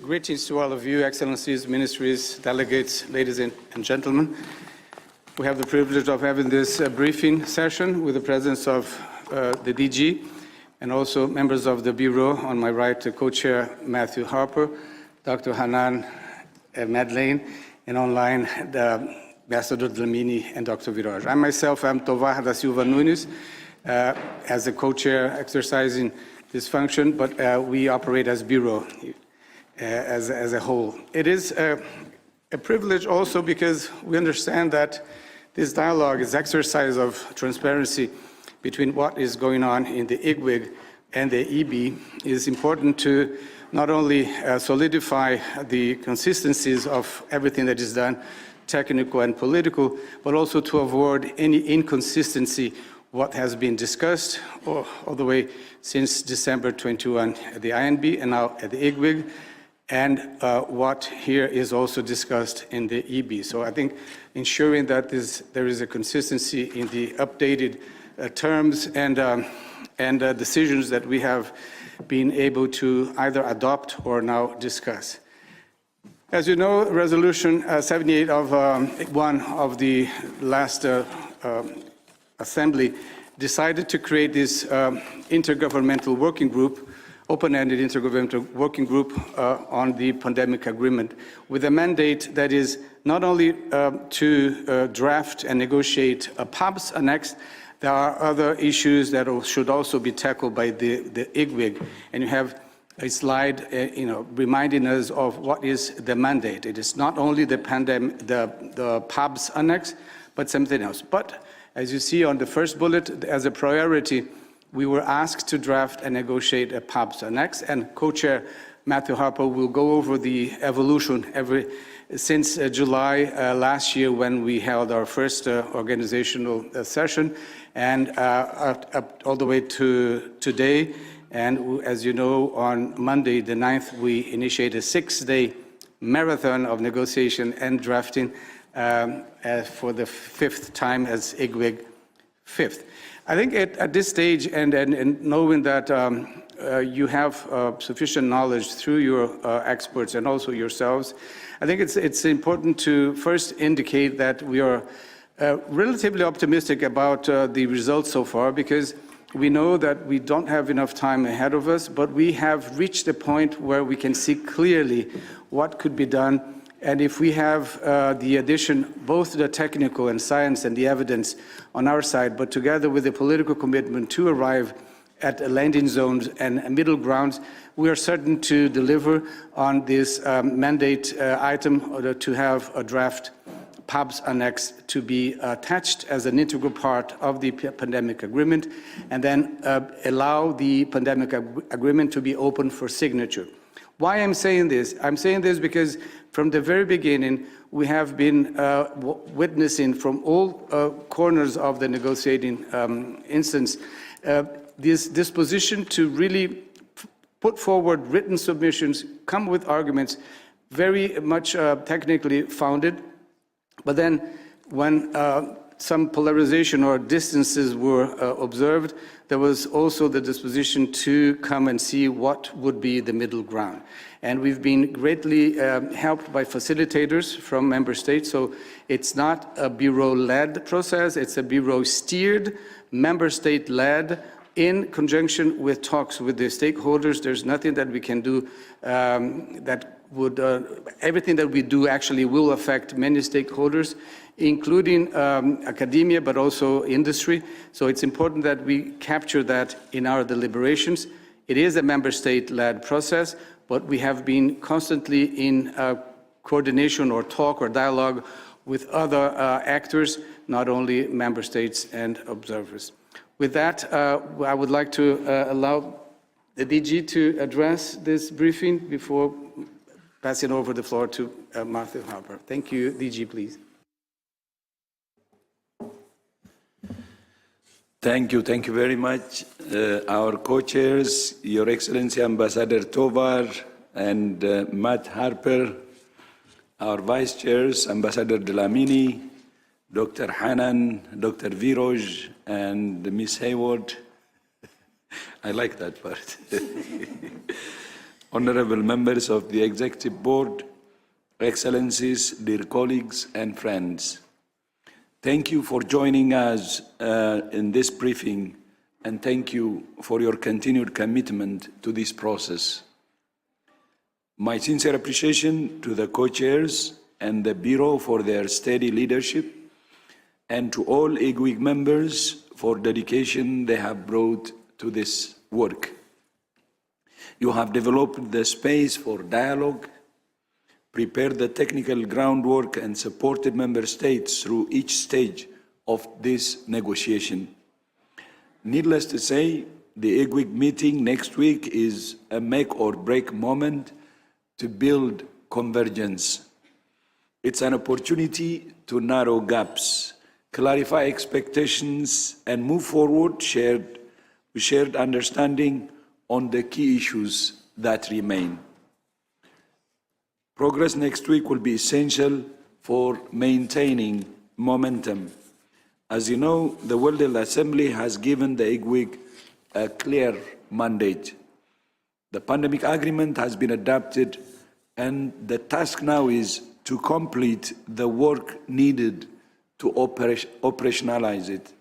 Greetings to all of you, Excellencies, Ministries, delegates, ladies and gentlemen. We have the privilege of having this briefing session with the presence of the DG and also members of the Bureau. On my right, the co-chair Matthew Harper, Dr. Hanan Madeleine, and online, the Ambassador Dlamini and Dr. Viraj. I myself am Tovar da Silva Nunes, as a co-chair exercising this function, but we operate as Bureau. As a whole. It is a privilege also because we understand that this dialogue is exercise of transparency between what is going on in the IGWIG and the EB is important to not only solidify the consistencies of everything that is done, technical and political, but also to avoid any inconsistency what has been discussed all the way since December 21 at the INB and now at the IGWIG, and what here is also discussed in the EB. So I think ensuring that there is a consistency in the updated terms and decisions that we have been able to either adopt or now discuss. As you know, Resolution 78 of one of the last Assembly decided to create this intergovernmental working group, open-ended intergovernmental working group on the pandemic agreement with a mandate that is not only to draft and negotiate a PABS annex, there are other issues that should also be tackled by the IGWIG. And you have a slide reminding us of what is the mandate. It is not only the PABS annex, but something else. But as you see on the first bullet, as a priority, we were asked to draft and negotiate a PABS annex, and co-chair Matthew Harper will go over the evolution since July last year when we held our first organizational session, and all the way to today. And as you know, on Monday the 9th, we initiated a 6-day marathon of negotiation and drafting for the 5th time as IGWIG 5th. I think at this stage, and knowing that you have sufficient knowledge through your experts and also yourselves, I think it's important to first indicate that we are relatively optimistic about the results so far, because we know that we don't have enough time ahead of us, but we have reached a point where we can see clearly what could be done. And if we have the addition, both the technical and science and the evidence on our side, but together with the political commitment to arrive at landing zones and middle grounds, we are certain to deliver on this mandate item to have a draft PABS annex to be attached as an integral part of the pandemic agreement, and then allow the pandemic agreement to be open for signature. Why I'm saying this? I'm saying this because from the very beginning, we have been witnessing from all corners of the negotiating instance this disposition to really put forward written submissions, come with arguments very much technically founded, but then when some polarization or distances were observed, there was also the disposition to come and see what would be the middle ground. And we've been greatly helped by facilitators from member states. So it's not a Bureau-led process, it's a Bureau-steered, member state-led, in conjunction with talks with the stakeholders. There's nothing that we can do that would, everything that we do actually will affect many stakeholders, including academia, but also industry. So it's important that we capture that in our deliberations. It is a member state-led process, but we have been constantly in coordination or talk or dialogue with other actors, not only member states and observers. With that, I would like to allow the DG to address this briefing before passing over the floor to Matthew Harper. Thank you. DG, please. Thank you very much. Our co-chairs, Your Excellency Ambassador Tovar and Matt Harper, our vice chairs, Ambassador Dlamini, Dr. Hanan, Dr. Viraj, and Ms. Hayward. I like that part. honorable members of the Executive Board, Excellencies, dear colleagues and friends. Thank you for joining us in this briefing, and thank you for your continued commitment to this process. My sincere appreciation to the co-chairs and the Bureau for their steady leadership, and to all IGWIG members for dedication they have brought to this work. You have developed the space for dialogue, prepared the technical groundwork, and supported member states through each stage of this negotiation. Needless to say, the IGWIG meeting next week is a make or break moment to build convergence. It's an opportunity to narrow gaps, clarify expectations, and move forward with shared understanding on the key issues that remain. Progress next week will be essential for maintaining momentum. As you know, the World Health Assembly has given the IGWIG a clear mandate. The pandemic agreement has been adopted, and the task now is to complete the work needed to operationalize it.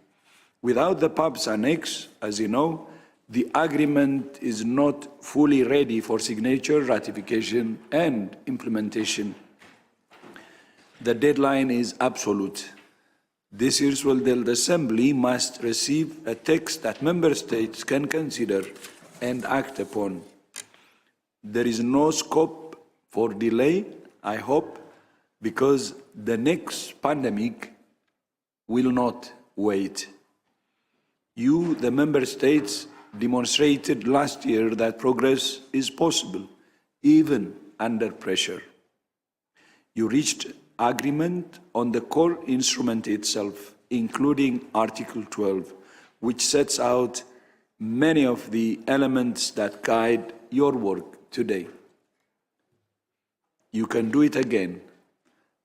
Without the PAPS Annex, as you know, the agreement is not fully ready for signature, ratification, and implementation. The deadline is absolute. This year's World Health Assembly must receive a text that member states can consider and act upon. There is no scope for delay, I hope, because the next pandemic will not wait. You, the member states, demonstrated last year that progress is possible, even under pressure. You reached agreement on the core instrument itself, including Article 12, which sets out many of the elements that guide your work today. You can do it again,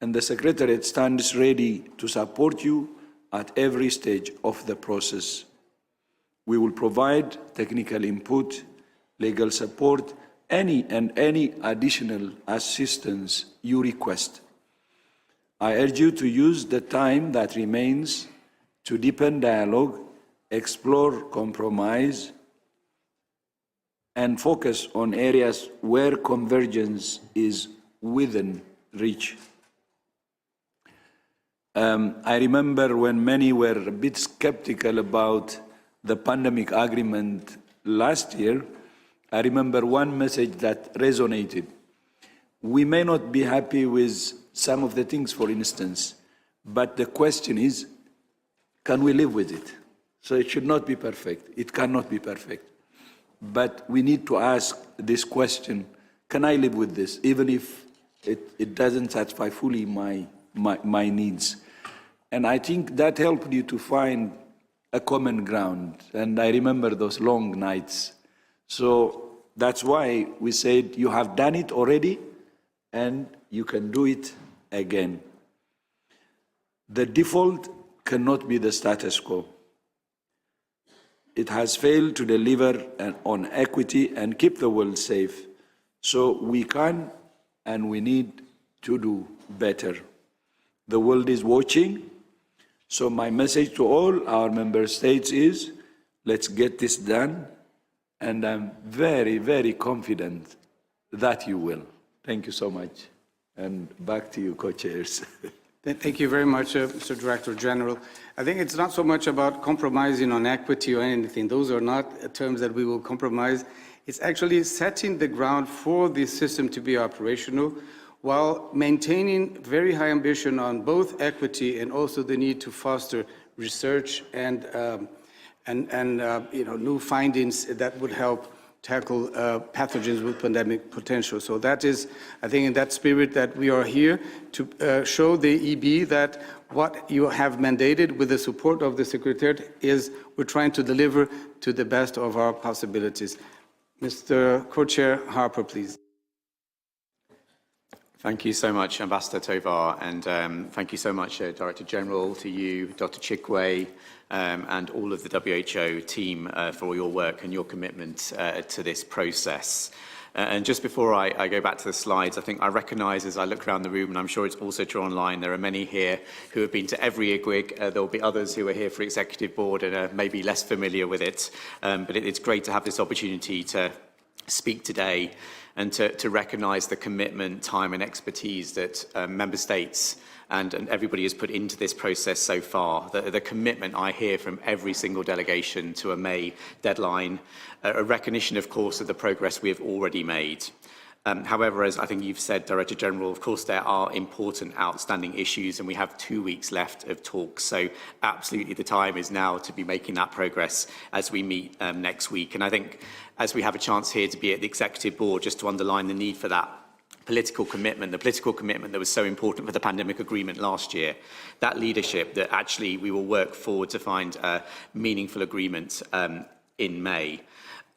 and the Secretariat stands ready to support you at every stage of the process. We will provide technical input, legal support, any additional assistance you request. I urge you to use the time that remains to deepen dialogue, explore compromise, and focus on areas where convergence is within reach. I remember when many were a bit skeptical about the pandemic agreement last year, I remember one message that resonated. We may not be happy with some of the things, for instance, but the question is, can we live with it? So it should not be perfect. It cannot be perfect. But we need to ask this question, can I live with this, even if it doesn't satisfy fully my needs? And I think that helped you to find a common ground. And I remember those long nights. So that's why we said you have done it already and you can do it again. The default cannot be the status quo. It has failed to deliver on equity and keep the world safe. So we can and we need to do better. The world is watching. So my message to all our member states is, let's get this done, and I'm very, very confident that you will. Thank you so much. And back to you, co-chairs. Thank you very much, Mr. Director General. I think it's not so much about compromising on equity or anything. Those are not terms that we will compromise. It's actually setting the ground for the system to be operational, while maintaining very high ambition on both equity and also the need to foster research and new findings that would help tackle pathogens with pandemic potential. So that is, I think, in that spirit that we are here to show the EB that what you have mandated with the support of the Secretariat is we're trying to deliver to the best of our possibilities. Mr. Co-Chair Harper, please. Thank you so much, Ambassador Tovar, and thank you so much, Director General, to you, Dr. Chikwe, and all of the WHO team for your work and your commitment to this process. And just before I go back to the slides, I think I recognise as I look around the room, and I'm sure it's also true online, there are many here who have been to every IGWIG. There will be others who are here for Executive Board and are maybe less familiar with it. But it's great to have this opportunity to speak today and to recognise the commitment, time and expertise that Member States and everybody has put into this process so far. The commitment I hear from every single delegation to a May deadline, a recognition, of course, of the progress we have already made. However, as I think you've said, Director General, of course, there are important outstanding issues and we have 2 weeks left of talks. So absolutely the time is now to be making that progress as we meet next week. And I think as we have a chance here to be at the Executive Board, just to underline the need for that political commitment, the political commitment that was so important for the pandemic agreement last year, that leadership that actually we will work forward to find a meaningful agreement in May.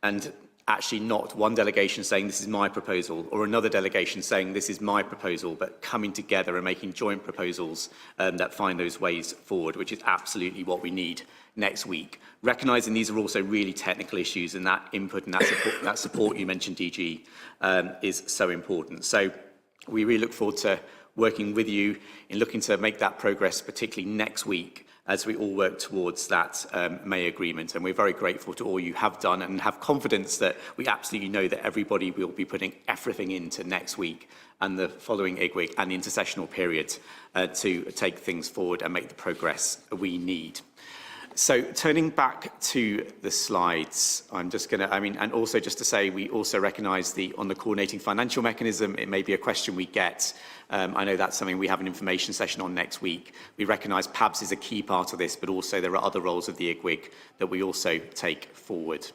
And actually not one delegation saying this is my proposal or another delegation saying this is my proposal, but coming together and making joint proposals that find those ways forward, which is absolutely what we need next week. Recognising these are also really technical issues and that input and that support you mentioned, DG, is so important. So we really look forward to working with you in looking to make that progress, particularly next week, as we all work towards that May agreement. And we're very grateful to all you have done and have confidence that we absolutely know that everybody will be putting everything into next week and the following IGWIG and the intersessional period to take things forward and make the progress we need. So turning back to the slides, I'm just going to, and also just to say, we also recognise on the coordinating financial mechanism, it may be a question we get. I know that's something we have an information session on next week. We recognise PABS is a key part of this, but also there are other roles of the IGWIG that we also take forward.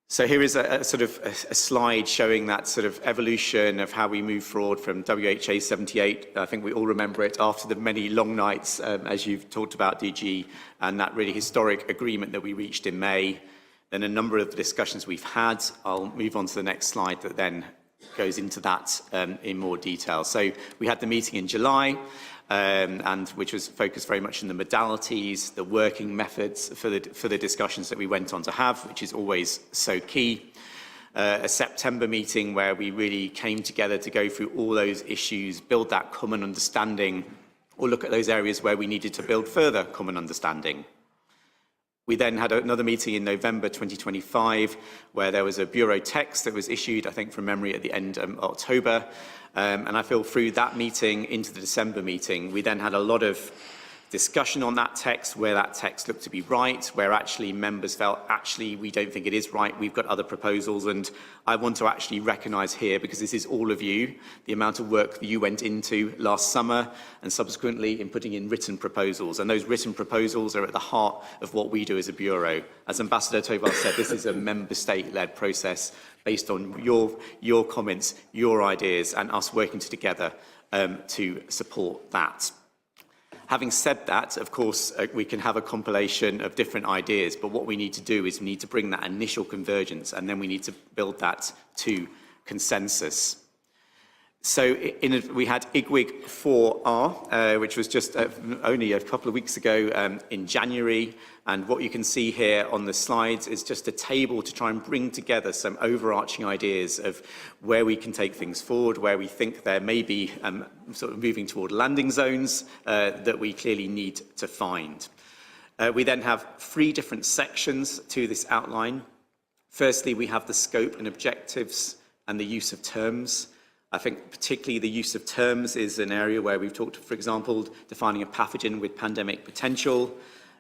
So here is a slide showing that sort of evolution of how we move forward from WHA 78. I think we all remember it after the many long nights, as you've talked about, DG, and that really historic agreement that we reached in May. Then a number of the discussions we've had. I'll move on to the next slide that then goes into that in more detail. So we had the meeting in July, and which was focused very much on the modalities, the working methods for the discussions that we went on to have, which is always so key. A September meeting where we really came together to go through all those issues, build that common understanding, or look at those areas where we needed to build further common understanding. We then had another meeting in November 2025 where there was a Bureau text that was issued, I think from memory, at the end of October. And I feel through that meeting into the December meeting, we then had a lot of discussion on that text, where that text looked to be right, where actually members felt, actually, we don't think it is right, we've got other proposals. And I want to actually recognise here, because this is all of you, the amount of work that you went into last summer and subsequently in putting in written proposals. And those written proposals are at the heart of what we do as a Bureau. As Ambassador Tovar said, this is a member state-led process based on your comments, your ideas, and us working together to support that. Having said that, of course, we can have a compilation of different ideas, but what we need to do is we need to bring that initial convergence, and then we need to build that to consensus. So we had IGWIG 4R, which was just only a couple of weeks ago in January. And what you can see here on the slides is just a table to try and bring together some overarching ideas of where we can take things forward, where we think there may be sort of moving toward landing zones that we clearly need to find. We then have 3 different sections to this outline. Firstly, we have the scope and objectives and the use of terms. I think particularly the use of terms is an area where we've talked, for example, defining a pathogen with pandemic potential,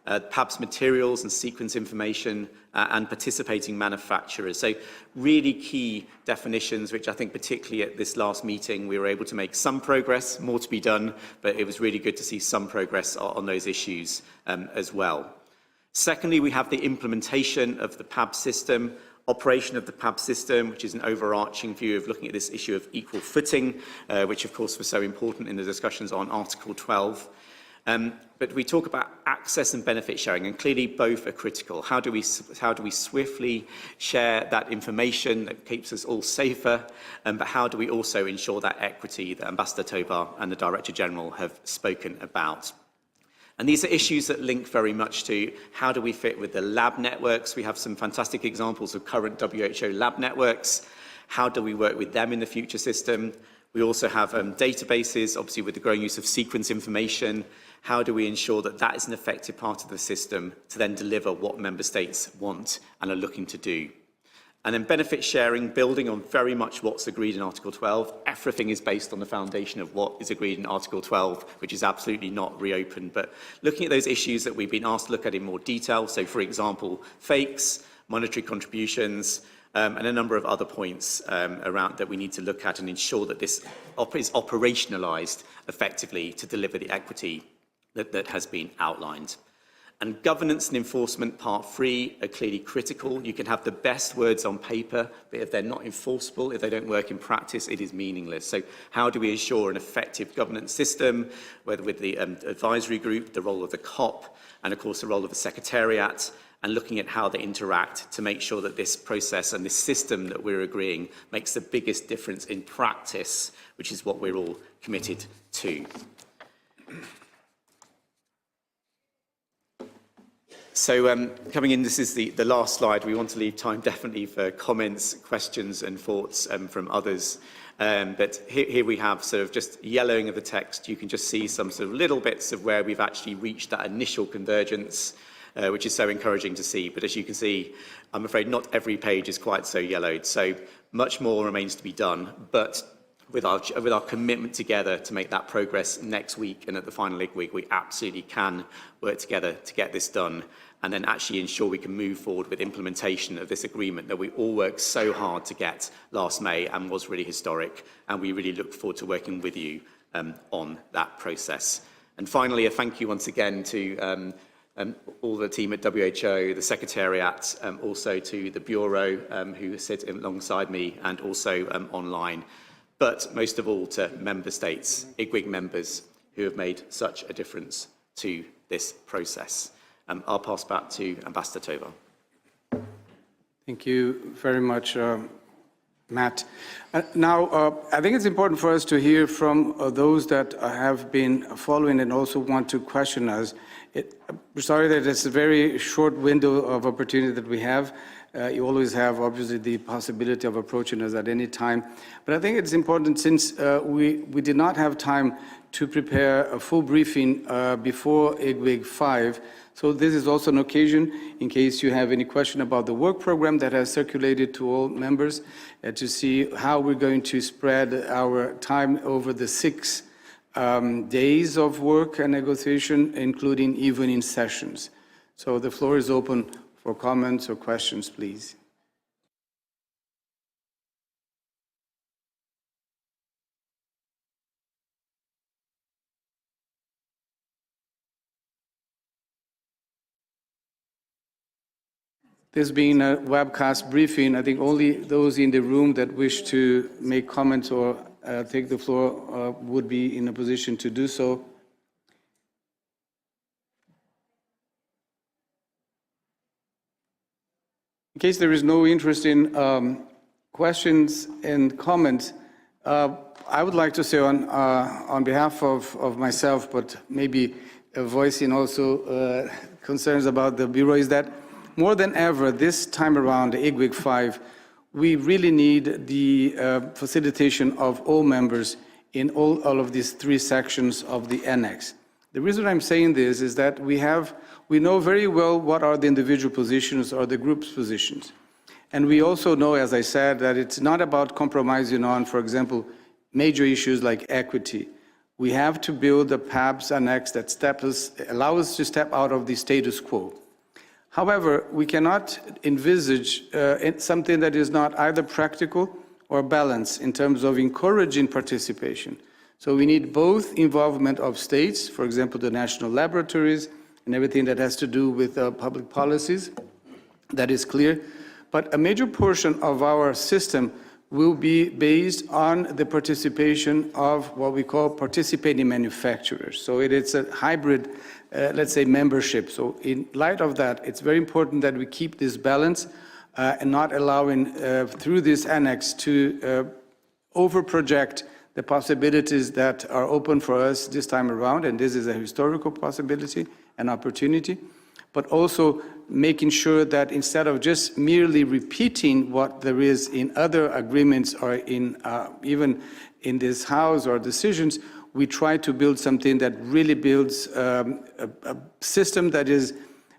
PABS materials and sequence information, and participating manufacturers. So really key definitions, which I think particularly at this last meeting, we were able to make some progress, more to be done, but it was really good to see some progress on those issues as well. Secondly, we have the implementation of the PABS system, operation of the PABS system, which is an overarching view of looking at this issue of equal footing, which of course was so important in the discussions on Article 12. But we talk about access and benefit sharing, and clearly both are critical. How do we swiftly share that information that keeps us all safer, but how do we also ensure that equity that Ambassador Tovar and the Director General have spoken about? And these are issues that link very much to how do we fit with the lab networks. We have some fantastic examples of current WHO lab networks. How do we work with them in the future system? We also have databases, obviously with the growing use of sequence information. How do we ensure that that is an effective part of the system to then deliver what member states want and are looking to do? And then benefit sharing, building on very much what's agreed in Article 12. Everything is based on the foundation of what is agreed in Article 12, which is absolutely not reopened. But looking at those issues that we've been asked to look at in more detail, so for example, fakes, monetary contributions, and a number of other points around that we need to look at and ensure that this is operationalised effectively to deliver the equity that has been outlined. And governance and enforcement, part 3, are clearly critical. You can have the best words on paper, but if they're not enforceable, if they don't work in practice, it is meaningless. So how do we ensure an effective governance system, whether with the advisory group, the role of the COP, and of course the role of the Secretariat, and looking at how they interact to make sure that this process and this system that we're agreeing makes the biggest difference in practice, which is what we're all committed to. So coming in, this is the last slide. We want to leave time definitely for comments, questions and thoughts from others. But here we have sort of just yellowing of the text. You can just see some sort of little bits of where we've actually reached that initial convergence, which is so encouraging to see. But as you can see, I'm afraid not every page is quite so yellowed. So much more remains to be done. But with our commitment together to make that progress next week and at the final week, we absolutely can work together to get this done and then actually ensure we can move forward with implementation of this agreement that we all worked so hard to get last May and was really historic. And we really look forward to working with you on that process. And finally, a thank you once again to all the team at WHO, the Secretariat, also to the Bureau who sit alongside me and also online. But most of all to member states, IGWIG members, who have made such a difference to this process. I'll pass back to Ambassador Tovar. Thank you very much, Matt. Now, I think it's important for us to hear from those that have been following and also want to question us. We're sorry that it's a very short window of opportunity that we have. You always have, obviously, the possibility of approaching us at any time. But I think it's important, since we did not have time to prepare a full briefing before IGWIG 5. So this is also an occasion, in case you have any question about the work program that has circulated to all members, to see how we're going to spread our time over the 6 days of work and negotiation, including evening sessions. So the floor is open for comments or questions, please. This being a webcast briefing, I think only those in the room that wish to make comments or take the floor would be in a position to do so. In case there is no interest in questions and comments, I would like to say on behalf of myself, but maybe voicing also concerns about the Bureau, is that more than ever this time around, the IGWIG 5, we really need the facilitation of all members in all of these 3 sections of the annex. The reason I'm saying this is that we know very well what are the individual positions or the group's positions. And we also know, as I said, that it's not about compromising on, for example, major issues like equity. We have to build a PABS annex that allow us to step out of the status quo. However, we cannot envisage something that is not either practical or balanced in terms of encouraging participation. So we need both involvement of states, for example, the national laboratories and everything that has to do with public policies. That is clear. But a major portion of our system will be based on the participation of what we call participating manufacturers. So it's a hybrid, let's say, membership. So in light of that, it's very important that we keep this balance and not allowing through this annex to over-project the possibilities that are open for us this time around, and this is a historical possibility, an opportunity, but also making sure that instead of just merely repeating what there is in other agreements or in even in this House or decisions, we try to build something that really builds a system that is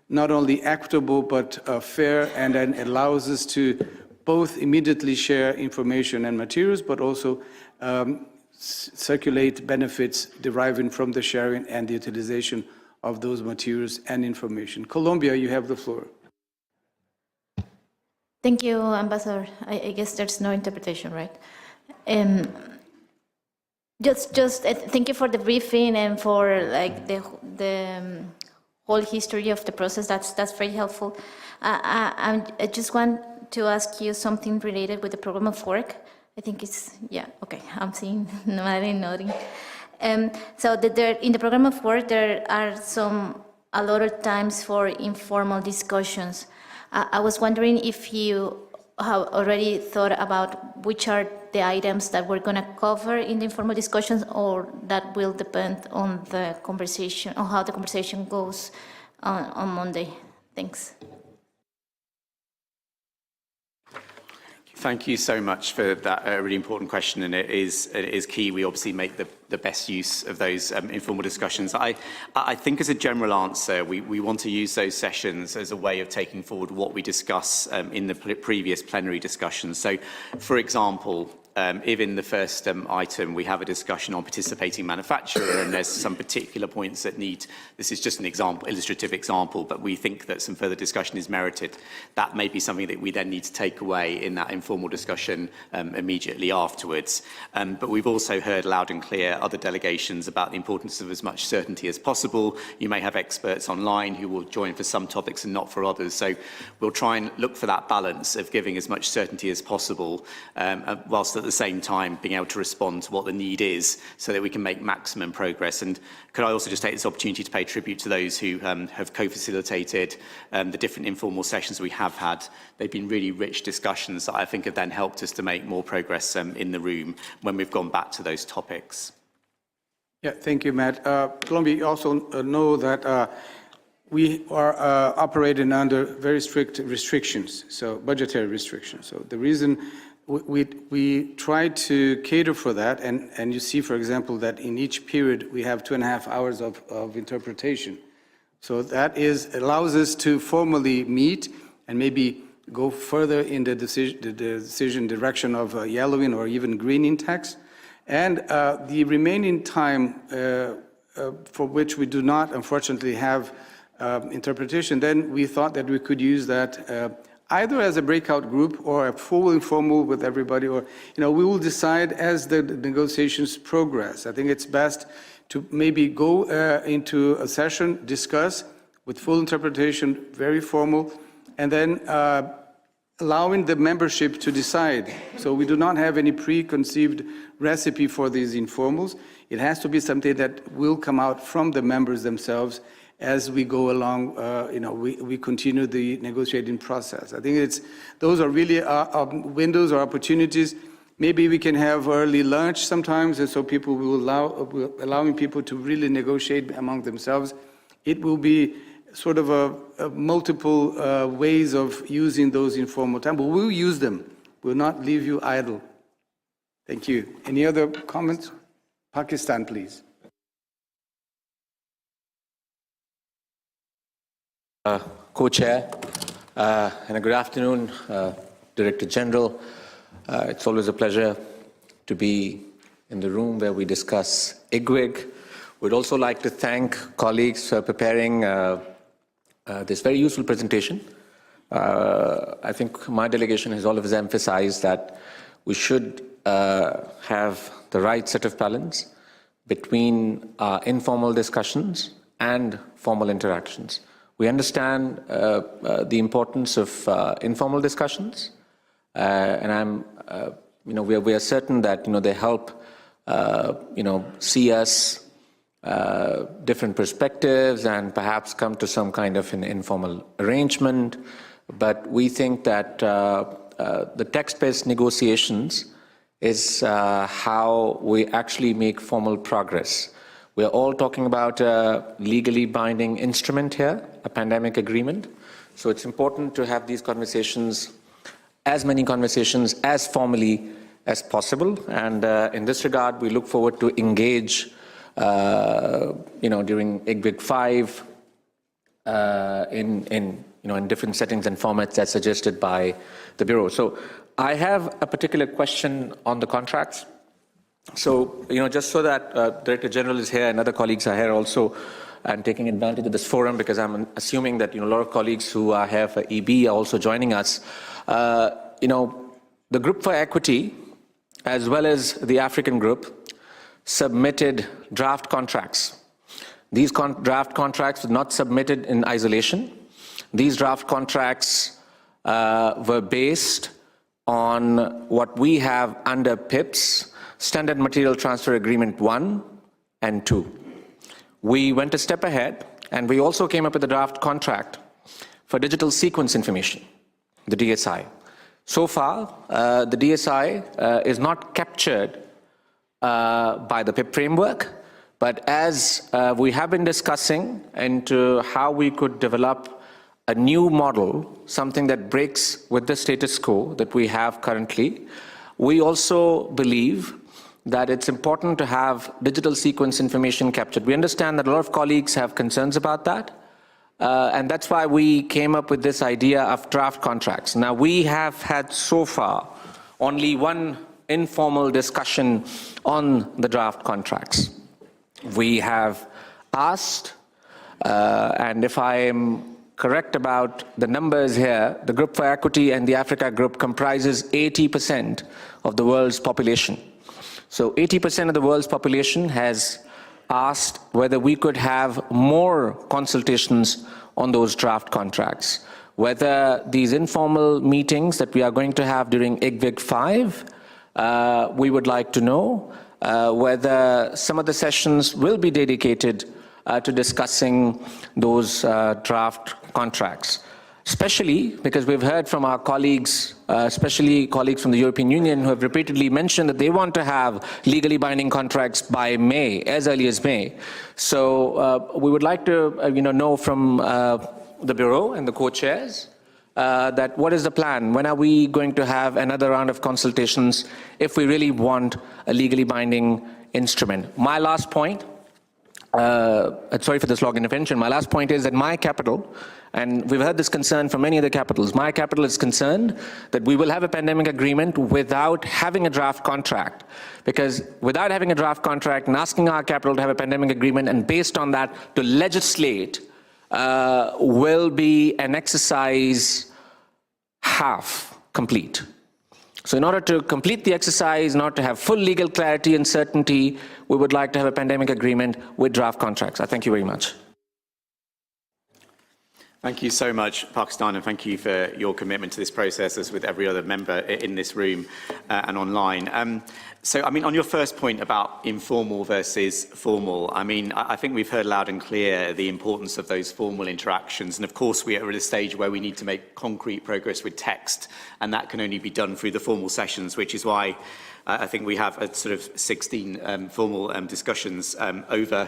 not only equitable but fair, and then allows us to both immediately share information and materials, but also circulate benefits deriving from the sharing and the utilization of those materials and information. Colombia, you have the floor. Thank you, Ambassador. I guess there's no interpretation, right? Just thank you for the briefing and for like the whole history of the process. That's very helpful. I just want to ask you something related with the program of work. I think it's, yeah, okay, I'm seeing Madeline nodding. So in the program of work, there are a lot of times for informal discussions. I was wondering if you have already thought about which are the items that we're going to cover in the informal discussions, or that will depend on the conversation, on how the conversation goes on Monday. Thanks. Thank you so much for that really important question, and it is key. We obviously make the best use of those informal discussions. I think as a general answer, we want to use those sessions as a way of taking forward what we discuss in the previous plenary discussions. So, for example, if in the first item we have a discussion on participating manufacturer and there's some particular points that need, this is just an example, illustrative example, but we think that some further discussion is merited, that may be something that we then need to take away in that informal discussion immediately afterwards. But we've also heard loud and clear other delegations about the importance of as much certainty as possible. You may have experts online who will join for some topics and not for others. So we'll try and look for that balance of giving as much certainty as possible, whilst at the same time being able to respond to what the need is so that we can make maximum progress. And could I also just take this opportunity to pay tribute to those who have co-facilitated the different informal sessions we have had. They've been really rich discussions that I think have then helped us to make more progress in the room when we've gone back to those topics. Yeah, thank you, Matt. Colombia, you also know that we are operating under very strict restrictions, so budgetary restrictions. So the reason we try to cater for that, and you see, for example, that in each period we have 2.5 hours of interpretation. So that allows us to formally meet and maybe go further in the decision direction of yellowing or even greening text. And the remaining time for which we do not, unfortunately, have interpretation, then we thought that we could use that either as a breakout group or a full informal with everybody, or, we will decide as the negotiations progress. I think it's best to maybe go into a session, discuss with full interpretation, very formal, and then allowing the membership to decide. So we do not have any preconceived recipe for these informals. It has to be something that will come out from the members themselves as we go along, we continue the negotiating process. I think those are really windows or opportunities. Maybe we can have early lunch sometimes, and so people allowing people to really negotiate among themselves. It will be sort of a multiple ways of using those informal time, but we'll use them. We'll not leave you idle. Thank you. Any other comments? Pakistan, please. Co-chair, and a good afternoon, Director General. It's always a pleasure to be in the room where we discuss IGWIG. We'd also like to thank colleagues for preparing this very useful presentation. I think my delegation has always emphasized that we should have the right set of balance between informal discussions and formal interactions. We understand the importance of informal discussions, and we are certain that they help see us different perspectives and perhaps come to some kind of an informal arrangement. But we think that the text-based negotiations is how we actually make formal progress. We're all talking about a legally binding instrument here, a pandemic agreement. So it's important to have these conversations, as many conversations as formally as possible. And in this regard, we look forward to engage, during IGWIG 5 in different settings and formats as suggested by the Bureau. So I have a particular question on the contracts. So, just so that Director General is here and other colleagues are here also, I'm taking advantage of this forum because I'm assuming that, a lot of colleagues who are here for EB are also joining us. The Group for Equity, as well as the African Group, submitted draft contracts. These draft contracts were not submitted in isolation. These draft contracts were based on what we have under PIPS, Standard Material Transfer Agreement 1 and 2. We went a step ahead, and we also came up with a draft contract for digital sequence information, the DSI. So far, the DSI is not captured by the PIP framework, but as we have been discussing into how we could develop a new model, something that breaks with the status quo that we have currently, we also believe that it's important to have digital sequence information captured. We understand that a lot of colleagues have concerns about that, and that's why we came up with this idea of draft contracts. Now, we have had so far only one informal discussion on the draft contracts. We have asked, and if I am correct about the numbers here, the Group for Equity and the Africa Group comprises 80% of the world's population. So 80% of the world's population has asked whether we could have more consultations on those draft contracts, whether these informal meetings that we are going to have during IGWIG 5, we would like to know whether some of the sessions will be dedicated to discussing those draft contracts. Especially because we've heard from our colleagues, especially colleagues from the European Union, who have repeatedly mentioned that they want to have legally binding contracts by May, as early as May. So we would like to know from the Bureau and the co-chairs that what is the plan? When are we going to have another round of consultations if we really want a legally binding instrument? My last point, sorry for this long intervention, my last point is that my capital, and we've heard this concern from many other capitals, my capital is concerned that we will have a pandemic agreement without having a draft contract. Because without having a draft contract and asking our capital to have a pandemic agreement and based on that to legislate will be an exercise half complete. So in order to complete the exercise, in order to have full legal clarity and certainty, we would like to have a pandemic agreement with draft contracts. I thank you very much. Thank you so much, Pakistan, and thank you for your commitment to this process, as with every other member in this room and online. So, on your first point about informal versus formal, I think we've heard loud and clear the importance of those formal interactions. And of course, we are at a stage where we need to make concrete progress with text, and that can only be done through the formal sessions, which is why I think we have a sort of 16 formal discussions over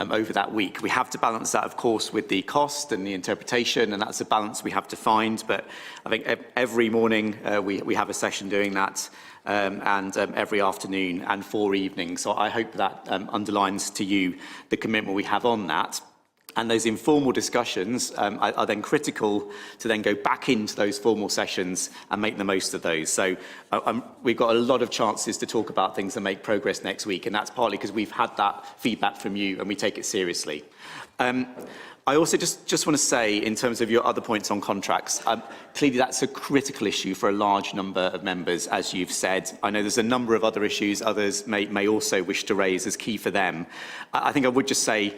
that week. We have to balance that, of course, with the cost and the interpretation, and that's a balance we have to find. But I think every morning we have a session doing that, and every afternoon and 4 evenings. So I hope that underlines to you the commitment we have on that. And those informal discussions are then critical to then go back into those formal sessions and make the most of those. So we've got a lot of chances to talk about things and make progress next week, and that's partly because we've had that feedback from you and we take it seriously. I also just want to say, in terms of your other points on contracts, clearly that's a critical issue for a large number of members, as you've said. I know there's a number of other issues others may also wish to raise as key for them. I think I would just say,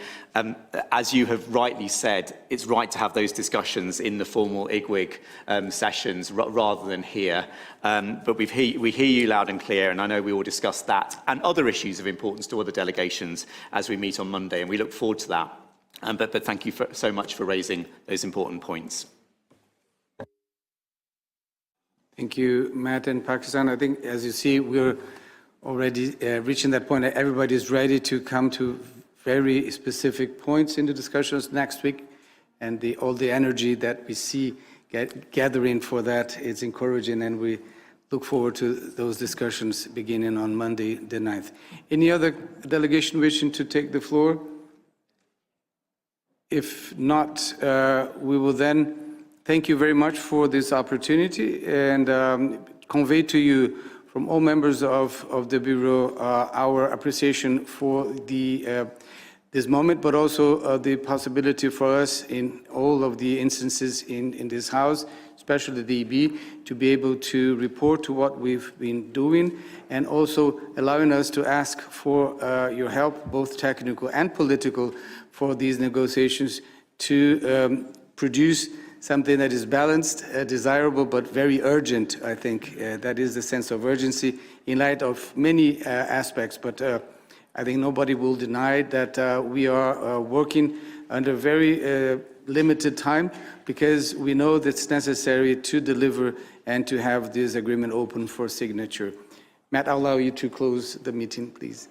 as you have rightly said, it's right to have those discussions in the formal IGWIG sessions rather than here. But we hear you loud and clear, and I know we will discuss that and other issues of importance to other delegations as we meet on Monday, and we look forward to that. But thank you so much for raising those important points. Thank you, Matt and Pakistan. I think, as you see, we're already reaching that point that everybody is ready to come to very specific points in the discussions next week, and all the energy that we see gathering for that is encouraging, and we look forward to those discussions beginning on Monday, the 9th. Any other delegation wishing to take the floor? If not, we will then thank you very much for this opportunity and convey to you from all members of the Bureau our appreciation for this moment, but also the possibility for us in all of the instances in this House, especially the EB, to be able to report to what we've been doing and also allowing us to ask for your help, both technical and political, for these negotiations to produce something that is balanced, desirable, but very urgent, I think. That is the sense of urgency in light of many aspects. But I think nobody will deny that we are working under very limited time because we know that it's necessary to deliver and to have this agreement open for signature. Matt, I'll allow you to close the meeting, please.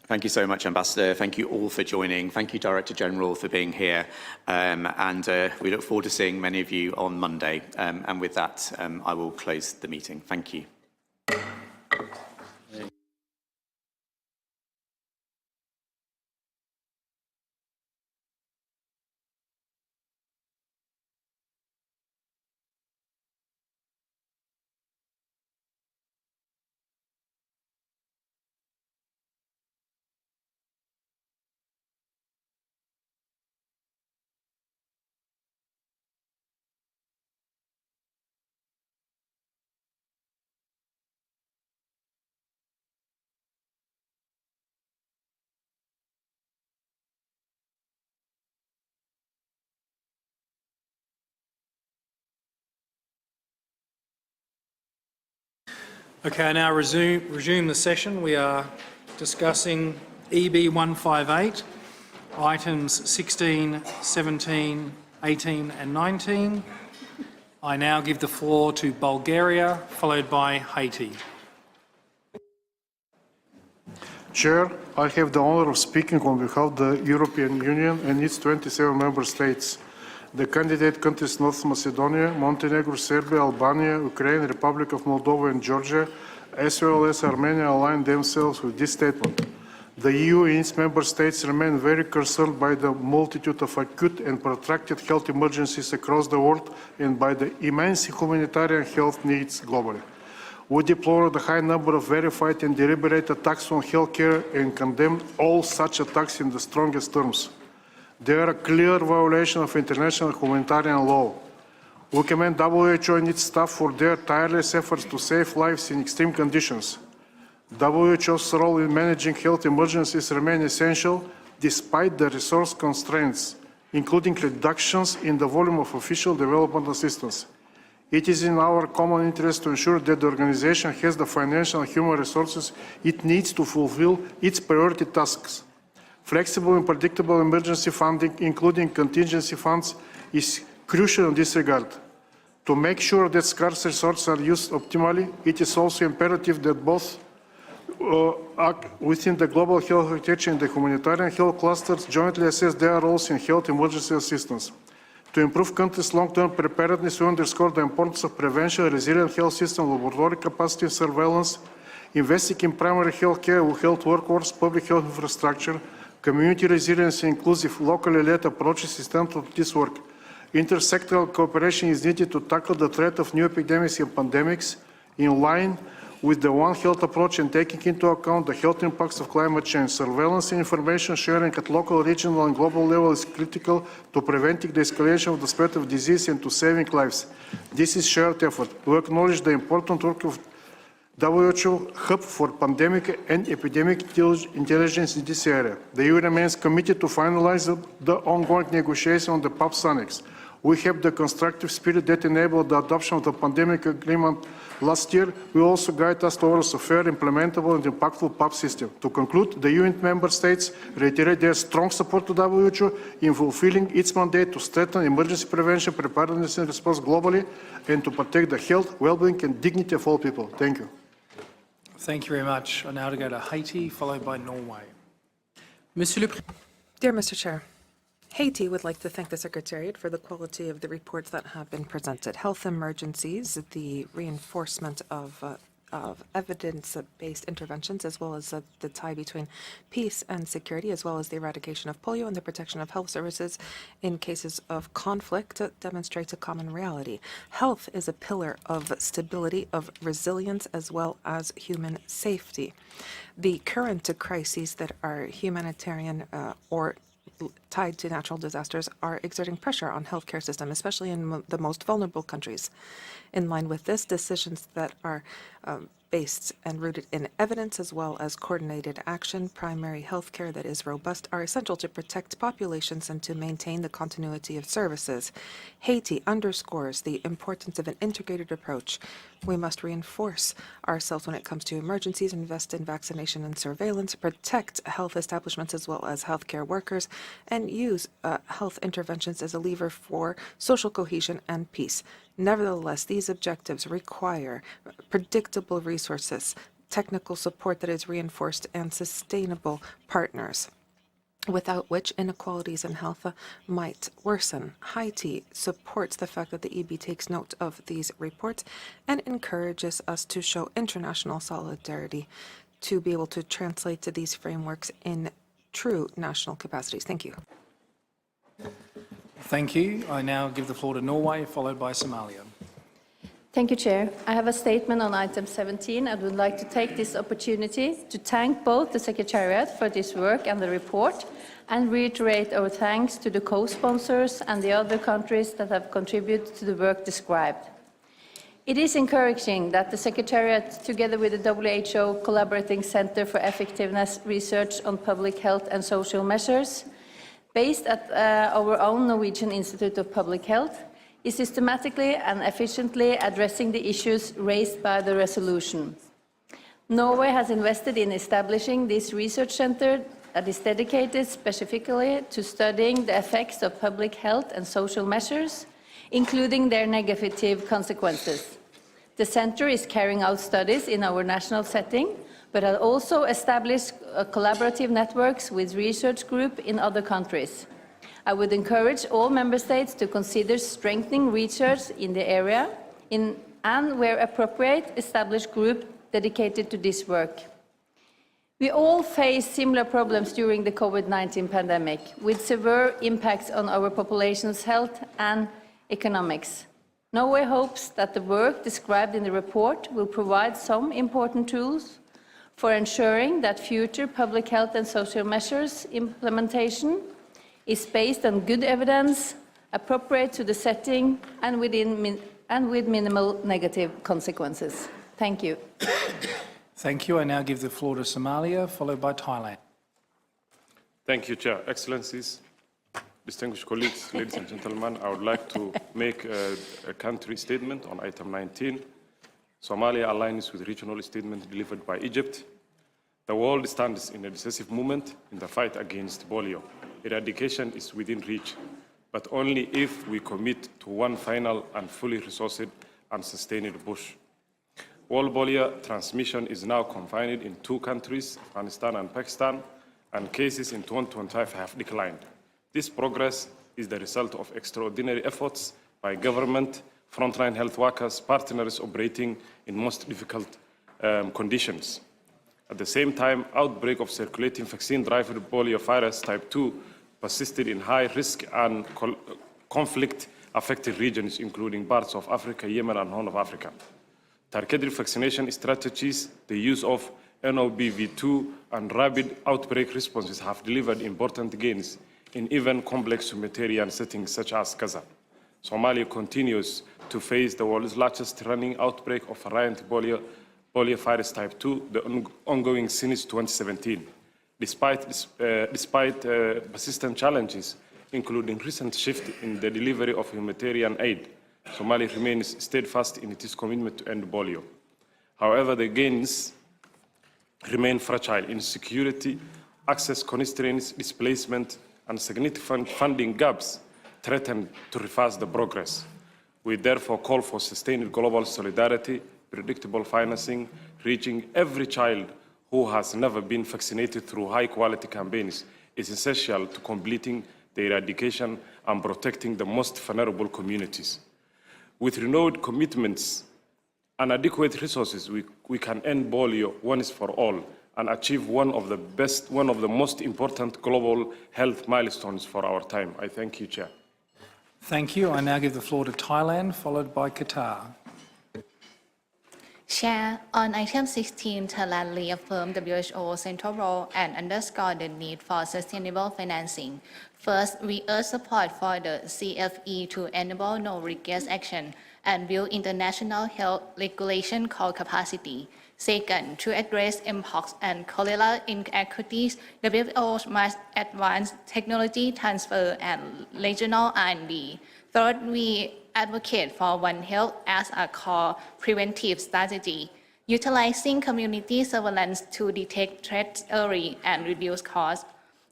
Thank you so much, Ambassador. Thank you all for joining. Thank you, Director General, for being here. And we look forward to seeing many of you on Monday. And with that, I will close the meeting. Thank you. Okay, I now resume the session. We are discussing EB 158, items 16, 17, 18 and 19. I now give the floor to Bulgaria, followed by Haiti. Chair, I have the honor of speaking on behalf of the European Union and its 27 member states. The candidate countries North Macedonia, Montenegro, Serbia, Albania, Ukraine, Republic of Moldova and Georgia, as well as Armenia, aligned themselves with this statement. The EU and its member states remain very concerned by the multitude of acute and protracted health emergencies across the world and by the immense humanitarian health needs globally. We deplore the high number of verified and deliberate attacks on healthcare and condemn all such attacks in the strongest terms. They are a clear violation of international humanitarian law. We commend WHO and its staff for their tireless efforts to save lives in extreme conditions. WHO's role in managing health emergencies remains essential despite the resource constraints, including reductions in the volume of official development assistance. It is in our common interest to ensure that the organization has the financial and human resources it needs to fulfill its priority tasks. Flexible and predictable emergency funding, including contingency funds, is crucial in this regard. To make sure that scarce resources are used optimally, it is also imperative that both act within the global health architecture and the humanitarian health clusters jointly assess their roles in health emergency assistance. To improve countries' long-term preparedness, we underscore the importance of prevention, resilient health system, laboratory capacity, surveillance, investing in primary health care, health workforce, public health infrastructure, community resilience, inclusive, locally led approaches is central to this work. Intersectoral cooperation is needed to tackle the threat of new epidemics and pandemics in line with the One Health approach and taking into account the health impacts of climate change. Surveillance and information sharing at local, regional and global level is critical to preventing the escalation of the spread of disease and to saving lives. This is shared effort. We acknowledge the important work of WHO Hub for Pandemic and Epidemic Intelligence in this area. The EU remains committed to finalize the ongoing negotiation on the PAPS Annex. We have the constructive spirit that enabled the adoption of the pandemic agreement last year. We also guide us towards a fair, implementable and impactful PAP system. To conclude, the UN member states reiterate their strong support to WHO in fulfilling its mandate to strengthen emergency prevention, preparedness and response globally, and to protect the health, well-being and dignity of all people. Thank you. Thank you very much. I now to go to Haiti, followed by Norway. Dear Mr. Chair, Haiti would like to thank the Secretariat for the quality of the reports that have been presented. Health emergencies, the reinforcement of evidence-based interventions, as well as the tie between peace and security, as well as the eradication of polio and the protection of health services in cases of conflict, demonstrates a common reality. Health is a pillar of stability, of resilience, as well as human safety. The current crises that are humanitarian or tied to natural disasters are exerting pressure on healthcare system, especially in the most vulnerable countries. In line with this, decisions that are based and rooted in evidence as well as coordinated action, primary healthcare that is robust, are essential to protect populations and to maintain the continuity of services. Haiti underscores the importance of an integrated approach. We must reinforce ourselves when it comes to emergencies, invest in vaccination and surveillance, protect health establishments as well as healthcare workers, and use health interventions as a lever for social cohesion and peace. Nevertheless, these objectives require predictable resources, technical support that is reinforced, and sustainable partners, without which inequalities in health might worsen. Haiti supports the fact that the EB takes note of these reports and encourages us to show international solidarity to be able to translate to these frameworks in true national capacities. Thank you. Thank you. I now give the floor to Norway, followed by Somalia. Thank you, Chair. I have a statement on item 17. I would like to take this opportunity to thank both the Secretariat for this work and the report, and reiterate our thanks to the co-sponsors and the other countries that have contributed to the work described. It is encouraging that the Secretariat, together with the WHO Collaborating Centre for Effectiveness Research on Public Health and Social Measures, based at our own Norwegian Institute of Public Health, is systematically and efficiently addressing the issues raised by the resolution. Norway has invested in establishing this research centre that is dedicated specifically to studying the effects of public health and social measures, including their negative consequences. The centre is carrying out studies in our national setting, but has also established collaborative networks with research groups in other countries. I would encourage all member states to consider strengthening research in the area and, where appropriate, establish groups dedicated to this work. We all face similar problems during the COVID-19 pandemic, with severe impacts on our population's health and economics. Norway hopes that the work described in the report will provide some important tools for ensuring that future public health and social measures implementation is based on good evidence, appropriate to the setting, and with minimal negative consequences. Thank you. Thank you. I now give the floor to Somalia, followed by Thailand. Thank you, Chair. Excellencies, distinguished colleagues, ladies and gentlemen, I would like to make a country statement on item 19. Somalia aligns with regional statement delivered by Egypt. The world stands in a decisive moment in the fight against polio. Eradication is within reach, but only if we commit to one final and fully resourced and sustained push. World polio transmission is now confined in 2 countries, Afghanistan and Pakistan, and cases in 2025 have declined. This progress is the result of extraordinary efforts by government, frontline health workers, partners operating in most difficult conditions. At the same time, outbreak of circulating vaccine-derived poliovirus type 2 persisted in high-risk and conflict-affected regions, including parts of Africa, Yemen, and Horn of Africa. Targeted vaccination strategies, the use of NOBV2, and rapid outbreak responses have delivered important gains in even complex humanitarian settings such as Gaza. Somalia continues to face the world's largest running outbreak of variant poliovirus type 2, the ongoing since 2017. Despite persistent challenges, including recent shift in the delivery of humanitarian aid, Somalia remains steadfast in its commitment to end polio. However, the gains remain fragile. Insecurity, access constraints, displacement, and significant funding gaps threaten to reverse the progress. We therefore call for sustained global solidarity, predictable financing, reaching every child who has never been vaccinated through high-quality campaigns is essential to completing the eradication and protecting the most vulnerable communities. With renewed commitments and adequate resources, we can end polio once for all and achieve one of the most important global health milestones for our time. I thank you, Chair. Thank you. I now give the floor to Thailand, followed by Qatar. Chair, on item 16, Thailand reaffirmed WHO's central role and underscored the need for sustainable financing. First, we urge support for the CFE to enable no-regrets action and build international health regulation core capacity. Second, to address mpox and cholera inequities, WHO must advance technology transfer and regional R&D. Third, we advocate for One Health as a core preventive strategy, utilizing community surveillance to detect threats early and reduce costs.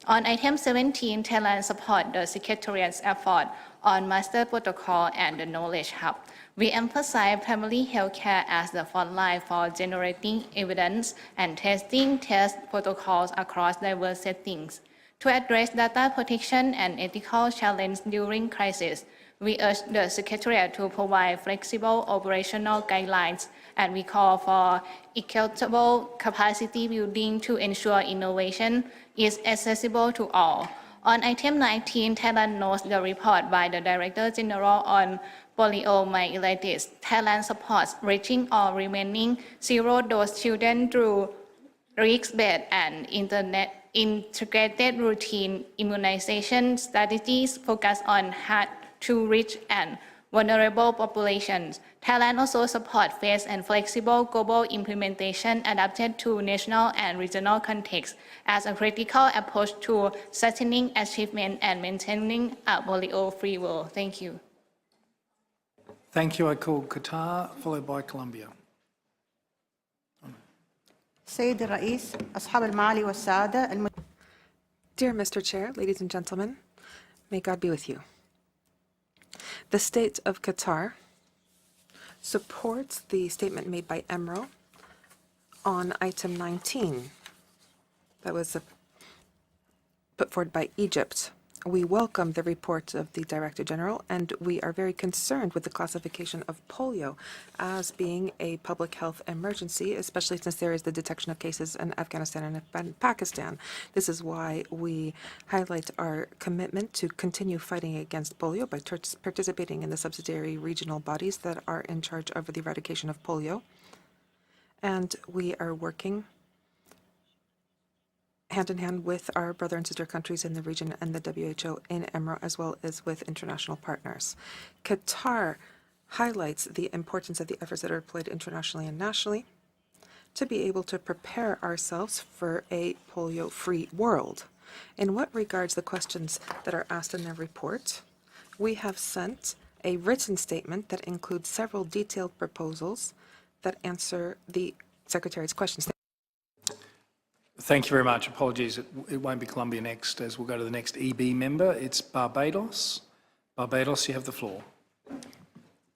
On item 17, Thailand supports the Secretariat's effort on Master Protocol and the Knowledge Hub. We emphasize primary health care as the front line for generating evidence and testing test protocols across diverse settings. To address data protection and ethical challenges during crisis, we urge the Secretariat to provide flexible operational guidelines, and we call for equitable capacity building to ensure innovation is accessible to all. On item 19, Thailand notes the report by the Director General on poliomyelitis. Thailand supports reaching all remaining zero-dose children through risk-based and integrated routine immunization strategies focused on hard-to-reach and vulnerable populations. Thailand also supports phased and flexible global implementation adapted to national and regional contexts as a critical approach to sustaining achievement and maintaining a polio-free world. Thank you. Thank you. I call Qatar, followed by Colombia. سيد الرئيس أصحاب المعالي والسعادة Dear Mr. Chair, ladies and gentlemen, may God be with you. The state of Qatar supports the statement made by EMRO on item 19 that was put forward by Egypt. We welcome the report of the Director General, and we are very concerned with the classification of polio as being a public health emergency, especially since there is the detection of cases in Afghanistan and Pakistan. This is why we highlight our commitment to continue fighting against polio by participating in the subsidiary regional bodies that are in charge of the eradication of polio. And we are working hand in hand with our brother and sister countries in the region and the WHO in EMRO, as well as with international partners. Qatar highlights the importance of the efforts that are deployed internationally and nationally to be able to prepare ourselves for a polio-free world. In what regards the questions that are asked in the report, we have sent a written statement that includes several detailed proposals that answer the Secretariat's questions. Thank you very much. Apologies, it won't be Colombia next, as we'll go to the next EB member. It's Barbados. Barbados, you have the floor.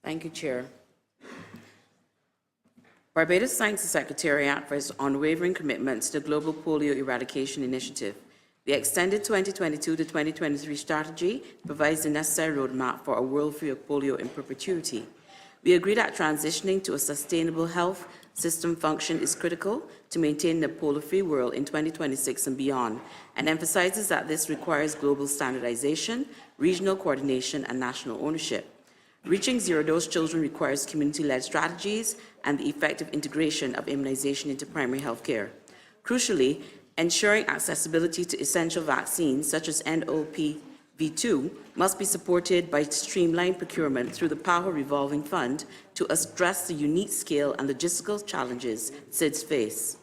Thank you, Chair. Barbados thanks the Secretariat for its unwavering commitment to the Global Polio Eradication Initiative. The extended 2022 to 2023 strategy provides the necessary roadmap for a world free of polio in perpetuity. We agree that transitioning to a sustainable health system function is critical to maintain the polio-free world in 2026 and beyond, and emphasizes that this requires global standardization, regional coordination, and national ownership. Reaching zero-dose children requires community-led strategies and the effective integration of immunization into primary health care. Crucially, ensuring accessibility to essential vaccines such as NOPV2 must be supported by streamlined procurement through the PAHO Revolving Fund to address the unique scale and logistical challenges SIDS face.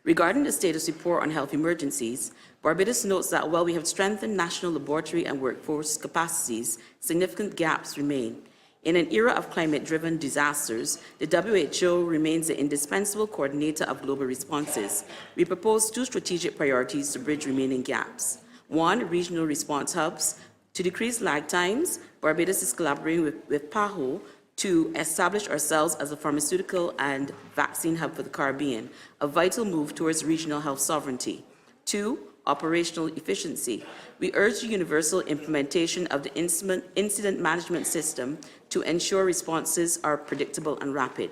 Regarding the status report on health emergencies, Barbados notes that while we have strengthened national laboratory and workforce capacities, significant gaps remain. In an era of climate-driven disasters, the WHO remains the indispensable coordinator of global responses. We propose 2 strategic priorities to bridge remaining gaps. 1, regional response hubs. To decrease lag times, Barbados is collaborating with PAHO to establish ourselves as a pharmaceutical and vaccine hub for the Caribbean, a vital move towards regional health sovereignty. 2, operational efficiency. We urge the universal implementation of the incident management system to ensure responses are predictable and rapid.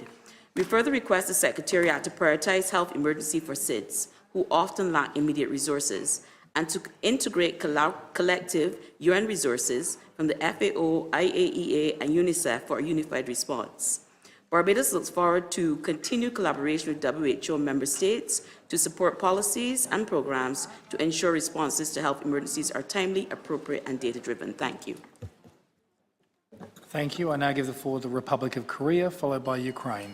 We further request the Secretariat to prioritize health emergency for SIDS, who often lack immediate resources, and to integrate collective UN resources from the FAO, IAEA, and UNICEF for a unified response. Barbados looks forward to continued collaboration with WHO member states to support policies and programs to ensure responses to health emergencies are timely, appropriate, and data-driven. Thank you. Thank you. I now give the floor to the Republic of Korea, followed by Ukraine.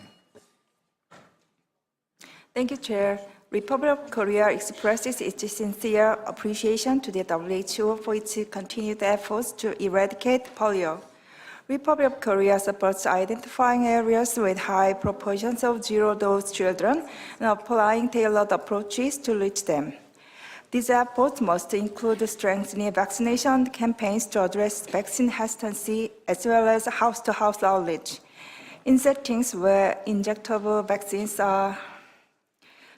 Thank you, Chair. Republic of Korea expresses its sincere appreciation to the WHO for its continued efforts to eradicate polio. Republic of Korea supports identifying areas with high proportions of zero-dose children and applying tailored approaches to reach them. These efforts must include strengthening vaccination campaigns to address vaccine hesitancy as well as house-to-house outreach. In settings where injectable vaccines are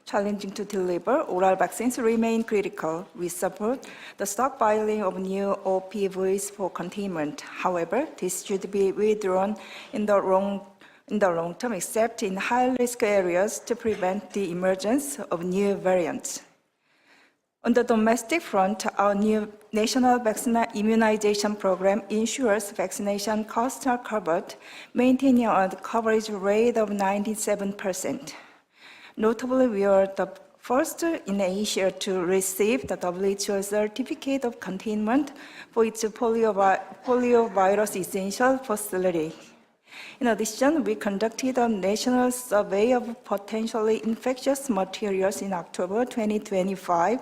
challenging to deliver, oral vaccines remain critical. We support the stockpiling of new OPVs for containment. However, this should be withdrawn in the long term, except in high-risk areas to prevent the emergence of new variants. On the domestic front, our new national vaccine immunization program ensures vaccination costs are covered, maintaining a coverage rate of 97%. Notably, we are the first in Asia to receive the WHO certificate of containment for its poliovirus essential facility. In addition, we conducted a national survey of potentially infectious materials in October 2025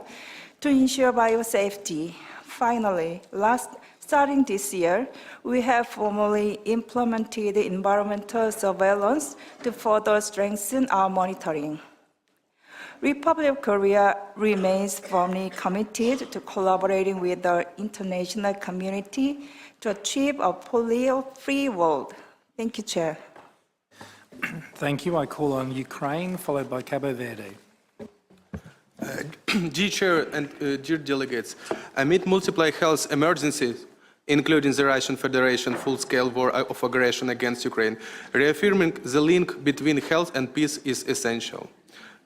to ensure biosafety. Finally, starting this year, we have formally implemented environmental surveillance to further strengthen our monitoring. Republic of Korea remains firmly committed to collaborating with the international community to achieve a polio-free world. Thank you, Chair. Thank you. I call on Ukraine, followed by Cabo Verde. Dear Chair and dear delegates, amid multiple health emergencies, including the Russian Federation full-scale war of aggression against Ukraine, reaffirming the link between health and peace is essential.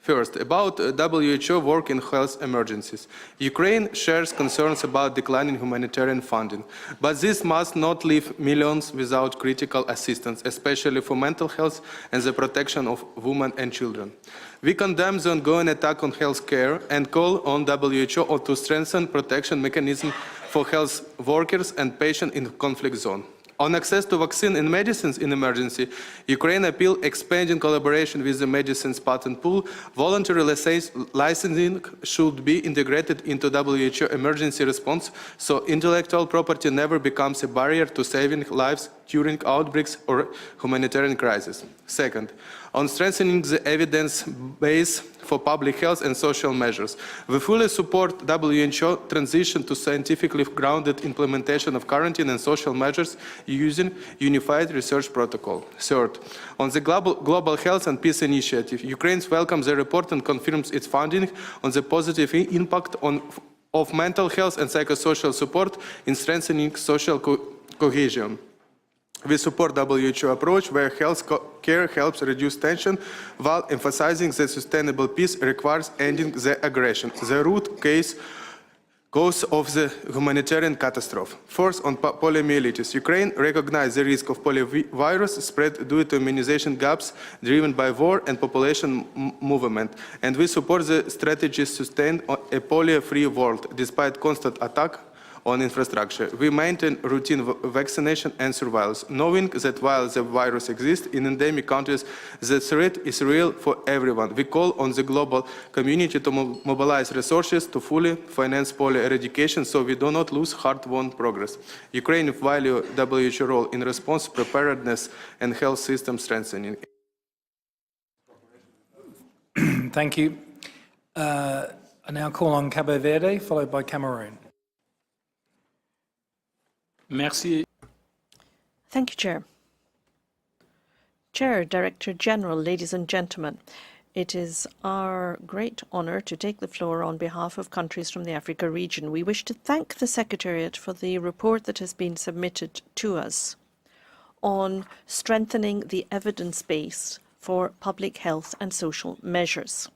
First, about WHO work in health emergencies. Ukraine shares concerns about declining humanitarian funding, but this must not leave millions without critical assistance, especially for mental health and the protection of women and children. We condemn the ongoing attack on health care and call on WHO to strengthen protection mechanisms for health workers and patients in conflict zones. On access to vaccine and medicines in emergency, Ukraine appeal expanding collaboration with the medicines patent pool. Voluntary licensing should be integrated into WHO emergency response so intellectual property never becomes a barrier to saving lives during outbreaks or humanitarian crises. Second, on strengthening the evidence base for public health and social measures. We fully support WHO transition to scientifically grounded implementation of quarantine and social measures using unified research protocol. Third, on the Global Health and Peace Initiative, Ukraine welcomes the report and confirms its funding on the positive impact of mental health and psychosocial support in strengthening social cohesion. We support WHO approach where health care helps reduce tension while emphasizing that sustainable peace requires ending the aggression, the root cause of the humanitarian catastrophe. Fourth, on poliomyelitis. Ukraine recognizes the risk of poliovirus spread due to immunization gaps driven by war and population movement, and we support the strategy to sustain a polio-free world despite constant attack on infrastructure. We maintain routine vaccination and surveillance, knowing that while the virus exists in endemic countries, the threat is real for everyone. We call on the global community to mobilize resources to fully finance polio eradication so we do not lose hard-won progress. Ukraine values WHO role in response, preparedness, and health system strengthening. Thank you. I now call on Cabo Verde, followed by Cameroon. Merci. Thank you, Chair. Chair, Director General, ladies and gentlemen, it is our great honour to take the floor on behalf of countries from the Africa region. We wish to thank the Secretariat for the report that has been submitted to us on strengthening the evidence base for public health and social measures.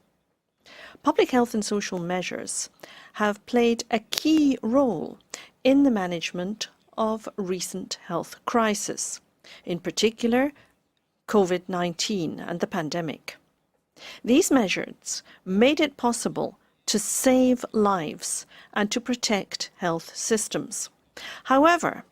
Public health and social measures have played a key role in the management of recent health crises, in particular COVID-19 and the pandemic. These measures made it possible to save lives and to protect health systems. However,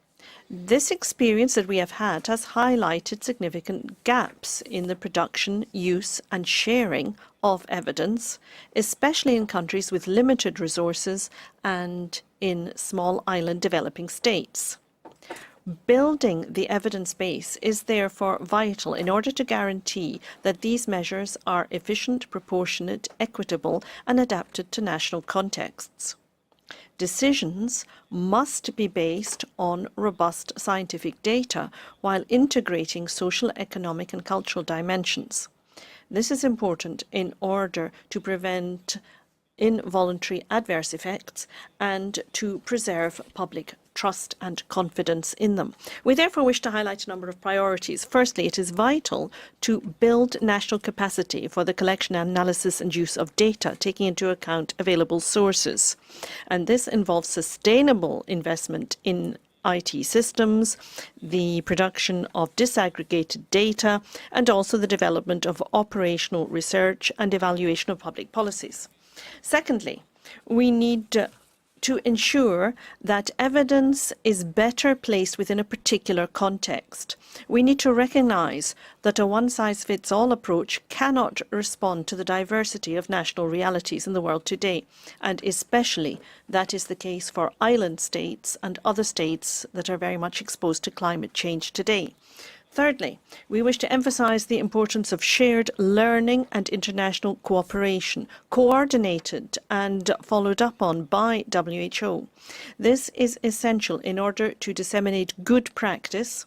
this experience that we have had has highlighted significant gaps in the production, use and sharing of evidence, especially in countries with limited resources and in small island developing states. Building the evidence base is therefore vital in order to guarantee that these measures are efficient, proportionate, equitable and adapted to national contexts. Decisions must be based on robust scientific data while integrating social, economic and cultural dimensions. This is important in order to prevent involuntary adverse effects and to preserve public trust and confidence in them. We therefore wish to highlight a number of priorities. Firstly, it is vital to build national capacity for the collection, analysis and use of data, taking into account available sources. And this involves sustainable investment in IT systems, the production of disaggregated data, and also the development of operational research and evaluation of public policies. Secondly, we need to ensure that evidence is better placed within a particular context. We need to recognize that a one-size-fits-all approach cannot respond to the diversity of national realities in the world today, and especially that is the case for island states and other states that are very much exposed to climate change today. Thirdly, we wish to emphasize the importance of shared learning and international cooperation, coordinated and followed up on by WHO. This is essential in order to disseminate good practice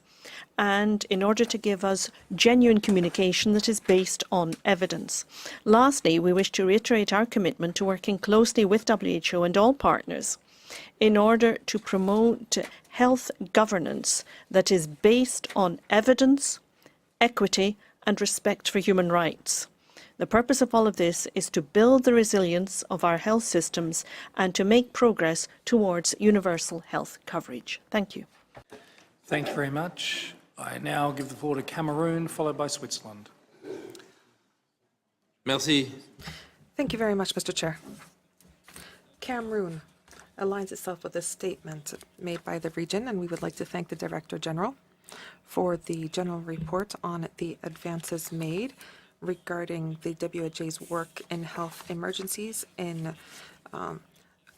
and in order to give us genuine communication that is based on evidence. Lastly, we wish to reiterate our commitment to working closely with WHO and all partners in order to promote health governance that is based on evidence, equity and respect for human rights. The purpose of all of this is to build the resilience of our health systems and to make progress towards universal health coverage. Thank you. Thank you very much. I now give the floor to Cameroon, followed by Switzerland. Merci. Thank you very much, Mr. Chair. Cameroon aligns itself with a statement made by the region, and we would like to thank the Director General for the general report on the advances made regarding the WHA's work in health emergencies, in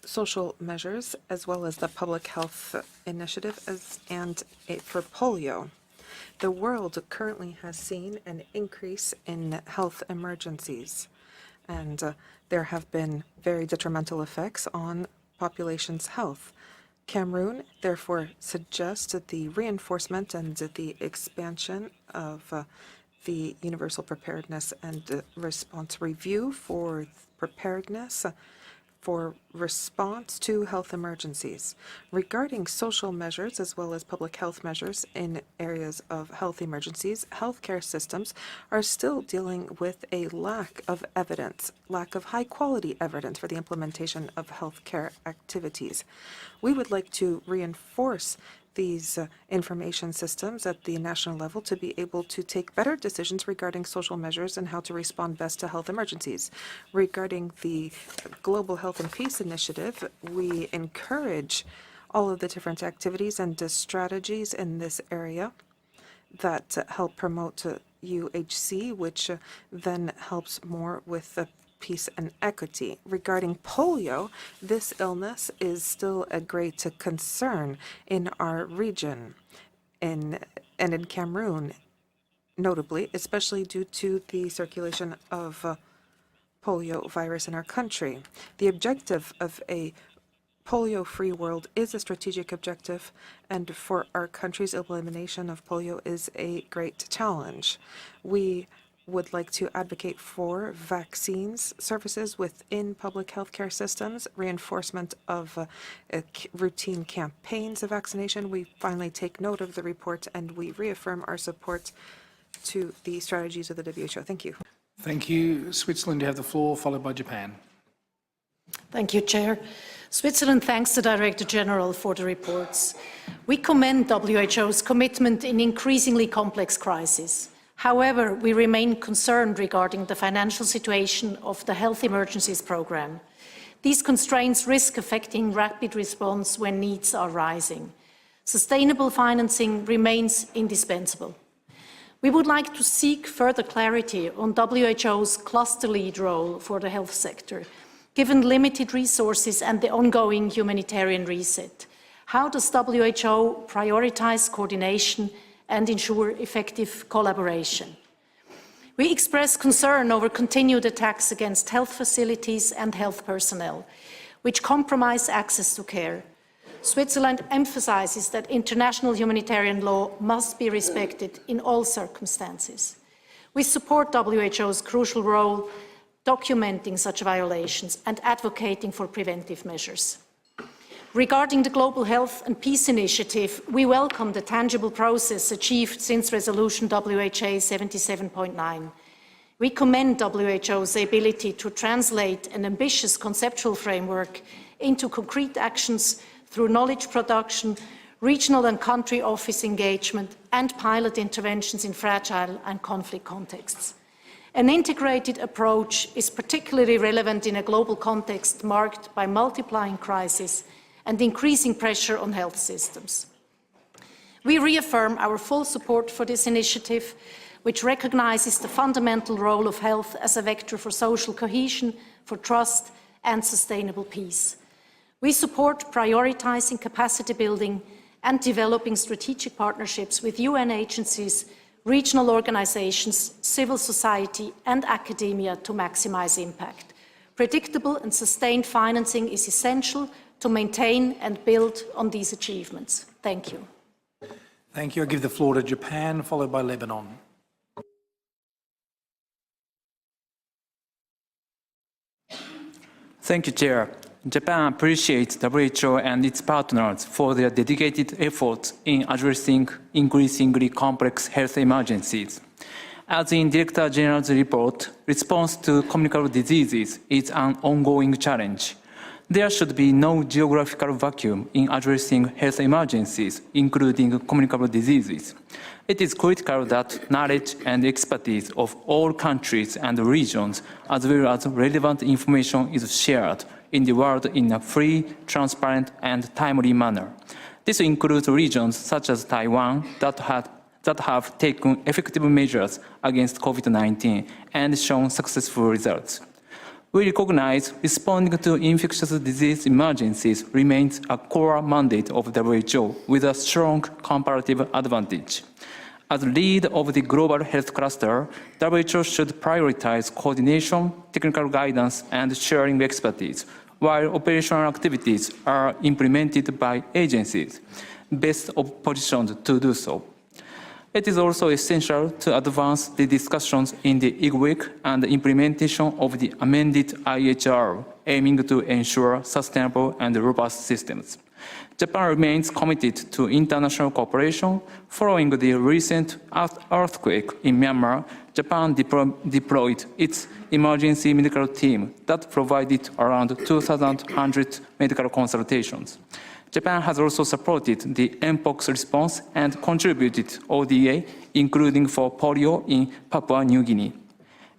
social measures, as well as the public health initiative and for polio. The world currently has seen an increase in health emergencies, and there have been very detrimental effects on population's health. Cameroon therefore suggests the reinforcement and the expansion of the Universal Preparedness and Response Review for preparedness for response to health emergencies. Regarding social measures as well as public health measures in areas of health emergencies, healthcare systems are still dealing with a lack of evidence, lack of high-quality evidence for the implementation of healthcare activities. We would like to reinforce these information systems at the national level to be able to take better decisions regarding social measures and how to respond best to health emergencies. Regarding the Global Health and Peace Initiative, we encourage all of the different activities and strategies in this area that help promote UHC, which then helps more with peace and equity. Regarding polio, this illness is still a great concern in our region and in Cameroon, notably, especially due to the circulation of polio virus in our country. The objective of a polio-free world is a strategic objective, and for our country's elimination of polio is a great challenge. We would like to advocate for vaccines services within public healthcare systems, reinforcement of routine campaigns of vaccination. We finally take note of the report and we reaffirm our support to the strategies of the WHO. Thank you. Thank you. Switzerland, you have the floor, followed by Japan. Thank you, Chair. Switzerland thanks the Director General for the reports. We commend WHO's commitment in increasingly complex crises. However, we remain concerned regarding the financial situation of the Health Emergencies Programme. These constraints risk affecting rapid response when needs are rising. Sustainable financing remains indispensable. We would like to seek further clarity on WHO's cluster lead role for the health sector. Given limited resources and the ongoing humanitarian reset, how does WHO prioritize coordination and ensure effective collaboration? We express concern over continued attacks against health facilities and health personnel, which compromise access to care. Switzerland emphasizes that international humanitarian law must be respected in all circumstances. We support WHO's crucial role documenting such violations and advocating for preventive measures. Regarding the Global Health and Peace Initiative, we welcome the tangible process achieved since Resolution WHA 77.9. We commend WHO's ability to translate an ambitious conceptual framework into concrete actions through knowledge production, regional and country office engagement, and pilot interventions in fragile and conflict contexts. An integrated approach is particularly relevant in a global context marked by multiplying crises and increasing pressure on health systems. We reaffirm our full support for this initiative, which recognizes the fundamental role of health as a vector for social cohesion, for trust, and sustainable peace. We support prioritizing capacity building and developing strategic partnerships with UN agencies, regional organizations, civil society, and academia to maximize impact. Predictable and sustained financing is essential to maintain and build on these achievements. Thank you. Thank you. I give the floor to Japan, followed by Lebanon. Thank you, Chair. Japan appreciates WHO and its partners for their dedicated efforts in addressing increasingly complex health emergencies. As in Director General's report, response to communicable diseases is an ongoing challenge. There should be no geographical vacuum in addressing health emergencies, including communicable diseases. It is critical that knowledge and expertise of all countries and regions, as well as relevant information, is shared in the world in a free, transparent, and timely manner. This includes regions such as Taiwan that have taken effective measures against COVID-19 and shown successful results. We recognize responding to infectious disease emergencies remains a core mandate of WHO with a strong comparative advantage. As lead of the global health cluster, WHO should prioritize coordination, technical guidance, and sharing expertise, while operational activities are implemented by agencies best positioned to do so. It is also essential to advance the discussions in the IGWIC and the implementation of the amended IHR, aiming to ensure sustainable and robust systems. Japan remains committed to international cooperation. Following the recent earthquake in Myanmar, Japan deployed its emergency medical team that provided around 2,100 medical consultations. Japan has also supported the Mpox response and contributed ODA, including for polio in Papua New Guinea.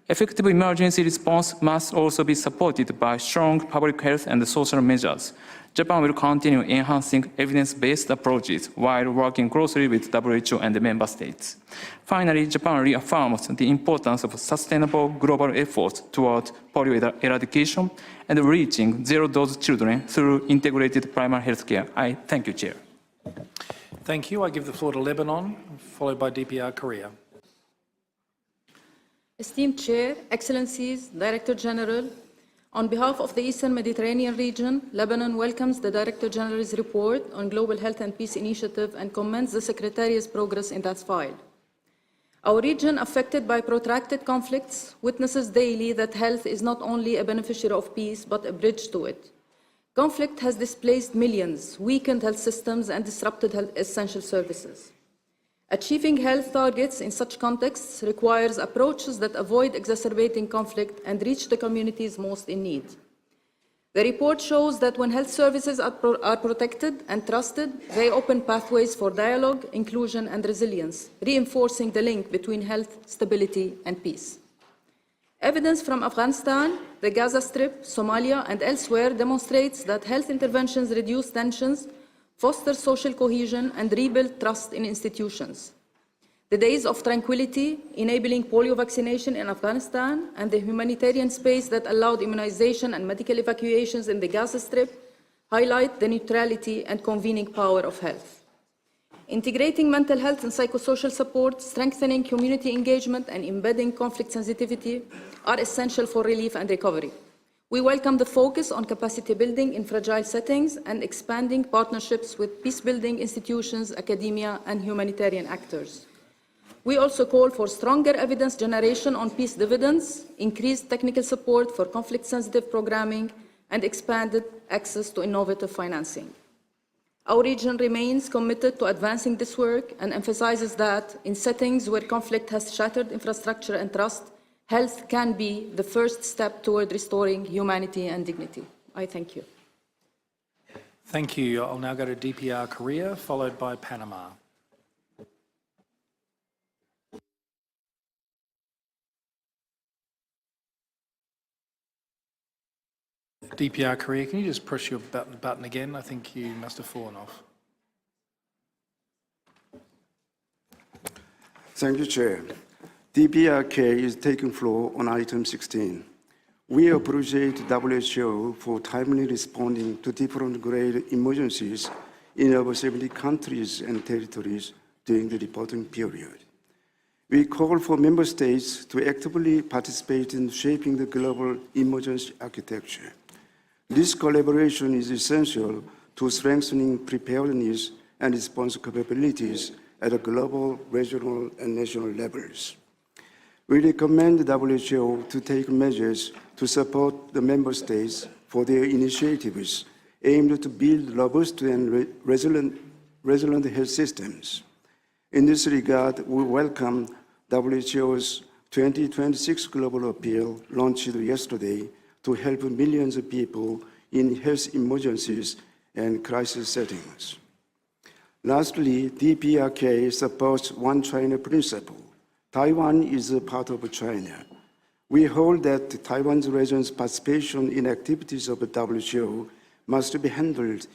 Effective emergency response must also be supported by strong public health and social measures. Japan will continue enhancing evidence-based approaches while working closely with WHO and the member states. Finally, Japan reaffirms the importance of sustainable global efforts toward polio eradication and reaching zero-dose children through integrated primary health care. I thank you, Chair. Thank you. I give the floor to Lebanon, followed by DPR Korea. Esteemed Chair, Excellencies, Director General, on behalf of the Eastern Mediterranean region, Lebanon welcomes the Director General's report on Global Health and Peace Initiative and commends the Secretariat's progress in that file. Our region, affected by protracted conflicts, witnesses daily that health is not only a beneficiary of peace, but a bridge to it. Conflict has displaced millions, weakened health systems, and disrupted essential services. Achieving health targets in such contexts requires approaches that avoid exacerbating conflict and reach the communities most in need. The report shows that when health services are protected and trusted, they open pathways for dialogue, inclusion, and resilience, reinforcing the link between health, stability, and peace. Evidence from Afghanistan, the Gaza Strip, Somalia, and elsewhere demonstrates that health interventions reduce tensions, foster social cohesion, and rebuild trust in institutions. The days of tranquility, enabling polio vaccination in Afghanistan, and the humanitarian space that allowed immunization and medical evacuations in the Gaza Strip highlight the neutrality and convening power of health. Integrating mental health and psychosocial support, strengthening community engagement, and embedding conflict sensitivity are essential for relief and recovery. We welcome the focus on capacity building in fragile settings and expanding partnerships with peace-building institutions, academia, and humanitarian actors. We also call for stronger evidence generation on peace dividends, increased technical support for conflict-sensitive programming, and expanded access to innovative financing. Our region remains committed to advancing this work and emphasizes that in settings where conflict has shattered infrastructure and trust, health can be the first step toward restoring humanity and dignity. I thank you. Thank you. I'll now go to DPR Korea, followed by Panama. DPR Korea, can you just push your button again? I think you must have fallen off. Thank you, Chair. DPRK is taking floor on item 16. We appreciate WHO for timely responding to different grade emergencies in over 70 countries and territories during the reporting period. We call for member states to actively participate in shaping the global emergency architecture. This collaboration is essential to strengthening preparedness and response capabilities at a global, regional, and national levels. We recommend the WHO to take measures to support the member states for their initiatives aimed to build robust and resilient health systems. In this regard, we welcome WHO's 2026 Global Appeal launched yesterday to help millions of people in health emergencies and crisis settings. Lastly, DPRK supports One China principle. Taiwan is a part of China. We hold that Taiwan's region's participation in activities of the WHO must be handled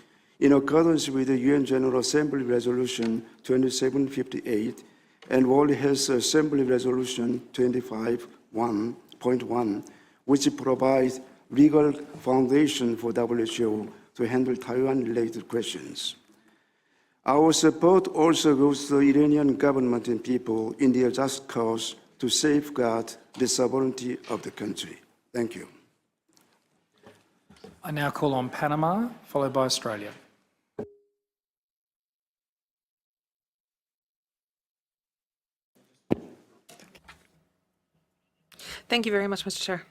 in accordance with the UN General Assembly Resolution 2758 and World Health Assembly Resolution 25.1, which provides legal foundation for WHO to handle Taiwan-related questions. Our support also goes to the Iranian government and people in their just cause to safeguard the sovereignty of the country. Thank you. I now call on Panama, followed by Australia. Thank you very much, Mr. Chair.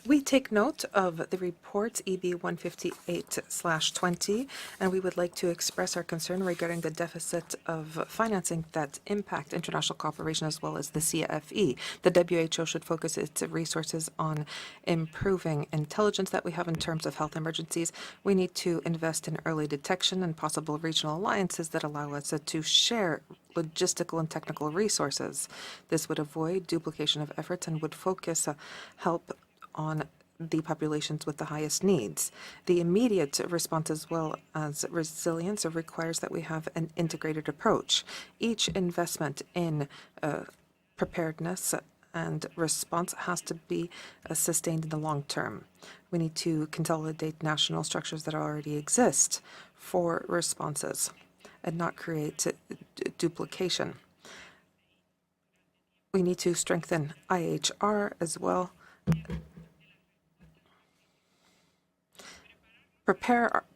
We take note of the report EB 158/20, and we would like to express our concern regarding the deficit of financing that impact international cooperation as well as the CFE. The WHO should focus its resources on improving intelligence that we have in terms of health emergencies. We need to invest in early detection and possible regional alliances that allow us to share logistical and technical resources. This would avoid duplication of efforts and would focus help on the populations with the highest needs. The immediate response as well as resilience requires that we have an integrated approach. Each investment in preparedness and response has to be sustained in the long term. We need to consolidate national structures that already exist for responses and not create duplication. We need to strengthen IHR as well.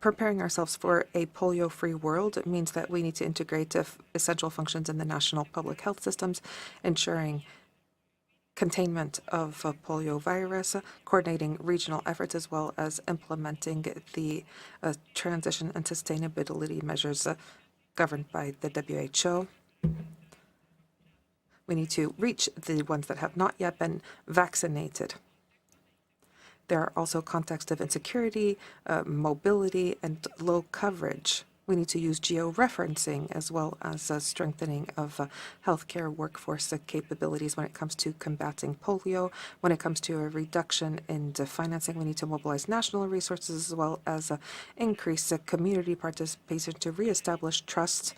Preparing ourselves for a polio-free world means that we need to integrate essential functions in the national public health systems, ensuring containment of polio virus, coordinating regional efforts, as well as implementing the transition and sustainability measures governed by the WHO. We need to reach the ones that have not yet been vaccinated. There are also contexts of insecurity, mobility, and low coverage. We need to use geo-referencing as well as strengthening of healthcare workforce capabilities when it comes to combating polio. When it comes to a reduction in financing, we need to mobilize national resources as well as increase community participation to reestablish trust,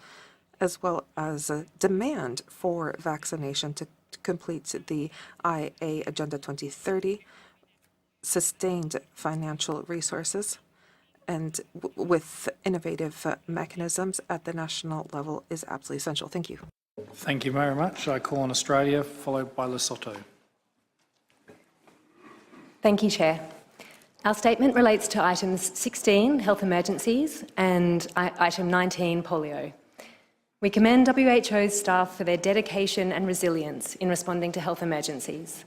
as well as demand for vaccination to complete the IA Agenda 2030, sustained financial resources, and with innovative mechanisms at the national level is absolutely essential. Thank you. Thank you very much. I call on Australia, followed by Lesotho. Thank you, Chair. Our statement relates to items 16, health emergencies, and item 19, polio. We commend WHO's staff for their dedication and resilience in responding to health emergencies.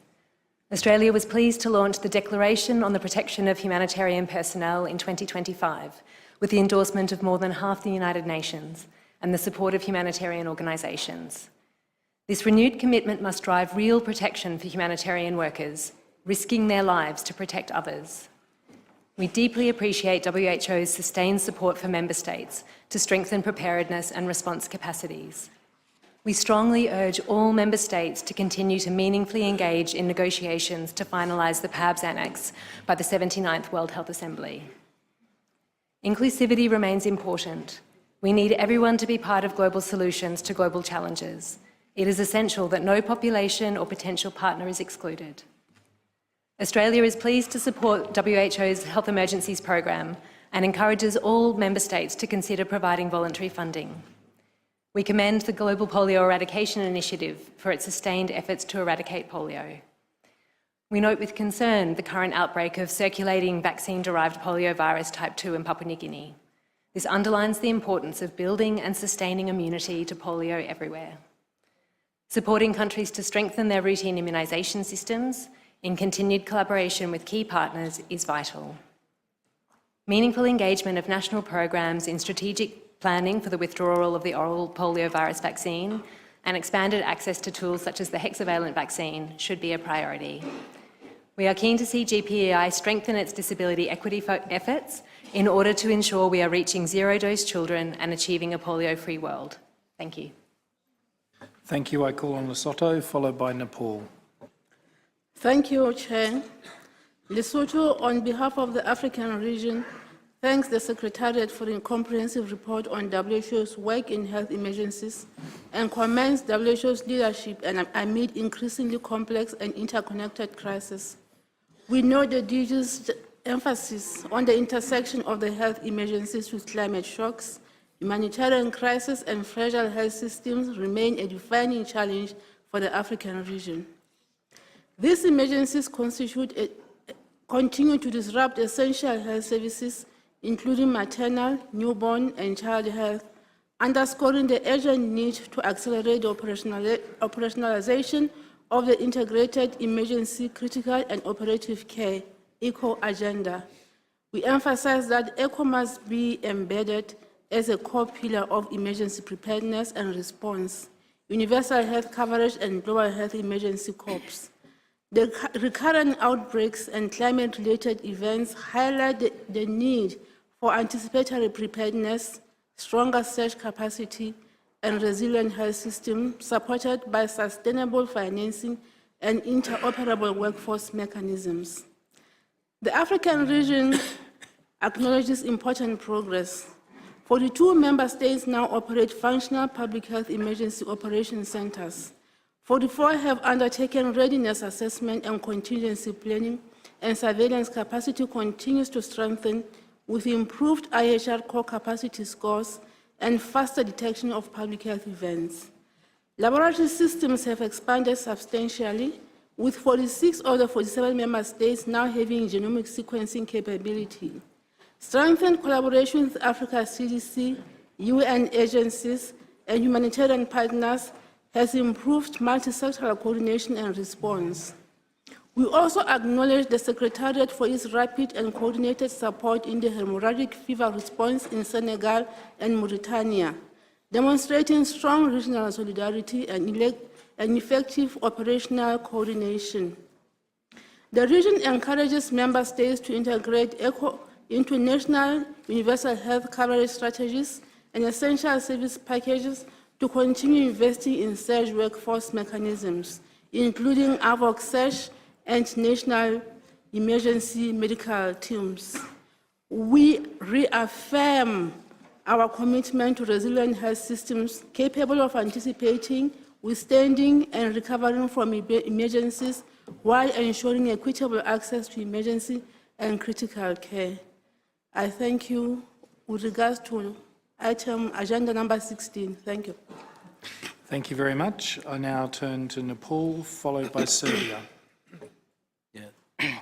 Australia was pleased to launch the Declaration on the Protection of Humanitarian Personnel in 2025, with the endorsement of more than half the United Nations and the support of humanitarian organisations. This renewed commitment must drive real protection for humanitarian workers, risking their lives to protect others. We deeply appreciate WHO's sustained support for member states to strengthen preparedness and response capacities. We strongly urge all member states to continue to meaningfully engage in negotiations to finalise the PABS Annex by the 79th World Health Assembly. Inclusivity remains important. We need everyone to be part of global solutions to global challenges. It is essential that no population or potential partner is excluded. Australia is pleased to support WHO's Health Emergencies Programme and encourages all member states to consider providing voluntary funding. We commend the Global Polio Eradication Initiative for its sustained efforts to eradicate polio. We note with concern the current outbreak of circulating vaccine-derived poliovirus type 2 in Papua New Guinea. This underlines the importance of building and sustaining immunity to polio everywhere. Supporting countries to strengthen their routine immunisation systems in continued collaboration with key partners is vital. Meaningful engagement of national programs in strategic planning for the withdrawal of the oral poliovirus vaccine and expanded access to tools such as the hexavalent vaccine should be a priority. We are keen to see GPEI strengthen its disability equity efforts in order to ensure we are reaching zero-dose children and achieving a polio-free world. Thank you. Thank you. I call on Lesotho, followed by Nepal. Thank you, Chair. Lesotho, on behalf of the African region, thanks the Secretariat for a comprehensive report on WHO's work in health emergencies and commends WHO's leadership amid increasingly complex and interconnected crises. We note the DG's emphasis on the intersection of the health emergencies with climate shocks, humanitarian crisis, and fragile health systems remain a defining challenge for the African region. These emergencies continue to disrupt essential health services, including maternal, newborn, and child health, underscoring the urgent need to accelerate the operationalization of the integrated emergency, critical, and operative care ECO agenda. We emphasize that ECO must be embedded as a core pillar of emergency preparedness and response, universal health coverage, and global health emergency corps. The recurrent outbreaks and climate-related events highlight the need for anticipatory preparedness, stronger surge capacity, and resilient health systems supported by sustainable financing and interoperable workforce mechanisms. The African region acknowledges important progress. 42 member states now operate functional public health emergency operation centers. 44 have undertaken readiness assessment and contingency planning, and surveillance capacity continues to strengthen with improved IHR core capacity scores and faster detection of public health events. Laboratory systems have expanded substantially, with 46 of the 47 member states now having genomic sequencing capability. Strengthened collaboration with Africa CDC, UN agencies, and humanitarian partners has improved multi-sectoral coordination and response. We also acknowledge the Secretariat for its rapid and coordinated support in the hemorrhagic fever response in Senegal and Mauritania, demonstrating strong regional solidarity and effective operational coordination. The region encourages member states to integrate ECO into national universal health coverage strategies and essential service packages to continue investing in surge workforce mechanisms, including AVOC surge and national emergency medical teams. We reaffirm our commitment to resilient health systems capable of anticipating, withstanding, and recovering from emergencies while ensuring equitable access to emergency and critical care. I thank you with regards to item agenda number 16. Thank you. Thank you very much. I now turn to Nepal, followed by Serbia.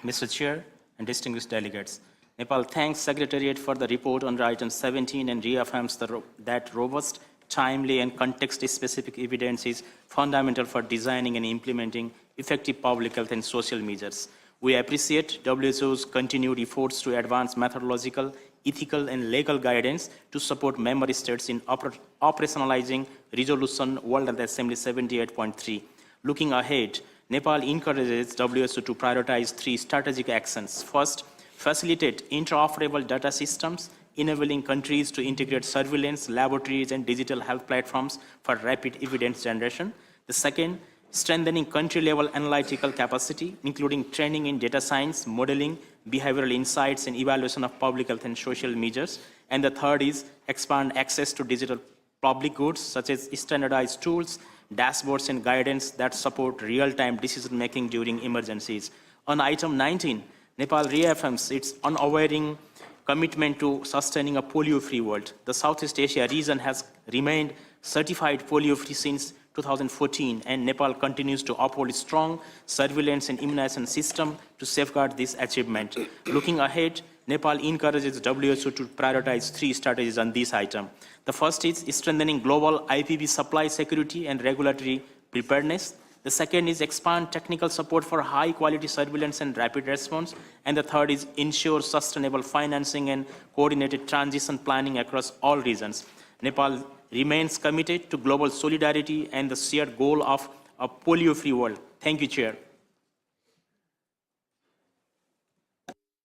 Mr. Chair and distinguished delegates, Nepal thanks Secretariat for the report under item 17 and reaffirms that robust, timely, and context-specific evidence is fundamental for designing and implementing effective public health and social measures. We appreciate WHO's continued efforts to advance methodological, ethical, and legal guidance to support member states in operationalizing Resolution World Health Assembly 78.3. Looking ahead, Nepal encourages WHO to prioritize 3 strategic actions. First, facilitate interoperable data systems, enabling countries to integrate surveillance, laboratories, and digital health platforms for rapid evidence generation. The second, strengthening country-level analytical capacity, including training in data science, modeling, behavioral insights, and evaluation of public health and social measures. And the third is expand access to digital public goods, such as standardized tools, dashboards, and guidance that support real-time decision-making during emergencies. On item 19, Nepal reaffirms its unwavering commitment to sustaining a polio-free world. The Southeast Asia region has remained certified polio-free since 2014, and Nepal continues to uphold a strong surveillance and immunization system to safeguard this achievement. Looking ahead, Nepal encourages WHO to prioritize 3 strategies on this item. The first is strengthening global IPV supply security and regulatory preparedness. The second is expand technical support for high-quality surveillance and rapid response. And the third is ensure sustainable financing and coordinated transition planning across all regions. Nepal remains committed to global solidarity and the shared goal of a polio-free world. Thank you, Chair.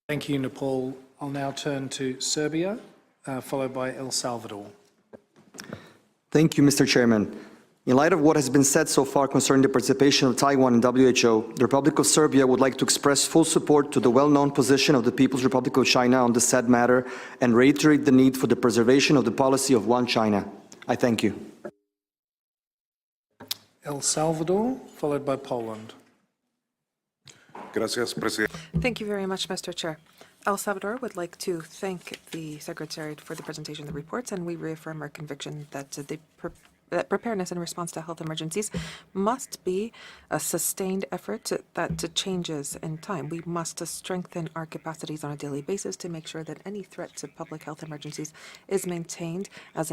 Thank you, Nepal. I'll now turn to Serbia, followed by El Salvador. Thank you, Mr. Chairman. In light of what has been said so far concerning the participation of Taiwan in WHO, the Republic of Serbia would like to express full support to the well-known position of the People's Republic of China on the said matter and reiterate the need for the preservation of the policy of one China. I thank you. El Salvador, followed by Poland. Thank you very much, Mr. Chair. El Salvador would like to thank the Secretariat for the presentation of the reports, and we reaffirm our conviction that that preparedness in response to health emergencies must be a sustained effort that changes in time. We must strengthen our capacities on a daily basis to make sure that any threat to public health emergencies is maintained as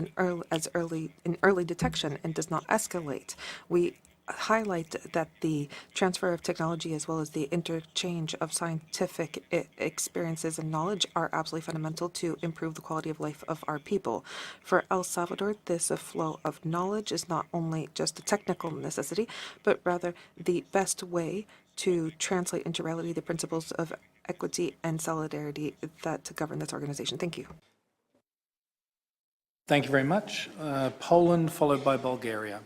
early detection and does not escalate. We highlight that the transfer of technology as well as the interchange of scientific experiences and knowledge are absolutely fundamental to improve the quality of life of our people. For El Salvador, this flow of knowledge is not only just a technical necessity, but rather the best way to translate into reality the principles of equity and solidarity that govern this organization. Thank you. Thank you very much. Poland, followed by Bulgaria.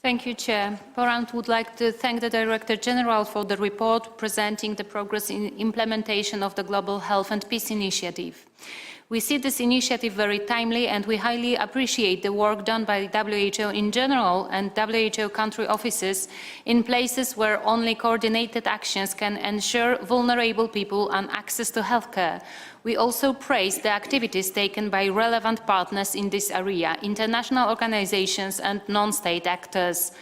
Thank you, Chair. Poland would like to thank the Director General for the report presenting the progress in implementation of the Global Health and Peace Initiative. We see this initiative very timely, and we highly appreciate the work done by WHO in general and WHO country offices in places where only coordinated actions can ensure vulnerable people an access to healthcare. We also praise the activities taken by relevant partners in this area, international organizations and non-state actors.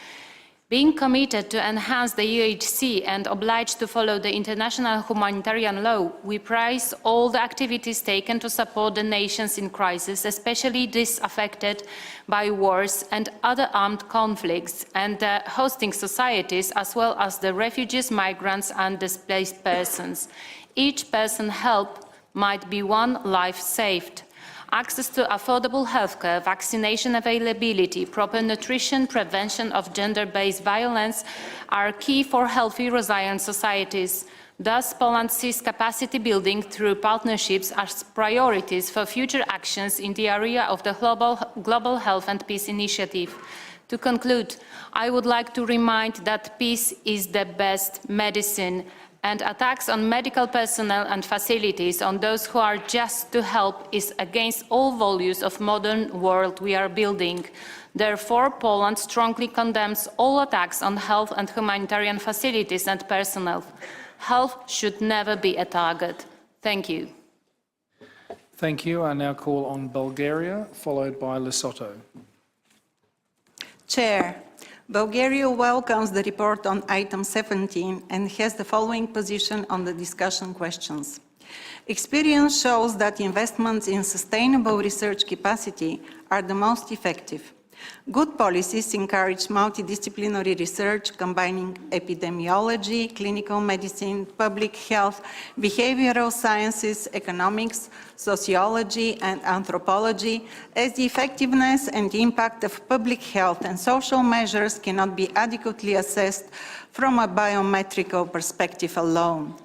Being committed to enhance the UHC and obliged to follow the international humanitarian law, we praise all the activities taken to support the nations in crisis, especially those affected by wars and other armed conflicts, and the hosting societies, as well as the refugees, migrants, and displaced persons. Each person helped might be one life saved. Access to affordable healthcare, vaccination availability, proper nutrition, prevention of gender-based violence are key for healthy, resilient societies. Thus, Poland sees capacity building through partnerships as priorities for future actions in the area of the Global Health and Peace Initiative. To conclude, I would like to remind that peace is the best medicine, and attacks on medical personnel and facilities, on those who are just to help, is against all values of modern world we are building. Therefore, Poland strongly condemns all attacks on health and humanitarian facilities and personnel. Health should never be a target. Thank you. Thank you. I now call on Bulgaria, followed by Lesotho. Chair, Bulgaria welcomes the report on item 17 and has the following position on the discussion questions. Experience shows that investments in sustainable research capacity are the most effective. Good policies encourage multidisciplinary research combining epidemiology, clinical medicine, public health, behavioral sciences, economics, sociology, and anthropology, as the effectiveness and impact of public health and social measures cannot be adequately assessed from a biometrical perspective alone.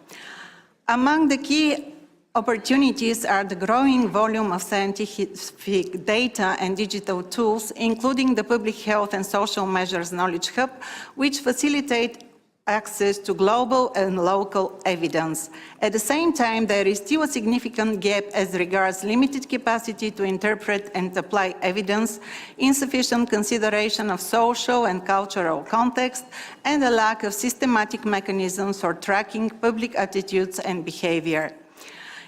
Among the key opportunities are the growing volume of scientific data and digital tools, including the Public Health and Social Measures Knowledge Hub, which facilitate access to global and local evidence. At the same time, there is still a significant gap as regards limited capacity to interpret and apply evidence, insufficient consideration of social and cultural context, and a lack of systematic mechanisms for tracking public attitudes and behavior.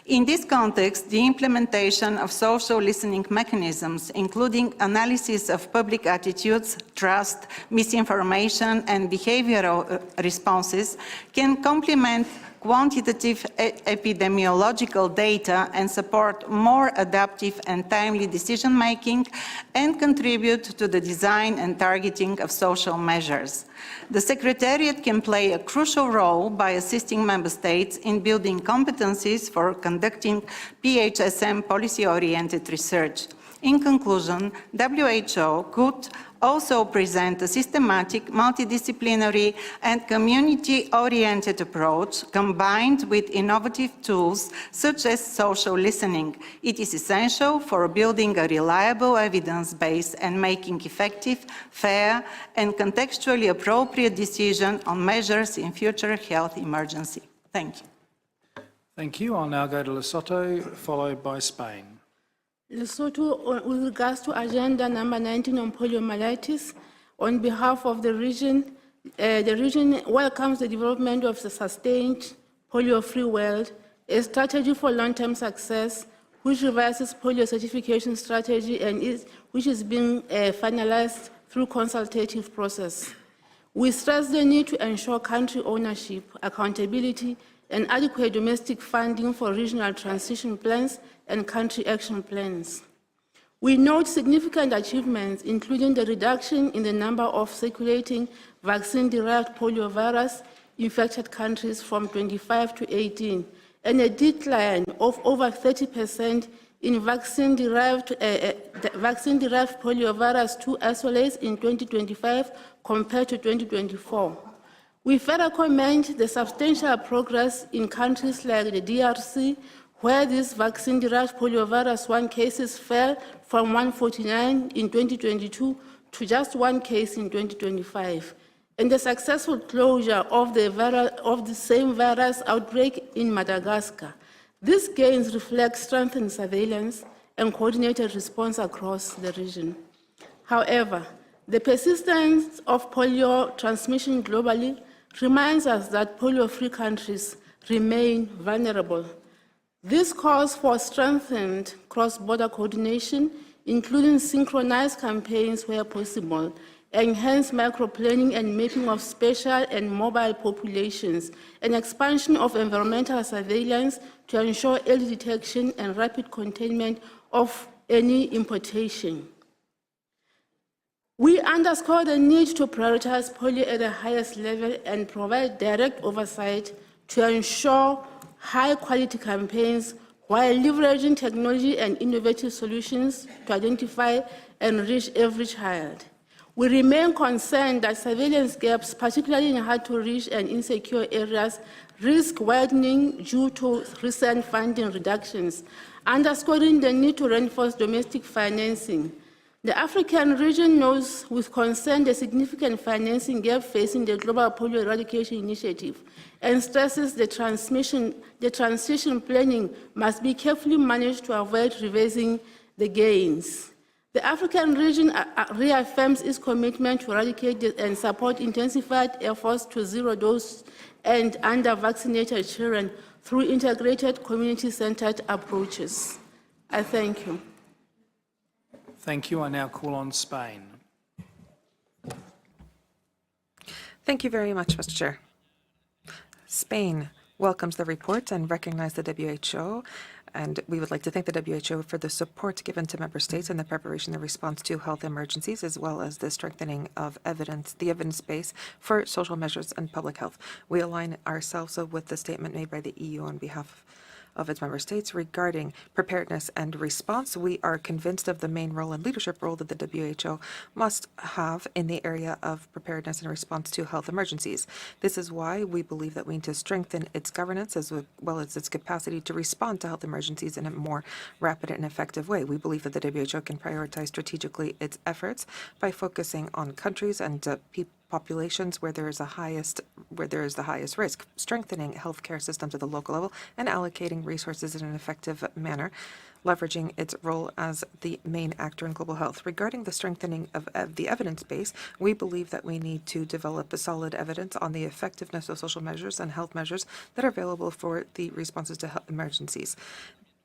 In this context, the implementation of social listening mechanisms, including analysis of public attitudes, trust, misinformation, and behavioral responses, can complement quantitative epidemiological data and support more adaptive and timely decision-making and contribute to the design and targeting of social measures. The Secretariat can play a crucial role by assisting Member States in building competencies for conducting PHSM policy-oriented research. In conclusion, WHO could also present a systematic, multidisciplinary and community-oriented approach combined with innovative tools such as social listening. It is essential for building a reliable evidence base and making effective, fair and contextually appropriate decisions on measures in future health emergency. Thank you. Thank you. I'll now go to Lesotho, followed by Spain. Lesotho, with regards to agenda number 19 on poliomyelitis, on behalf of the region welcomes the development of the sustained polio-free world, a strategy for long-term success, which revises polio certification strategy and which is being finalized through consultative process. We stress the need to ensure country ownership, accountability, and adequate domestic funding for regional transition plans and country action plans. We note significant achievements, including the reduction in the number of circulating vaccine-derived poliovirus infected countries from 25 to 18, and a decline of over 30% in vaccine-derived poliovirus 2 isolates in 2025 compared to 2024. We further commend the substantial progress in countries like the DRC, where these vaccine-derived poliovirus 1 cases fell from 149 in 2022 to just 1 case in 2025, and the successful closure of the same virus outbreak in Madagascar. These gains reflect strengthened surveillance and coordinated response across the region. However, the persistence of polio transmission globally reminds us that polio-free countries remain vulnerable. This calls for strengthened cross-border coordination, including synchronized campaigns where possible, enhanced micro-planning and mapping of spatial and mobile populations, and expansion of environmental surveillance to ensure early detection and rapid containment of any importation. We underscore the need to prioritize polio at the highest level and provide direct oversight to ensure high-quality campaigns while leveraging technology and innovative solutions to identify and reach every child. We remain concerned that surveillance gaps, particularly in hard-to-reach and insecure areas, risk widening due to recent funding reductions, underscoring the need to reinforce domestic financing. The African region knows with concern the significant financing gap facing the Global Polio Eradication Initiative and stresses the transition planning must be carefully managed to avoid reversing the gains. The African region reaffirms its commitment to eradicate and support intensified efforts to zero-dose and under-vaccinated children through integrated community-centered approaches. I thank you. Thank you. I now call on Spain. Thank you very much, Mr. Chair. Spain welcomes the report and recognizes the WHO, and we would like to thank the WHO for the support given to member states in the preparation and response to health emergencies, as well as the strengthening of the evidence base for social measures and public health. We align ourselves with the statement made by the EU on behalf of its member states regarding preparedness and response. We are convinced of the main role and leadership role that the WHO must have in the area of preparedness and response to health emergencies. This is why we believe that we need to strengthen its governance as well as its capacity to respond to health emergencies in a more rapid and effective way. We believe that the WHO can prioritize strategically its efforts by focusing on countries and populations where there is the highest risk, strengthening healthcare systems at the local level, and allocating resources in an effective manner, leveraging its role as the main actor in global health. Regarding the strengthening of the evidence base, we believe that we need to develop a solid evidence on the effectiveness of social measures and health measures that are available for the responses to health emergencies.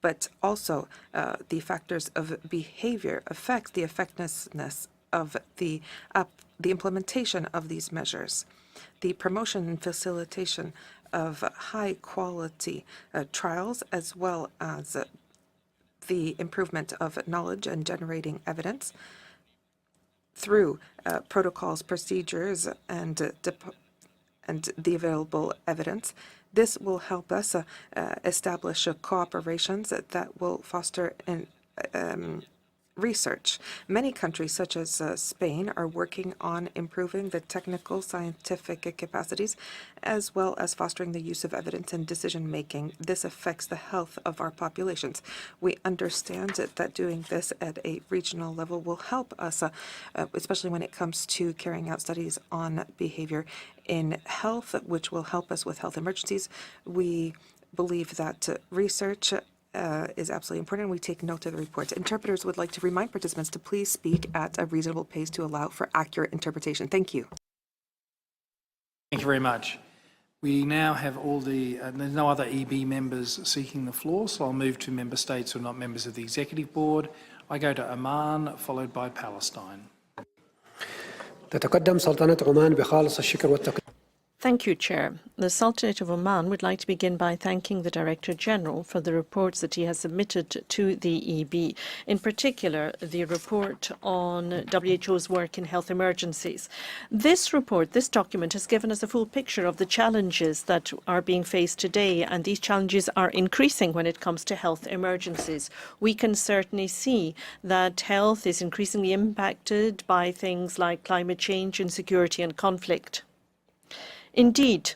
But also, the factors of behavior affect the effectiveness of the implementation of these measures. The promotion and facilitation of high-quality trials, as well as the improvement of knowledge and generating evidence through protocols, procedures, and the available evidence. This will help us establish cooperations that will foster research. Many countries, such as Spain, are working on improving the technical scientific capacities, as well as fostering the use of evidence in decision-making. This affects the health of our populations. We understand that doing this at a regional level will help us, especially when it comes to carrying out studies on behavior in health, which will help us with health emergencies. We believe that research is absolutely important. We take note of the report. Interpreters would like to remind participants to please speak at a reasonable pace to allow for accurate interpretation. Thank you. Thank you very much. We now have there's no other EB members seeking the floor, so I'll move to member states who are not members of the Executive Board. I go to Oman, followed by Palestine. تتقدم سلطنة عمان بخالص الشكر والتقدير. Thank you, Chair. The Sultanate of Oman would like to begin by thanking the Director General for the reports that he has submitted to the EB, in particular the report on WHO's work in health emergencies. This report, this document, has given us a full picture of the challenges that are being faced today, and these challenges are increasing when it comes to health emergencies. We can certainly see that health is increasingly impacted by things like climate change, insecurity and conflict. Indeed,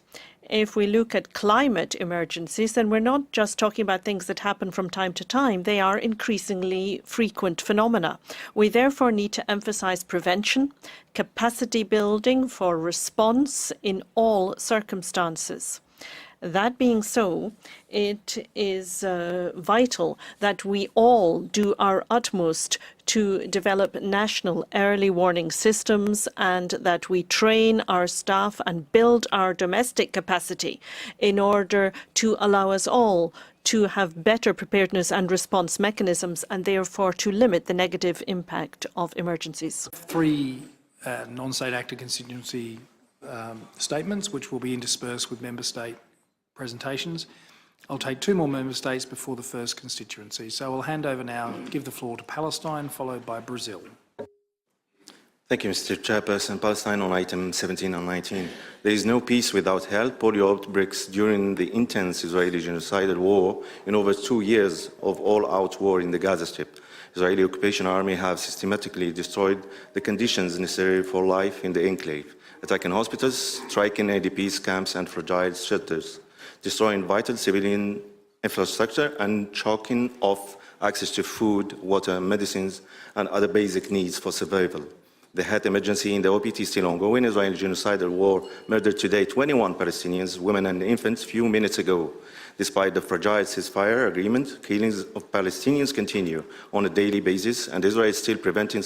if we look at climate emergencies, then we're not just talking about things that happen from time to time. They are increasingly frequent phenomena. We therefore need to emphasize prevention, capacity building for response in all circumstances. That being so, it is vital that we all do our utmost to develop national early warning systems and that we train our staff and build our domestic capacity in order to allow us all to have better preparedness and response mechanisms and therefore to limit the negative impact of emergencies. 3 non-state actor constituency statements which will be interspersed with member state presentations. I'll take 2 more member states before the first constituency. So I'll hand over now, give the floor to Palestine, followed by Brazil. Thank you, Mr. Chairperson. Palestine on item 17 and 19. There is no peace without health. Polio outbreaks during the intense Israeli genocidal war in over 2 years of all-out war in the Gaza Strip. Israeli occupation army have systematically destroyed the conditions necessary for life in the enclave, attacking hospitals, striking ADPs, camps and fragile shelters, destroying vital civilian infrastructure and choking off access to food, water, medicines, and other basic needs for survival. The health emergency in the OPT is still ongoing. Israeli genocidal war murdered today 21 Palestinians, women and infants, few minutes ago. Despite the fragile ceasefire agreement, killings of Palestinians continue on a daily basis, and Israel is still preventing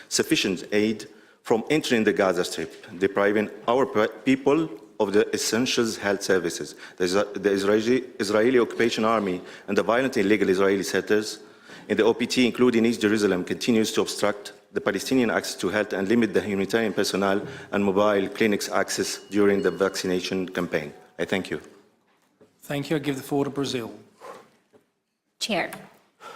sufficient aid from entering the Gaza Strip, depriving our people of the essential health services. The Israeli occupation army and the violent illegal Israeli settlers in the OPT, including East Jerusalem, continues to obstruct the Palestinian access to health and limit the humanitarian personnel and mobile clinics access during the vaccination campaign. I thank you. Thank you. I give the floor to Brazil. Chair,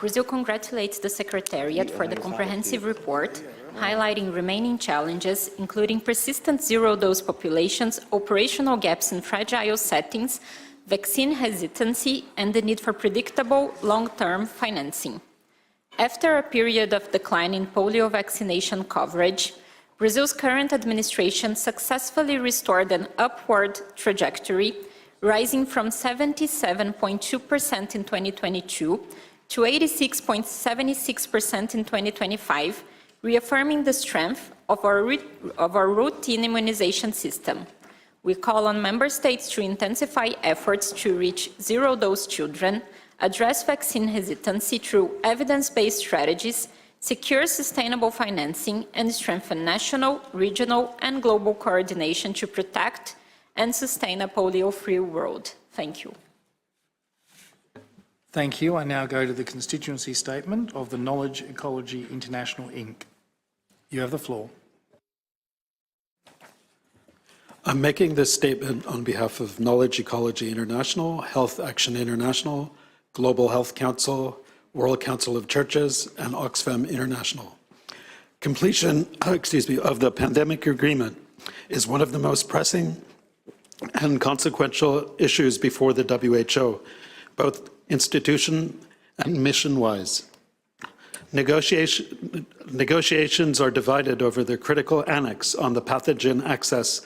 Brazil congratulates the Secretariat for the comprehensive report, highlighting remaining challenges, including persistent zero-dose populations, operational gaps in fragile settings, vaccine hesitancy, and the need for predictable long-term financing. After a period of decline in polio vaccination coverage, Brazil's current administration successfully restored an upward trajectory, rising from 77.2% in 2022 to 86.76% in 2025, reaffirming the strength of our routine immunization system. We call on member states to intensify efforts to reach zero-dose children, address vaccine hesitancy through evidence-based strategies, secure sustainable financing, and strengthen national, regional, and global coordination to protect and sustain a polio-free world. Thank you. Thank you. I now go to the constituency statement of the Knowledge Ecology International, Inc. You have the floor. I'm making this statement on behalf of Knowledge Ecology International, Health Action International, Global Health Council, World Council of Churches, and Oxfam International. Completion, of the pandemic agreement is one of the most pressing and consequential issues before the WHO, both institution and mission-wise. Negotiations are divided over the critical annex on the pathogen access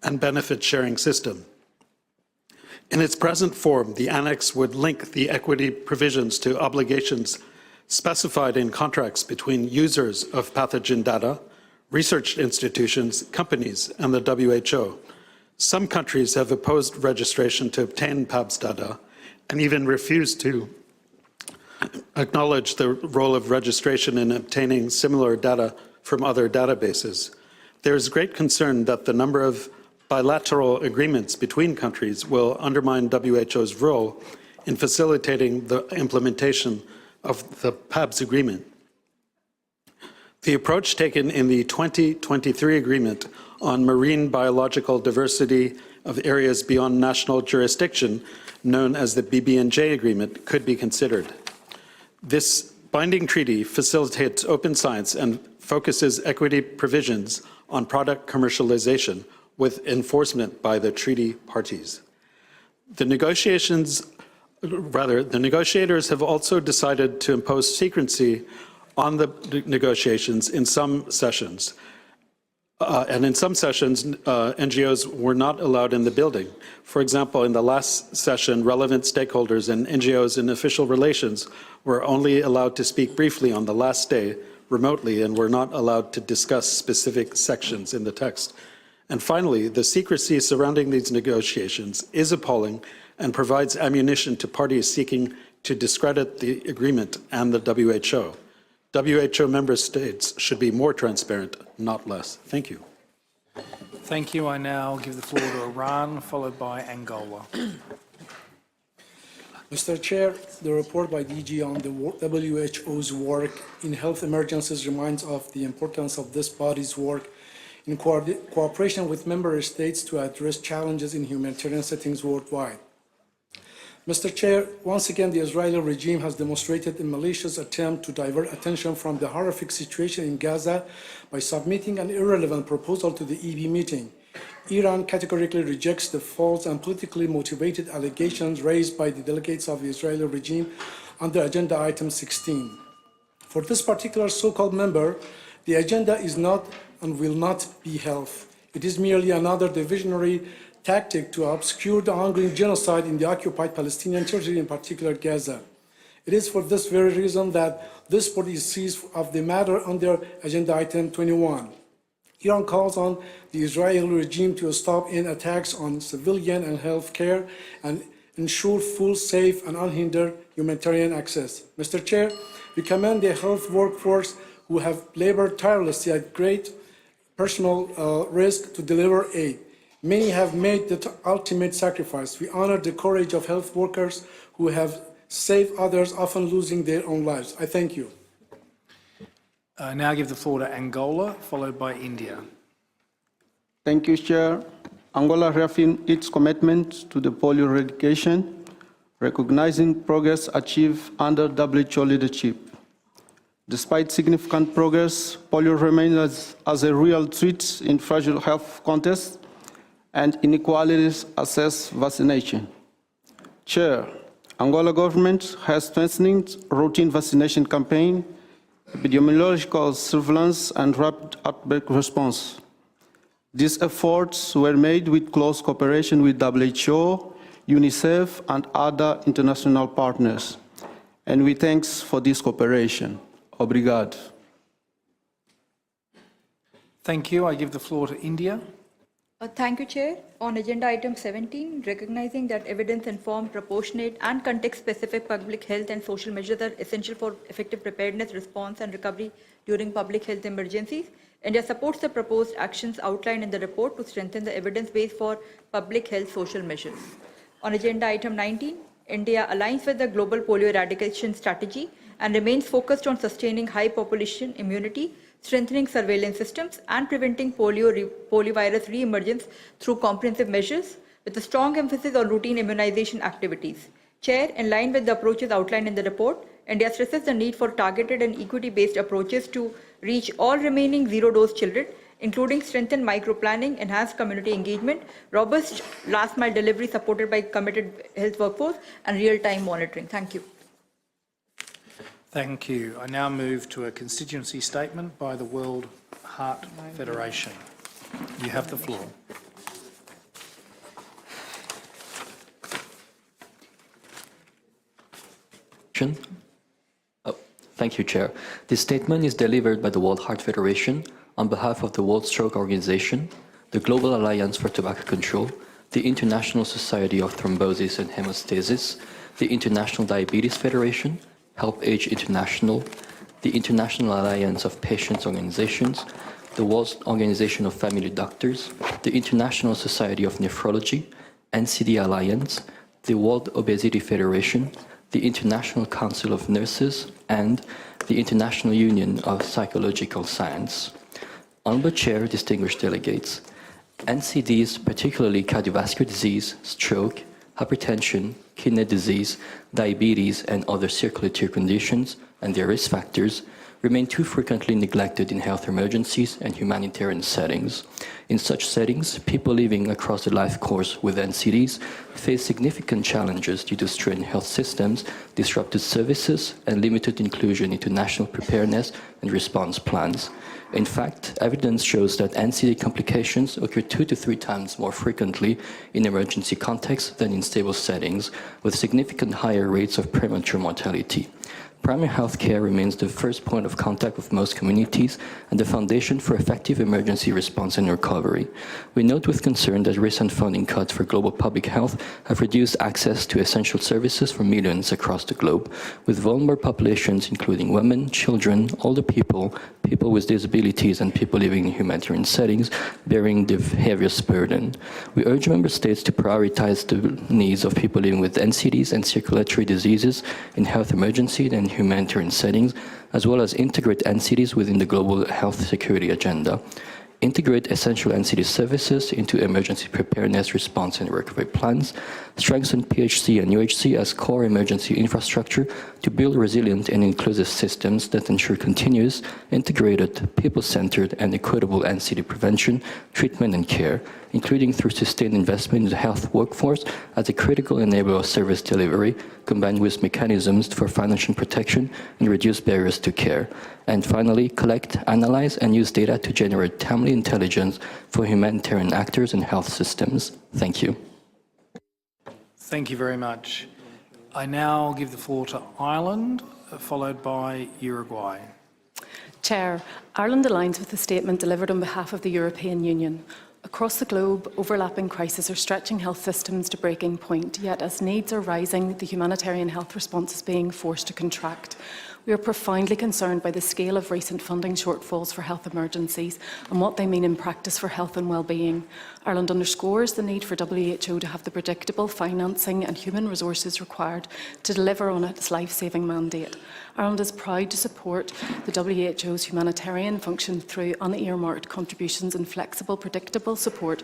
and benefit sharing system. In its present form, the annex would link the equity provisions to obligations specified in contracts between users of pathogen data, research institutions, companies, and the WHO. Some countries have opposed registration to obtain PABS data and even refused to acknowledge the role of registration in obtaining similar data from other databases. There is great concern that the number of bilateral agreements between countries will undermine WHO's role in facilitating the implementation of the PABS agreement. The approach taken in the 2023 agreement on marine biological diversity of areas beyond national jurisdiction, known as the BB&J Agreement, could be considered. This binding treaty facilitates open science and focuses equity provisions on product commercialization with enforcement by the treaty parties. The negotiators have also decided to impose secrecy on the negotiations in some sessions. And in some sessions, NGOs were not allowed in the building. For example, in the last session, relevant stakeholders and NGOs in official relations were only allowed to speak briefly on the last day remotely and were not allowed to discuss specific sections in the text. And finally, the secrecy surrounding these negotiations is appalling and provides ammunition to parties seeking to discredit the agreement and the WHO. WHO member states should be more transparent, not less. Thank you. Thank you. I now give the floor to Iran, followed by Angola. Mr. Chair, the report by DG on the WHO's work in health emergencies reminds of the importance of this body's work in cooperation with member states to address challenges in humanitarian settings worldwide. Mr. Chair, once again, the Israeli regime has demonstrated a malicious attempt to divert attention from the horrific situation in Gaza by submitting an irrelevant proposal to the EB meeting. Iran categorically rejects the false and politically motivated allegations raised by the delegates of the Israeli regime under Agenda Item 16. For this particular so-called member, the agenda is not and will not be health. It is merely another divisionary tactic to obscure the ongoing genocide in the occupied Palestinian territory, in particular Gaza. It is for this very reason that this body is seized of the matter under Agenda Item 21. Iran calls on the Israeli regime to stop in attacks on civilian and health care and ensure full, safe, and unhindered humanitarian access. Mr. Chair, we commend the health workforce who have labored tirelessly at great personal risk to deliver aid. Many have made the ultimate sacrifice. We honor the courage of health workers who have saved others, often losing their own lives. I thank you. Now give the floor to Angola, followed by India. Thank you, Chair. Angola reaffirmed its commitment to the polio eradication, recognizing progress achieved under WHO leadership. Despite significant progress, polio remains as a real threat in fragile health contexts and inequalities access vaccination. Chair, Angola government has strengthened routine vaccination campaign, epidemiological surveillance, and rapid outbreak response. These efforts were made with close cooperation with WHO, UNICEF, and other international partners, and we thanks for this cooperation. Obrigado. Thank you. I give the floor to India. Thank you, Chair. On Agenda Item 17, recognizing that evidence-informed, proportionate, and context-specific public health and social measures are essential for effective preparedness, response, and recovery during public health emergencies, India supports the proposed actions outlined in the report to strengthen the evidence base for public health social measures. On Agenda Item 19, India aligns with the global polio eradication strategy and remains focused on sustaining high population immunity, strengthening surveillance systems, and preventing poliovirus re-emergence through comprehensive measures, with a strong emphasis on routine immunization activities. Chair, in line with the approaches outlined in the report, India stresses the need for targeted and equity-based approaches to reach all remaining zero-dose children, including strengthened micro-planning, enhanced community engagement, robust last-mile delivery supported by committed health workforce, and real-time monitoring. Thank you. Thank you. I now move to a constituency statement by the World Heart Federation. You have the floor. Thank you, Chair. This statement is delivered by the World Heart Federation on behalf of the World Stroke Organization, the Global Alliance for Tobacco Control, the International Society of Thrombosis and Hemostasis, the International Diabetes Federation, Help Age International, the International Alliance of Patients Organizations, the World Organization of Family Doctors, the International Society of Nephrology, NCD Alliance, the World Obesity Federation, the International Council of Nurses, and the International Union of Psychological Science. Honorable Chair, distinguished delegates, NCDs, particularly cardiovascular disease, stroke, hypertension, kidney disease, diabetes, and other circulatory conditions and their risk factors, remain too frequently neglected in health emergencies and humanitarian settings. In such settings, people living across the life course with NCDs face significant challenges due to strained health systems, disrupted services, and limited inclusion into national preparedness and response plans. In fact, evidence shows that NCD complications occur 2 to 3 times more frequently in emergency contexts than in stable settings, with significant higher rates of premature mortality. Primary health care remains the first point of contact with most communities and the foundation for effective emergency response and recovery. We note with concern that recent funding cuts for global public health have reduced access to essential services for millions across the globe, with vulnerable populations including women, children, older people, people with disabilities, and people living in humanitarian settings bearing the heaviest burden. We urge member states to prioritize the needs of people living with NCDs and circulatory diseases in health emergency and humanitarian settings, as well as integrate NCDs within the global health security agenda. Integrate essential NCD services into emergency preparedness, response, and recovery plans. Strengthen PHC and UHC as core emergency infrastructure to build resilient and inclusive systems that ensure continuous, integrated, people-centered, and equitable NCD prevention, treatment, and care, including through sustained investment in the health workforce as a critical enabler of service delivery, combined with mechanisms for financial protection and reduce barriers to care. And finally, collect, analyze, and use data to generate timely intelligence for humanitarian actors and health systems. Thank you. Thank you very much. I now give the floor to Ireland, followed by Uruguay. Chair, Ireland aligns with the statement delivered on behalf of the European Union. Across the globe, overlapping crises are stretching health systems to breaking point, yet as needs are rising, the humanitarian health response is being forced to contract. We are profoundly concerned by the scale of recent funding shortfalls for health emergencies and what they mean in practice for health and well-being. Ireland underscores the need for WHO to have the predictable financing and human resources required to deliver on its life-saving mandate. Ireland is proud to support the WHO's humanitarian function through unearmarked contributions and flexible, predictable support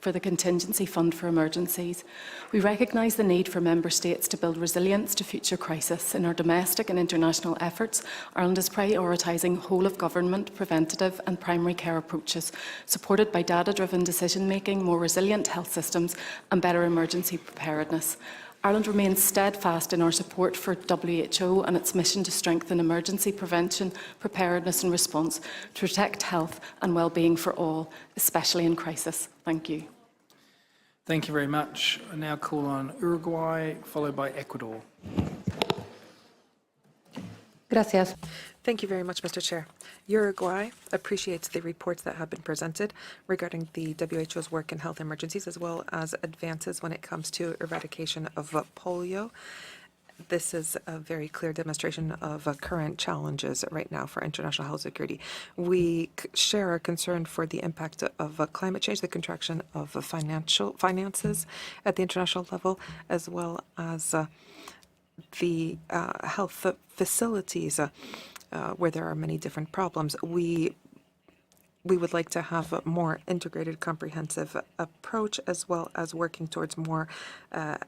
for the contingency fund for emergencies. We recognise the need for member states to build resilience to future crisis. In our domestic and international efforts, Ireland is prioritising whole-of-government, preventative and primary care approaches, supported by data-driven decision-making, more resilient health systems and better emergency preparedness. Ireland remains steadfast in our support for WHO and its mission to strengthen emergency prevention, preparedness and response to protect health and well-being for all, especially in crisis. Thank you. Thank you very much. I now call on Uruguay, followed by Ecuador. Gracias. Thank you very much, Mr. Chair. Uruguay appreciates the reports that have been presented regarding the WHO's work in health emergencies, as well as advances when it comes to eradication of polio. This is a very clear demonstration of current challenges right now for international health security. We share our concern for the impact of climate change, the contraction of finances at the international level, as well as the health facilities where there are many different problems. We would like to have a more integrated, comprehensive approach, as well as working towards more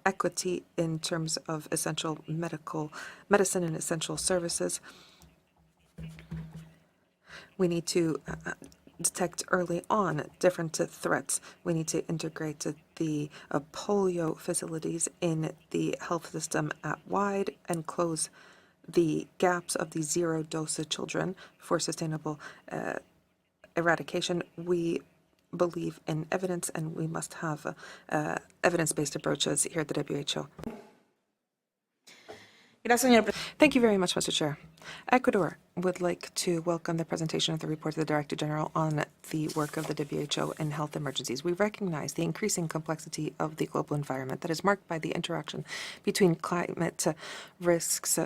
equity in terms of essential medicine and essential services. We need to detect early on different threats. We need to integrate the polio facilities in the health system at wide and close the gaps of the zero-dose children for sustainable eradication. We believe in evidence, and we must have evidence-based approaches here at the WHO. Thank you very much, Mr. Chair. Ecuador would like to welcome the presentation of the report of the Director General on the work of the WHO in health emergencies. We recognize the increasing complexity of the global environment that is marked by the interaction between climate risks,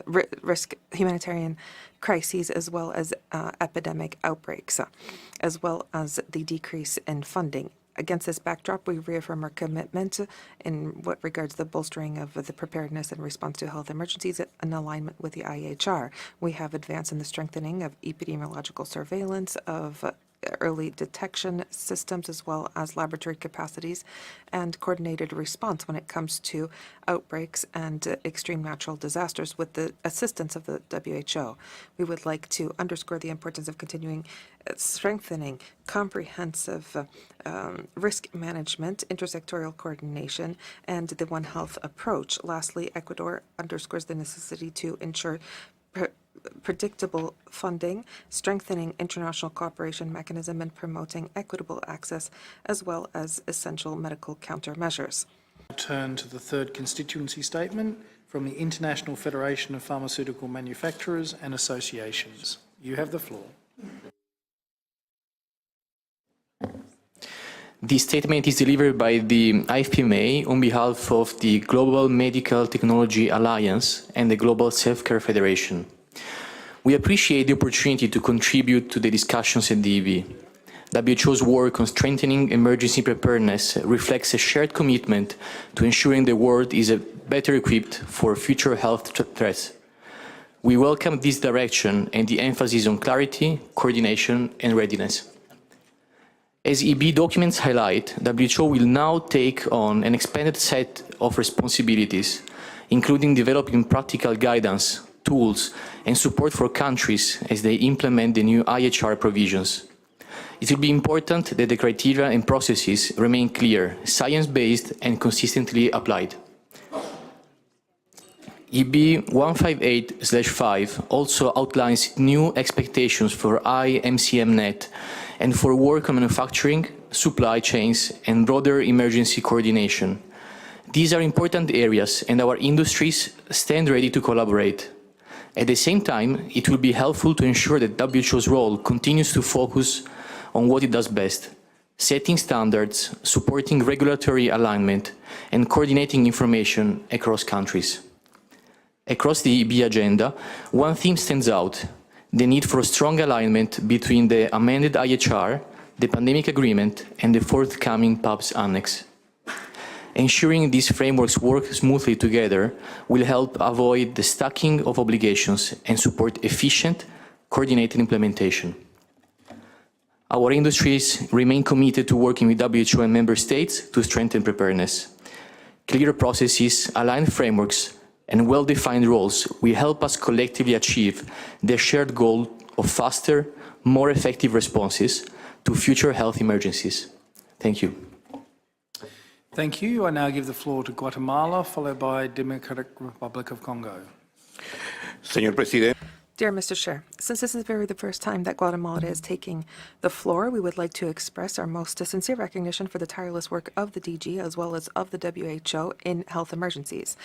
humanitarian crises, as well as epidemic outbreaks, as well as the decrease in funding. Against this backdrop, we reaffirm our commitment in what regards the bolstering of the preparedness and response to health emergencies in alignment with the IHR. We have advanced in the strengthening of epidemiological surveillance of early detection systems as well as laboratory capacities and coordinated response when it comes to outbreaks and extreme natural disasters with the assistance of the WHO. We would like to underscore the importance of continuing strengthening comprehensive risk management, intersectoral coordination, and the One Health approach. Lastly, Ecuador underscores the necessity to ensure predictable funding, strengthening international cooperation mechanism, and promoting equitable access, as well as essential medical countermeasures. Turn to the third constituency statement from the International Federation of Pharmaceutical Manufacturers and Associations. You have the floor. This statement is delivered by the IFPMA on behalf of the Global Medical Technology Alliance and the Global Self-Care Federation. We appreciate the opportunity to contribute to the discussions at the EB. WHO's work on strengthening emergency preparedness reflects a shared commitment to ensuring the world is better equipped for future health threats. We welcome this direction and the emphasis on clarity, coordination, and readiness. As EB documents highlight, WHO will now take on an expanded set of responsibilities, including developing practical guidance, tools, and support for countries as they implement the new IHR provisions. It will be important that the criteria and processes remain clear, science-based, and consistently applied. EB 158/5 also outlines new expectations for IMCMNet and for work on manufacturing, supply chains, and broader emergency coordination. These are important areas, and our industries stand ready to collaborate. At the same time, it will be helpful to ensure that WHO's role continues to focus on what it does best: setting standards, supporting regulatory alignment, and coordinating information across countries. Across the EB agenda, one theme stands out: the need for a strong alignment between the amended IHR, the pandemic agreement, and the forthcoming PABS Annex. Ensuring these frameworks work smoothly together will help avoid the stacking of obligations and support efficient, coordinated implementation. Our industries remain committed to working with WHO and member states to strengthen preparedness. Clear processes, aligned frameworks, and well-defined roles will help us collectively achieve the shared goal of faster, more effective responses to future health emergencies. Thank you. Thank you. I now give the floor to Guatemala, followed by Democratic Republic of Congo. Señor Presidente. Dear Mr. Chair, since this is the first time that Guatemala is taking the floor, we would like to express our most sincere recognition for the tireless work of the DG as well as of the WHO in health emergencies.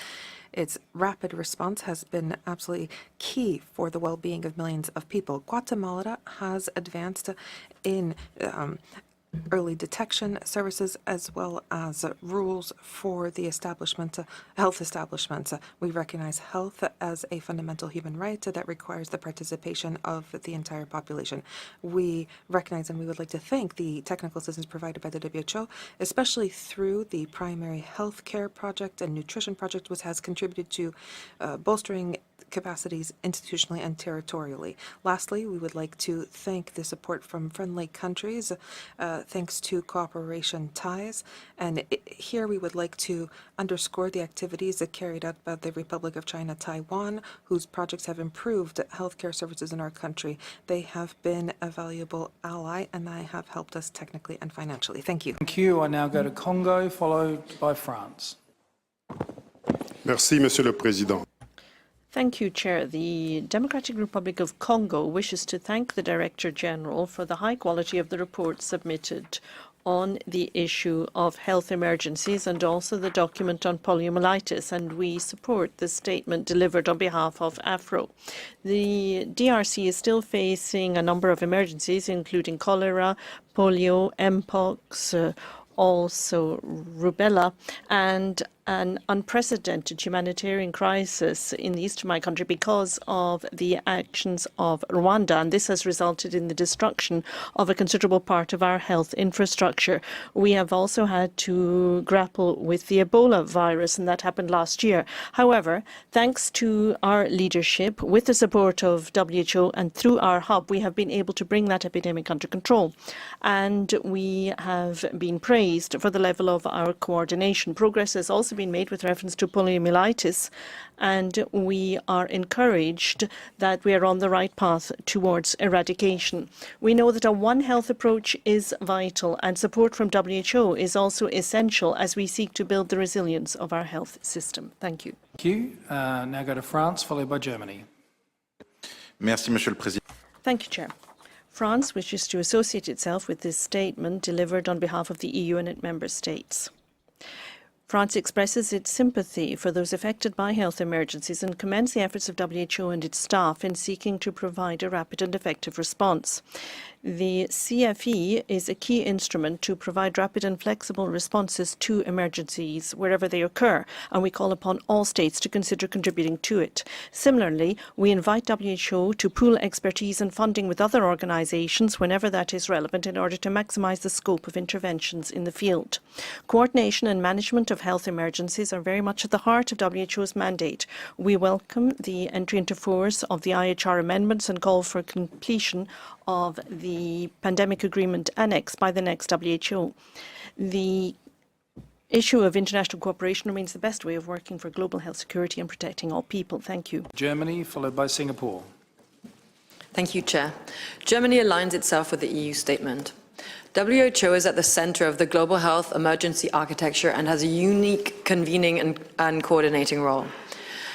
Its rapid response has been absolutely key for the well-being of millions of people. Guatemala has advanced in early detection services as well as rules for the establishment, health establishments. We recognize health as a fundamental human right that requires the participation of the entire population. We recognize and we would like to thank the technical assistance provided by the WHO, especially through the primary health care project and nutrition project, which has contributed to bolstering capacities institutionally and territorially. Lastly, we would like to thank the support from friendly countries, thanks to cooperation ties. And here we would like to underscore the activities carried out by the Republic of China, Taiwan, whose projects have improved healthcare services in our country. They have been a valuable ally and they have helped us technically and financially. Thank you. Thank you. I now go to Congo, followed by France. Merci, Monsieur le Président. Thank you, Chair. The Democratic Republic of Congo wishes to thank the Director General for the high quality of the report submitted on the issue of health emergencies and also the document on poliomyelitis, and we support the statement delivered on behalf of AFRO. The DRC is still facing a number of emergencies, including cholera, polio, mpox, also rubella, and an unprecedented humanitarian crisis in the east of my country because of the actions of Rwanda, and this has resulted in the destruction of a considerable part of our health infrastructure. We have also had to grapple with the Ebola virus, and that happened last year. However, thanks to our leadership, with the support of WHO and through our hub, we have been able to bring that epidemic under control. And we have been praised for the level of our coordination. Progress has also been made with reference to poliomyelitis, and we are encouraged that we are on the right path towards eradication. We know that a One Health approach is vital, and support from WHO is also essential as we seek to build the resilience of our health system. Thank you. Thank you. Now go to France, followed by Germany. Merci, Monsieur le Président. Thank you, Chair. France wishes to associate itself with this statement delivered on behalf of the EU and its member states. France expresses its sympathy for those affected by health emergencies and commends the efforts of WHO and its staff in seeking to provide a rapid and effective response. The CFE is a key instrument to provide rapid and flexible responses to emergencies wherever they occur, and we call upon all states to consider contributing to it. Similarly, we invite WHO to pool expertise and funding with other organizations whenever that is relevant in order to maximize the scope of interventions in the field. Coordination and management of health emergencies are very much at the heart of WHO's mandate. We welcome the entry into force of the IHR amendments and call for completion of the Pandemic Agreement Annex by the next WHO. The issue of international cooperation remains the best way of working for global health security and protecting all people. Thank you. Germany, followed by Singapore. Thank you, Chair. Germany aligns itself with the EU statement. WHO is at the center of the global health emergency architecture and has a unique convening and coordinating role.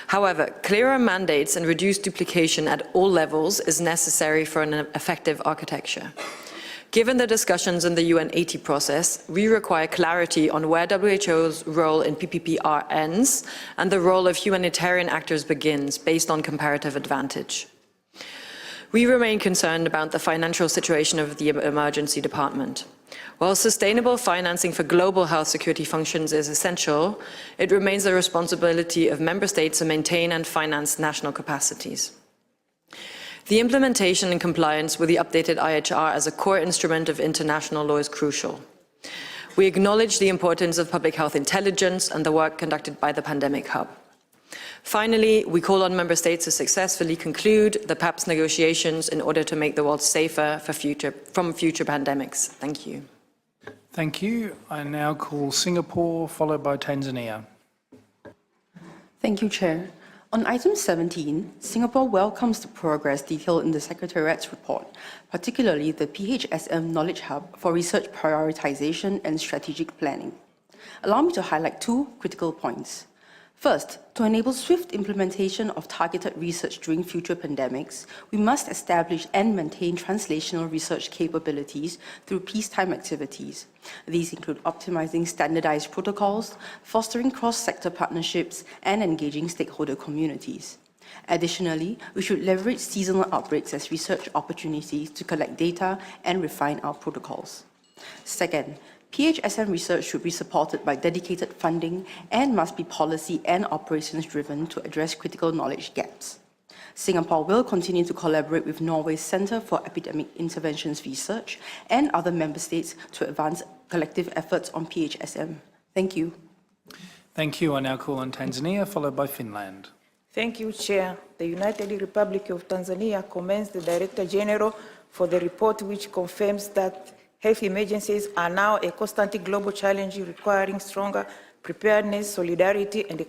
However, clearer mandates and reduced duplication at all levels is necessary for an effective architecture. Given the discussions in the UN 80 process, we require clarity on where WHO's role in PPPR ends and the role of humanitarian actors begins based on comparative advantage. We remain concerned about the financial situation of the emergency department. While sustainable financing for global health security functions is essential, it remains the responsibility of member states to maintain and finance national capacities. The implementation and compliance with the updated IHR as a core instrument of international law is crucial. We acknowledge the importance of public health intelligence and the work conducted by the Pandemic Hub. Finally, we call on member states to successfully conclude the PAPS negotiations in order to make the world safer from future pandemics. Thank you. Thank you. I now call Singapore, followed by Tanzania. Thank you, Chair. On item 17, Singapore welcomes the progress detailed in the Secretariat's report, particularly the PHSM Knowledge Hub for research prioritization and strategic planning. Allow me to highlight two critical points. First, to enable swift implementation of targeted research during future pandemics, we must establish and maintain translational research capabilities through peacetime activities. These include optimizing standardized protocols, fostering cross-sector partnerships, and engaging stakeholder communities. Additionally, we should leverage seasonal outbreaks as research opportunities to collect data and refine our protocols. Second, PHSM research should be supported by dedicated funding and must be policy and operations driven to address critical knowledge gaps. Singapore will continue to collaborate with Norway's Centre for Epidemic Interventions Research and other member states to advance collective efforts on PHSM. Thank you. Thank you. I now call on Tanzania, followed by Finland. Thank you, Chair. The United Republic of Tanzania commends the Director General for the report, which confirms that health emergencies are now a constant global challenge requiring stronger preparedness, solidarity, and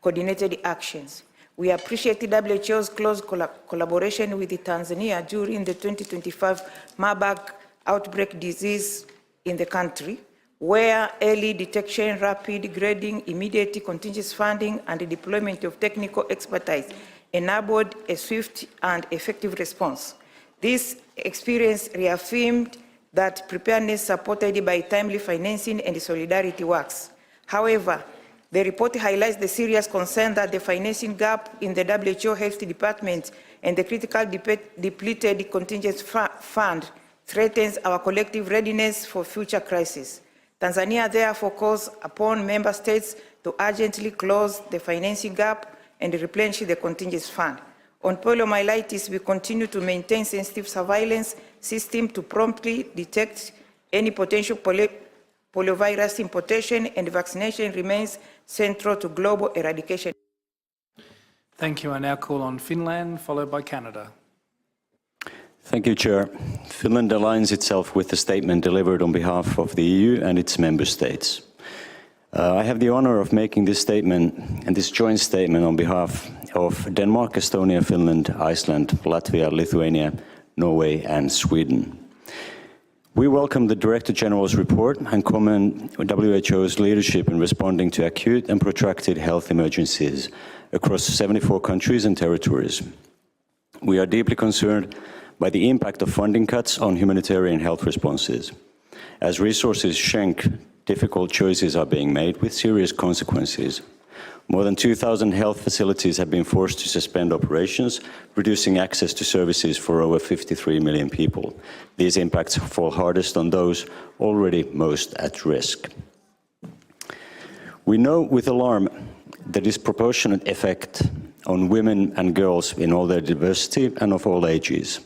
coordinated actions. We appreciate the WHO's close collaboration with Tanzania during the 2025 Marburg outbreak disease in the country, where early detection, rapid grading, immediate contingency funding, and the deployment of technical expertise enabled a swift and effective response. This experience reaffirmed that preparedness supported by timely financing and solidarity works. However, the report highlights the serious concern that the financing gap in the WHO Health Department and the critical depleted contingent fund threatens our collective readiness for future crises. Tanzania therefore calls upon member states to urgently close the financing gap and replenish the contingency fund. On poliomyelitis, we continue to maintain sensitive surveillance system to promptly detect any potential poliovirus importation, and vaccination remains central to global eradication. Thank you. I now call on Finland, followed by Canada. Thank you, Chair. Finland aligns itself with the statement delivered on behalf of the EU and its member states. I have the honor of making this statement and this joint statement on behalf of Denmark, Estonia, Finland, Iceland, Latvia, Lithuania, Norway, and Sweden. We welcome the Director General's report and commend WHO's leadership in responding to acute and protracted health emergencies across 74 countries and territories. We are deeply concerned by the impact of funding cuts on humanitarian health responses. As resources shrink, difficult choices are being made with serious consequences. More than 2,000 health facilities have been forced to suspend operations, reducing access to services for over 53 million people. These impacts fall hardest on those already most at risk. We know with alarm the disproportionate effect on women and girls in all their diversity and of all ages.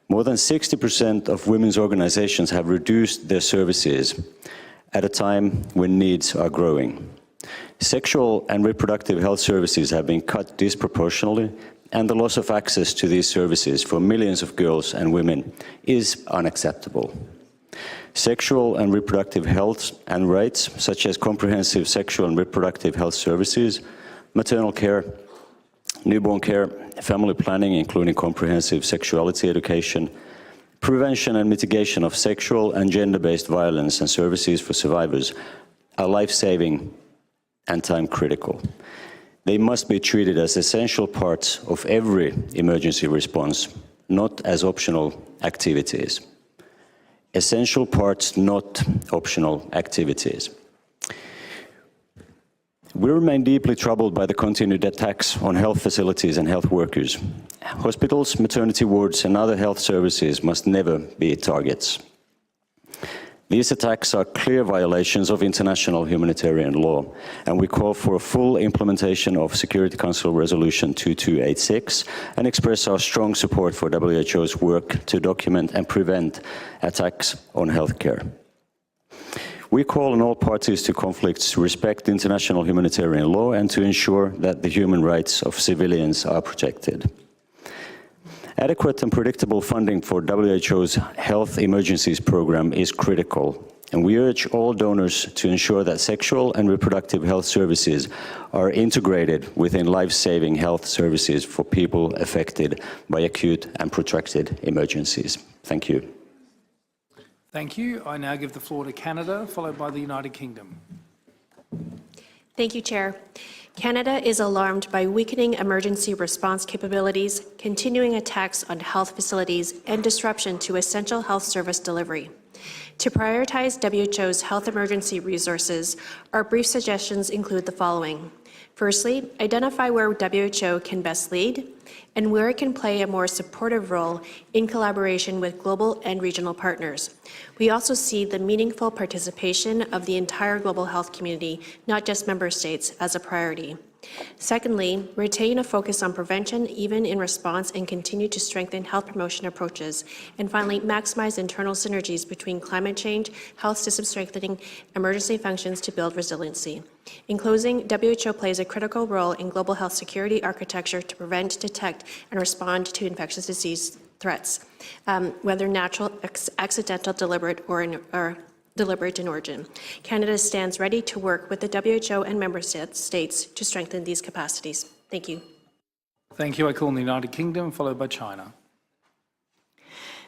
More than 60% of women's organizations have reduced their services at a time when needs are growing. Sexual and reproductive health services have been cut disproportionately, and the loss of access to these services for millions of girls and women is unacceptable. Sexual and reproductive health and rights, such as comprehensive sexual and reproductive health services, maternal care, newborn care, family planning, including comprehensive sexuality education, prevention and mitigation of sexual and gender-based violence and services for survivors are life-saving and time-critical. They must be treated as essential parts of every emergency response, not as optional activities. Essential parts, not optional activities. We remain deeply troubled by the continued attacks on health facilities and health workers. Hospitals, maternity wards, and other health services must never be targets. These attacks are clear violations of international humanitarian law, and we call for a full implementation of Security Council Resolution 2286 and express our strong support for WHO's work to document and prevent attacks on healthcare. We call on all parties to conflicts to respect international humanitarian law and to ensure that the human rights of civilians are protected. Adequate and predictable funding for WHO's Health Emergencies Program is critical, and we urge all donors to ensure that sexual and reproductive health services are integrated within life-saving health services for people affected by acute and protracted emergencies. Thank you. Thank you. I now give the floor to Canada, followed by the United Kingdom. Thank you, Chair. Canada is alarmed by weakening emergency response capabilities, continuing attacks on health facilities, and disruption to essential health service delivery. To prioritize WHO's health emergency resources, our brief suggestions include the following. Firstly, identify where WHO can best lead and where it can play a more supportive role in collaboration with global and regional partners. We also see the meaningful participation of the entire global health community, not just member states, as a priority. Secondly, retain a focus on prevention even in response and continue to strengthen health promotion approaches. And finally, maximize internal synergies between climate change, health system strengthening, emergency functions to build resiliency. In closing, WHO plays a critical role in global health security architecture to prevent, detect, and respond to infectious disease threats, whether natural, accidental, deliberate, or deliberate in origin. Canada stands ready to work with the WHO and member states to strengthen these capacities. Thank you. Thank you. I call on the United Kingdom, followed by China.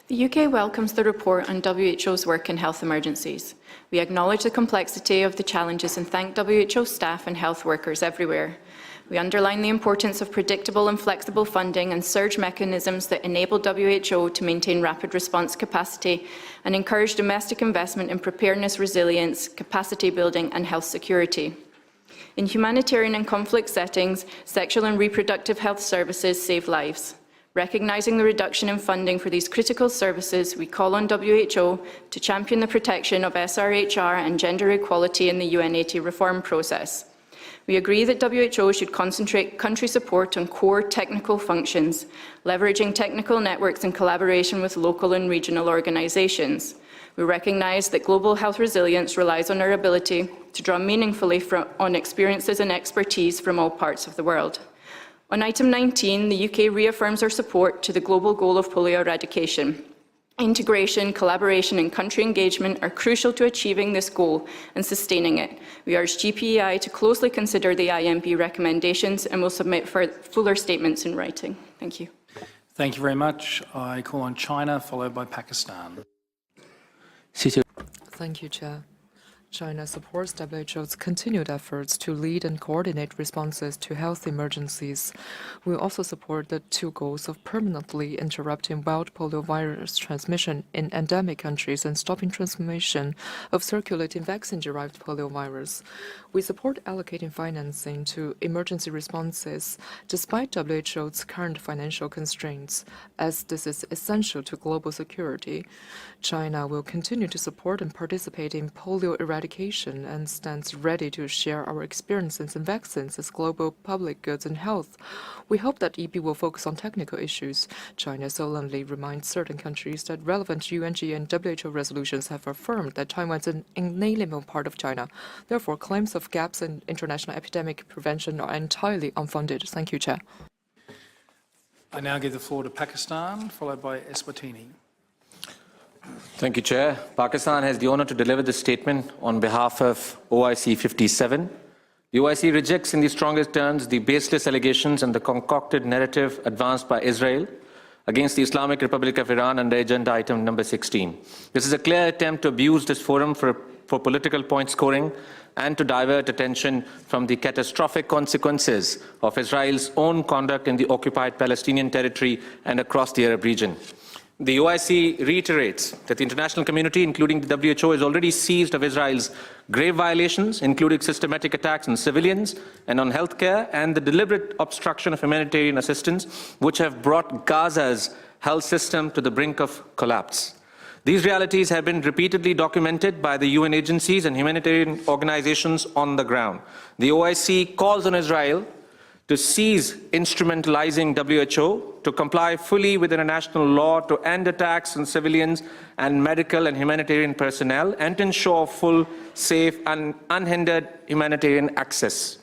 The UK welcomes the report on WHO's work in health emergencies. We acknowledge the complexity of the challenges and thank WHO staff and health workers everywhere. We underline the importance of predictable and flexible funding and surge mechanisms that enable WHO to maintain rapid response capacity and encourage domestic investment in preparedness, resilience, capacity building, and health security. In humanitarian and conflict settings, sexual and reproductive health services save lives. Recognizing the reduction in funding for these critical services, we call on WHO to champion the protection of SRHR and gender equality in the UN80 reform process. We agree that WHO should concentrate country support on core technical functions, leveraging technical networks in collaboration with local and regional organisations. We recognise that global health resilience relies on our ability to draw meaningfully on experiences and expertise from all parts of the world. On item 19, the UK reaffirms our support to the global goal of polio eradication. Integration, collaboration and country engagement are crucial to achieving this goal and sustaining it. We urge GPEI to closely consider the IMP recommendations and will submit fuller statements in writing. Thank you. Thank you very much. I call on China, followed by Pakistan. Thank you, Chair. China supports WHO's continued efforts to lead and coordinate responses to health emergencies. We also support the two goals of permanently interrupting wild poliovirus transmission in endemic countries and stopping transmission of circulating vaccine-derived poliovirus. We support allocating financing to emergency responses despite WHO's current financial constraints, as this is essential to global security. China will continue to support and participate in polio eradication and stands ready to share our experiences in vaccines as global public goods and health. We hope that EP will focus on technical issues. China solemnly reminds certain countries that relevant UNG and WHO resolutions have affirmed that Taiwan is an inalienable part of China. Therefore, claims of gaps in international epidemic prevention are entirely unfounded. Thank you, Chair. I now give the floor to Pakistan, followed by Eswatini. Thank you, Chair. Pakistan has the honour to deliver this statement on behalf of OIC 57. The OIC rejects in the strongest terms the baseless allegations and the concocted narrative advanced by Israel against the Islamic Republic of Iran under agenda item number 16. This is a clear attempt to abuse this forum for political point scoring and to divert attention from the catastrophic consequences of Israel's own conduct in the occupied Palestinian territory and across the Arab region. The OIC reiterates that the international community, including the WHO, is already seized of Israel's grave violations, including systematic attacks on civilians and on healthcare, and the deliberate obstruction of humanitarian assistance, which have brought Gaza's health system to the brink of collapse. These realities have been repeatedly documented by the UN agencies and humanitarian organizations on the ground. The OIC calls on Israel to cease instrumentalizing WHO, to comply fully with international law, to end attacks on civilians and medical and humanitarian personnel, and to ensure full, safe and unhindered humanitarian access.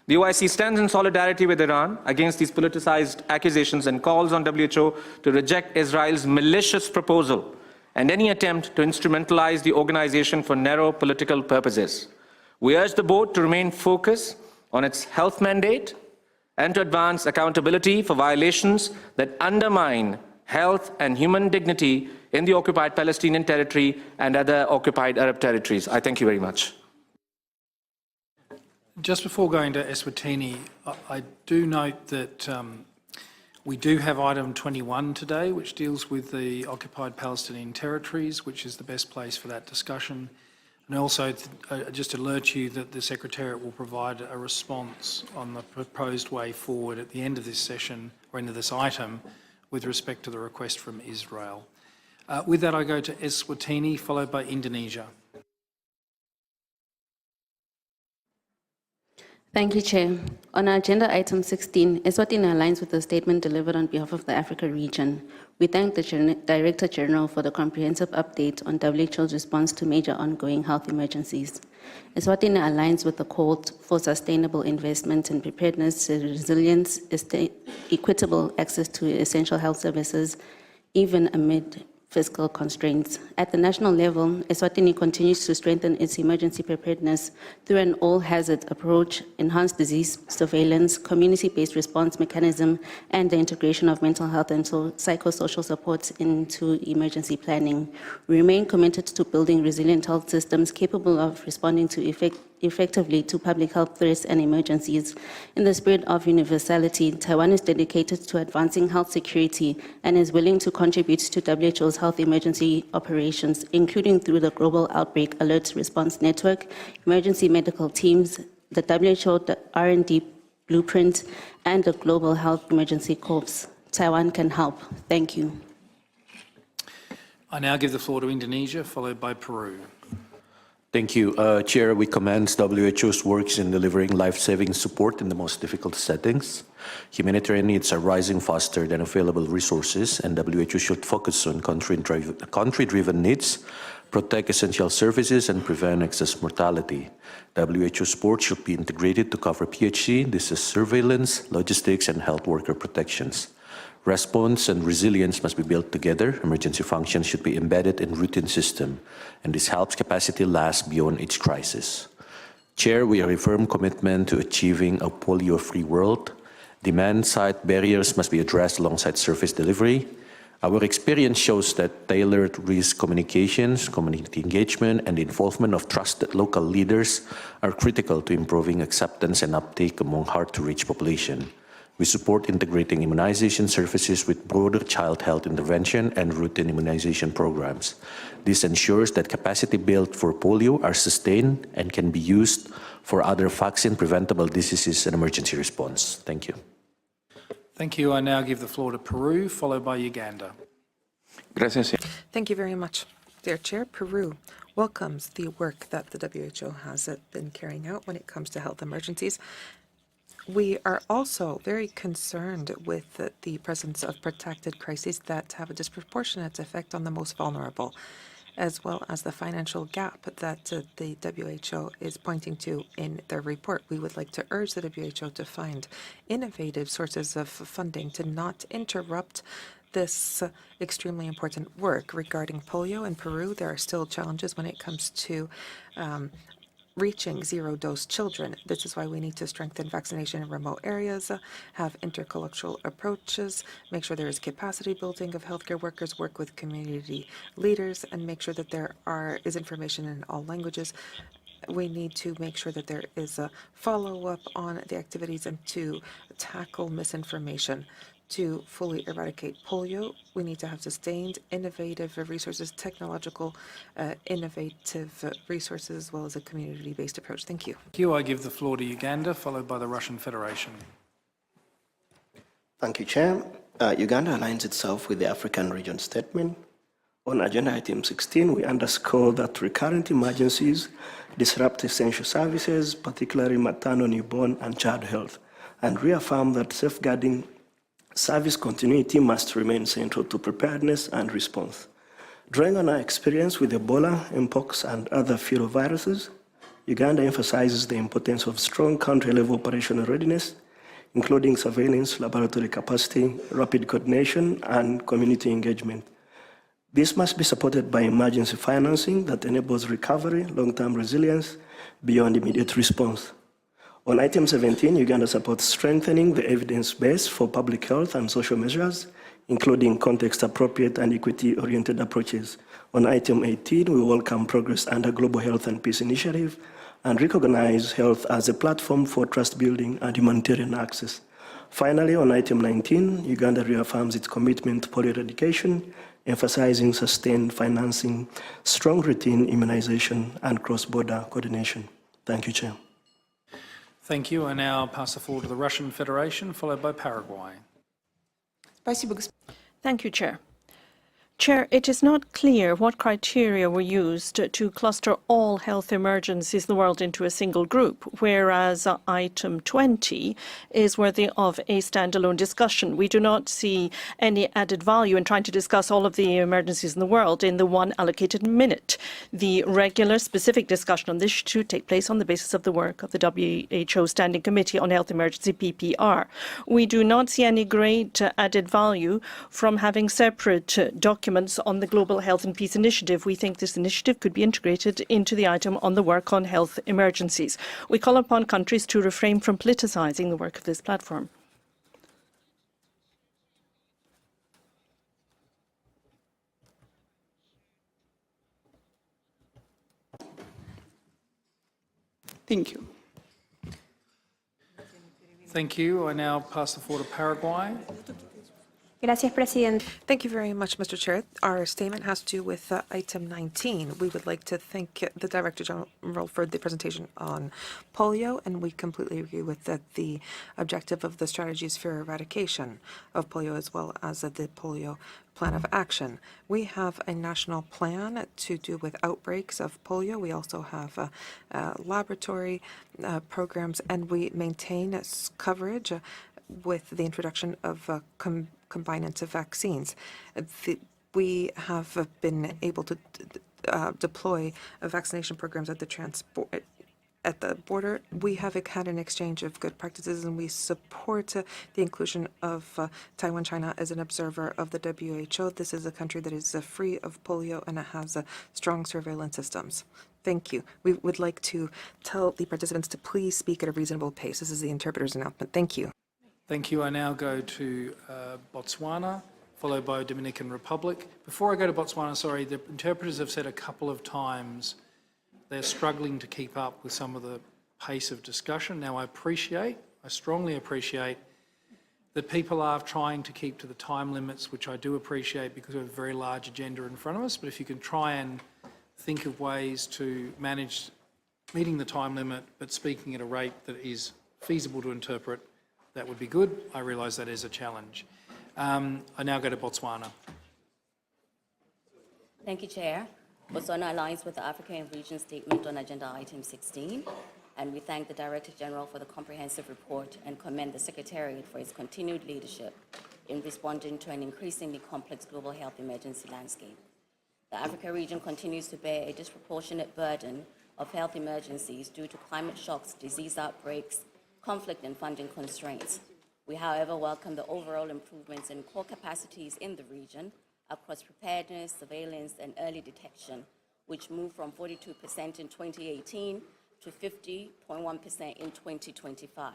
The OIC stands in solidarity with Iran against these politicized accusations and calls on WHO to reject Israel's malicious proposal and any attempt to instrumentalize the organization for narrow political purposes. We urge the board to remain focused on its health mandate and to advance accountability for violations that undermine health and human dignity in the occupied Palestinian territory and other occupied Arab territories. I thank you very much. Just before going to Eswatini, I do note that we do have item 21 today, which deals with the occupied Palestinian territories, which is the best place for that discussion. And also just alert you that the Secretariat will provide a response on the proposed way forward at the end of this session, or end of this item, with respect to the request from Israel. With that, I go to Eswatini, followed by Indonesia. Thank you, Chair. On agenda item 16, Eswatini aligns with the statement delivered on behalf of the Africa region. We thank the Director General for the comprehensive update on WHO's response to major ongoing health emergencies. Eswatini aligns with the call for sustainable investment in preparedness, resilience, equitable access to essential health services, even amid fiscal constraints. At the national level, Eswatini continues to strengthen its emergency preparedness through an all-hazard approach, enhanced disease surveillance, community-based response mechanism, and the integration of mental health and psychosocial supports into emergency planning. We remain committed to building resilient health systems capable of responding to effectively to public health threats and emergencies. In the spirit of universality, Taiwan is dedicated to advancing health security and is willing to contribute to WHO's health emergency operations, including through the Global Outbreak Alert Response Network, emergency medical teams, the WHO R&D blueprint, and the Global Health Emergency Corps. Taiwan can help. Thank you. I now give the floor to Indonesia, followed by Peru. Thank you. Chair, we commend WHO's works in delivering life-saving support in the most difficult settings. Humanitarian needs are rising faster than available resources, and WHO should focus on country-driven needs, protect essential services, and prevent excess mortality. WHO support should be integrated to cover PHC, disease surveillance, logistics, and health worker protections. Response and resilience must be built together. Emergency functions should be embedded in routine system, and this helps capacity last beyond each crisis. Chair, we are a firm commitment to achieving a polio-free world. Demand-side barriers must be addressed alongside service delivery. Our experience shows that tailored risk communications, community engagement, and the involvement of trusted local leaders are critical to improving acceptance and uptake among hard-to-reach population. We support integrating immunization services with broader child health intervention and routine immunization programs. This ensures that capacity built for polio are sustained and can be used for other vaccine-preventable diseases and emergency response. Thank you. Thank you. I now give the floor to Peru, followed by Uganda. Thank you very much. Dear Chair, Peru welcomes the work that the WHO has been carrying out when it comes to health emergencies. We are also very concerned with the presence of protected crises that have a disproportionate effect on the most vulnerable, as well as the financial gap that the WHO is pointing to in their report. We would like to urge the WHO to find innovative sources of funding to not interrupt this extremely important work. Regarding polio in Peru, there are still challenges when it comes to reaching zero-dose children. This is why we need to strengthen vaccination in remote areas, have intercultural approaches, make sure there is capacity building of healthcare workers, work with community leaders, and make sure that there is information in all languages. We need to make sure that there is a follow-up on the activities and to tackle misinformation. To fully eradicate polio, we need to have sustained, innovative resources, technological, innovative resources, as well as a community-based approach. Thank you. Thank you. I give the floor to Uganda, followed by the Russian Federation. Thank you, Chair. Uganda aligns itself with the African Region Statement. On Agenda Item 16, we underscore that recurrent emergencies disrupt essential services, particularly maternal, newborn, and child health, and reaffirm that safeguarding service continuity must remain central to preparedness and response. Drawing on our experience with Ebola, Mpox, and other filoviruses, Uganda emphasizes the importance of strong country-level operational readiness, including surveillance, laboratory capacity, rapid coordination, and community engagement. This must be supported by emergency financing that enables recovery, long-term resilience, beyond immediate response. On Item 17, Uganda supports strengthening the evidence base for public health and social measures, including context-appropriate and equity-oriented approaches. On Item 18, we welcome progress under Global Health and Peace Initiative and recognize health as a platform for trust building and humanitarian access. Finally, on Item 19, Uganda reaffirms its commitment to polio eradication, emphasizing sustained financing, strong routine immunization, and cross-border coordination. Thank you, Chair. Thank you. I now pass the floor to the Russian Federation, followed by Paraguay. Thank you, Chair. Chair, it is not clear what criteria were used to cluster all health emergencies in the world into a single group, whereas item 20 is worthy of a standalone discussion. We do not see any added value in trying to discuss all of the emergencies in the world in the one allocated minute. The regular specific discussion on this should take place on the basis of the work of the WHO Standing Committee on Health Emergency, PPR. We do not see any great added value from having separate documents on the Global Health and Peace Initiative. We think this initiative could be integrated into the item on the work on health emergencies. We call upon countries to refrain from politicizing the work of this platform. Thank you. Thank you. I now pass the floor to Paraguay. Gracias, President. Thank you very much, Mr. Chair. Our statement has to do with item 19. We would like to thank the Director General for the presentation on polio, and we completely agree with the objective of the strategies for eradication of polio as well as the polio plan of action. We have a national plan to do with outbreaks of polio. We also have laboratory programs, and we maintain coverage with the introduction of combinant vaccines. We have been able to deploy vaccination programs at the border. We have had an exchange of good practices, and we support the inclusion of Taiwan, China as an observer of the WHO. This is a country that is free of polio and it has strong surveillance systems. Thank you. We would like to tell the participants to please speak at a reasonable pace. This is the interpreter's announcement. Thank you. Thank you. I now go to Botswana, followed by Dominican Republic. Before I go to Botswana, sorry, the interpreters have said a couple of times they're struggling to keep up with some of the pace of discussion. Now, I strongly appreciate that people are trying to keep to the time limits, which I do appreciate because we have a very large agenda in front of us. But if you can try and think of ways to manage meeting the time limit but speaking at a rate that is feasible to interpret, that would be good. I realise that is a challenge. I now go to Botswana. Thank you, Chair. Botswana aligns with the African Region Statement on Agenda Item 16, and we thank the Director General for the comprehensive report and commend the Secretariat for its continued leadership in responding to an increasingly complex global health emergency landscape. The Africa region continues to bear a disproportionate burden of health emergencies due to climate shocks, disease outbreaks, conflict and funding constraints. We, however, welcome the overall improvements in core capacities in the region across preparedness, surveillance, and early detection, which moved from 42% in 2018 to 50.1% in 2025.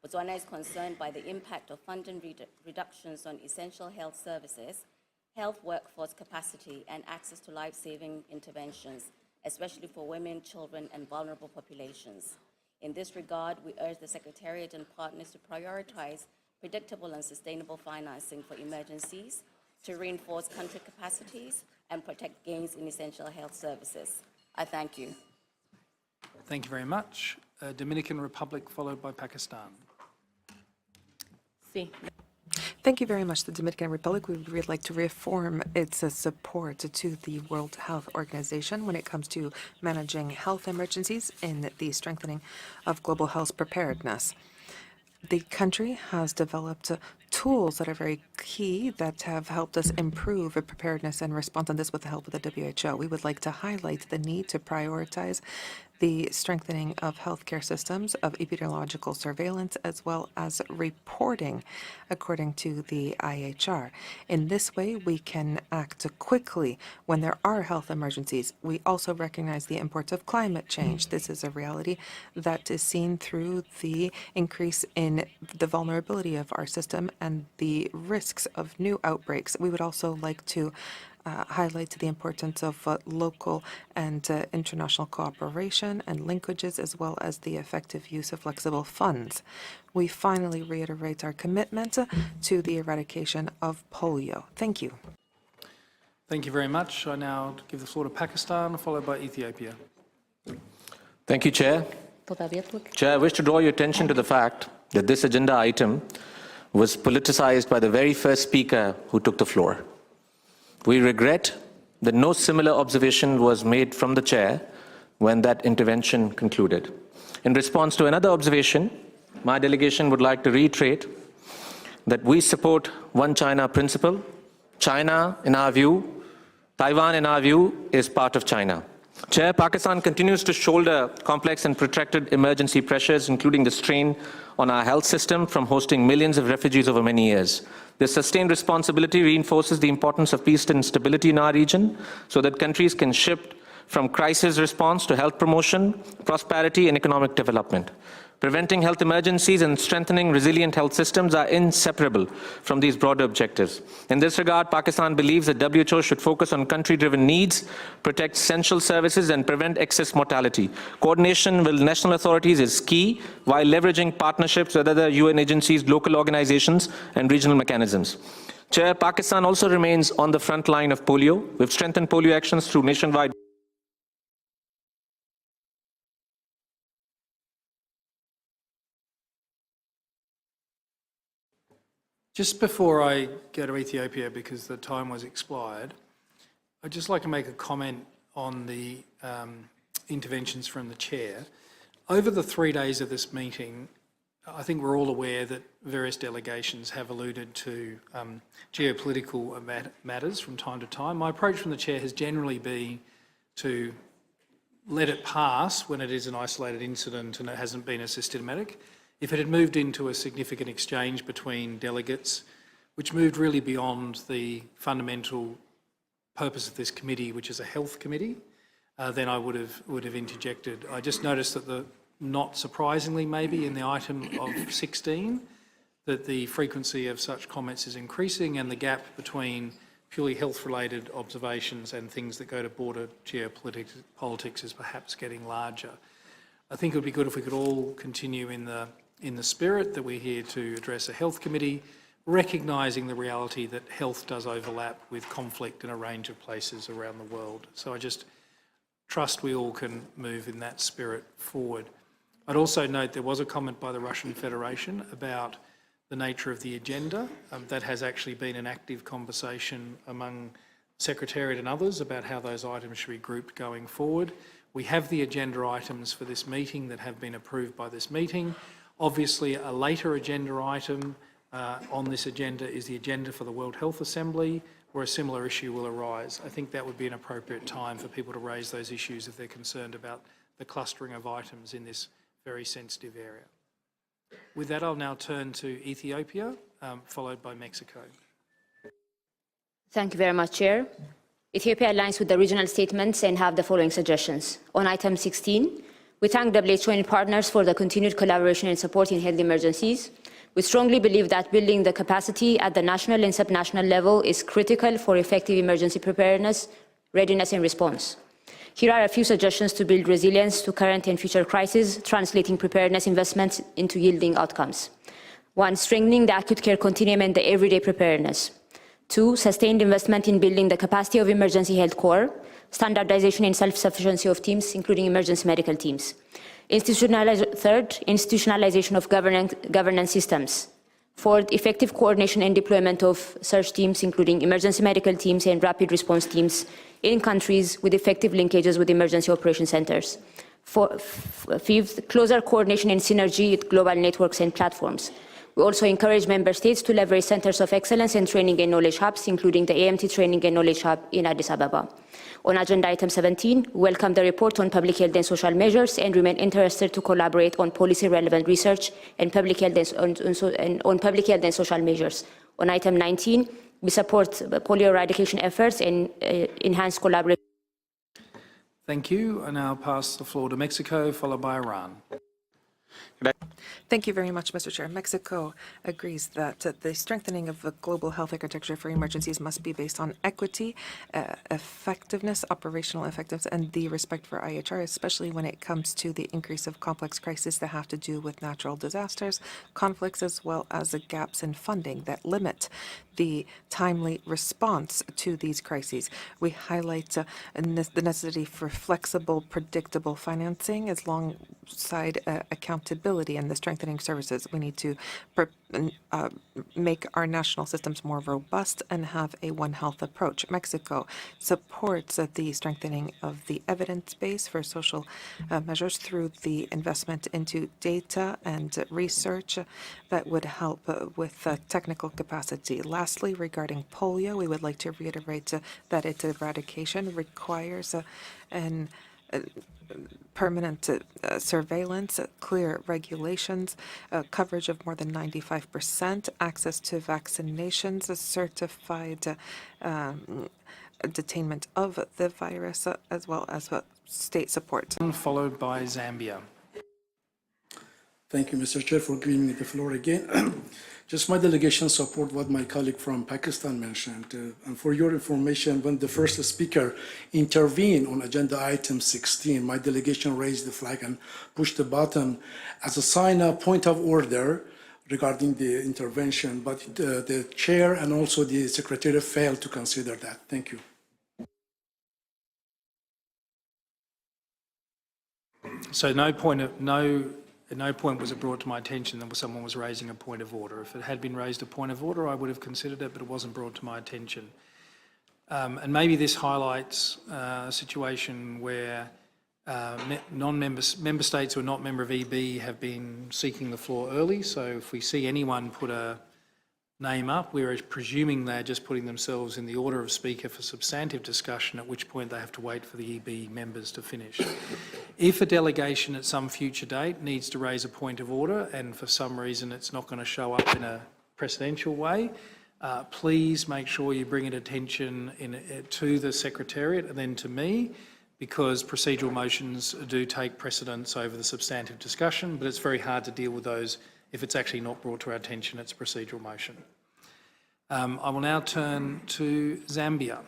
Botswana is concerned by the impact of funding reductions on essential health services, health workforce capacity, and access to life-saving interventions, especially for women, children, and vulnerable populations. In this regard, we urge the Secretariat and partners to prioritize predictable and sustainable financing for emergencies, to reinforce country capacities, and protect gains in essential health services. I thank you. Thank you very much. Dominican Republic, followed by Pakistan. Thank you very much. The Dominican Republic would like to reaffirm its support to the World Health Organization when it comes to managing health emergencies and the strengthening of global health preparedness. The country has developed tools that are very key that have helped us improve preparedness and response on this with the help of the WHO. We would like to highlight the need to prioritize the strengthening of healthcare systems, of epidemiological surveillance, as well as reporting according to the IHR. In this way, we can act quickly when there are health emergencies. We also recognize the importance of climate change. This is a reality that is seen through the increase in the vulnerability of our system and the risks of new outbreaks. We would also like to highlight the importance of local and international cooperation and linkages, as well as the effective use of flexible funds. We finally reiterate our commitment to the eradication of polio. Thank you. Thank you very much. I now give the floor to Pakistan, followed by Ethiopia. Thank you, Chair. Chair, I wish to draw your attention to the fact that this agenda item was politicized by the very first speaker who took the floor. We regret that no similar observation was made from the chair when that intervention concluded. In response to another observation, my delegation would like to reiterate that we support One China principle. China, in our view, Taiwan, in our view, is part of China. Chair, Pakistan continues to shoulder complex and protracted emergency pressures, including the strain on our health system from hosting millions of refugees over many years. This sustained responsibility reinforces the importance of peace and stability in our region so that countries can shift from crisis response to health promotion, prosperity, and economic development. Preventing health emergencies and strengthening resilient health systems are inseparable from these broader objectives. In this regard, Pakistan believes that WHO should focus on country-driven needs, protect essential services, and prevent excess mortality. Coordination with national authorities is key, while leveraging partnerships with other UN agencies, local organizations, and regional mechanisms. Chair, Pakistan also remains on the front line of polio. We've strengthened polio actions through nationwide. Just before I go to Ethiopia, because the time was expired, I'd just like to make a comment on the interventions from the chair. Over the 3 days of this meeting, I think we're all aware that various delegations have alluded to geopolitical matters from time to time. My approach from the chair has generally been to let it pass when it is an isolated incident and it hasn't been as systematic. If it had moved into a significant exchange between delegates, which moved really beyond the fundamental purpose of this committee, which is a health committee, then I would have interjected. I just noticed that not surprisingly maybe in the item of 16, that the frequency of such comments is increasing and the gap between purely health-related observations and things that go to border geopolitics is perhaps getting larger. I think it would be good if we could all continue in the spirit that we're here to address a health committee, recognising the reality that health does overlap with conflict in a range of places around the world. So I just trust we all can move in that spirit forward. I'd also note there was a comment by the Russian Federation about the nature of the agenda. That has actually been an active conversation among Secretariat and others about how those items should be grouped going forward. We have the agenda items for this meeting that have been approved by this meeting. Obviously, a later agenda item on this agenda is the agenda for the World Health Assembly, where a similar issue will arise. I think that would be an appropriate time for people to raise those issues if they're concerned about the clustering of items in this very sensitive area. With that, I'll now turn to Ethiopia, followed by Mexico. Thank you very much, Chair. Ethiopia aligns with the regional statements and have the following suggestions. On item 16, we thank WHO and partners for the continued collaboration and support in health emergencies. We strongly believe that building the capacity at the national and subnational level is critical for effective emergency preparedness, readiness, and response. Here are a few suggestions to build resilience to current and future crises, translating preparedness investments into yielding outcomes. 1. Strengthening the acute care continuum and the everyday preparedness. 2. Sustained investment in building the capacity of emergency health corps, standardization and self-sufficiency of teams, including emergency medical teams. 3. Institutionalization of governance systems. 4. Effective coordination and deployment of search teams, including emergency medical teams and rapid response teams in countries with effective linkages with emergency operation centers. 5. Closer coordination and synergy with global networks and platforms. We also encourage member states to leverage centers of excellence and training and knowledge hubs, including the AMT Training and Knowledge Hub in Addis Ababa. On agenda item 17, we welcome the report on public health and social measures and remain interested to collaborate on policy-relevant research and public health and social measures. On item 19, we support polio eradication efforts and enhanced collaboration. Thank you. I now pass the floor to Mexico, followed by Iran. Thank you very much, Mr. Chair. Mexico agrees that the strengthening of the global health architecture for emergencies must be based on equity, effectiveness, operational effectiveness, and the respect for IHR, especially when it comes to the increase of complex crises that have to do with natural disasters, conflicts, as well as the gaps in funding that limit the timely response to these crises. We highlight the necessity for flexible, predictable financing alongside accountability and the strengthening services. We need to make our national systems more robust and have a One Health approach. Mexico supports the strengthening of the evidence base for social measures through the investment into data and research that would help with technical capacity. Lastly, regarding polio, we would like to reiterate that its eradication requires an permanent surveillance, clear regulations, coverage of more than 95%, access to vaccinations, a certified detainment of the virus, as well as state support. Followed by Zambia. Thank you, Mr. Chair, for giving me the floor again. Just my delegation support what my colleague from Pakistan mentioned. And for your information, when the first speaker intervened on agenda item 16, my delegation raised the flag and pushed the button as a sign of point of order regarding the intervention, but the chair and also the secretary failed to consider that. Thank you. So at no point was it brought to my attention that someone was raising a point of order. If it had been raised a point of order, I would have considered it, but it wasn't brought to my attention. And maybe this highlights a situation where member states who are not member of EB have been seeking the floor early. So if we see anyone put a name up, we're presuming they're just putting themselves in the order of speaker for substantive discussion, at which point they have to wait for the EB members to finish. If a delegation at some future date needs to raise a point of order and for some reason it's not going to show up in a precedential way, please make sure you bring it attention to the Secretariat and then to me, because procedural motions do take precedence over the substantive discussion, but it's very hard to deal with those if it's actually not brought to our attention, it's a procedural motion. I will now turn to Zambia.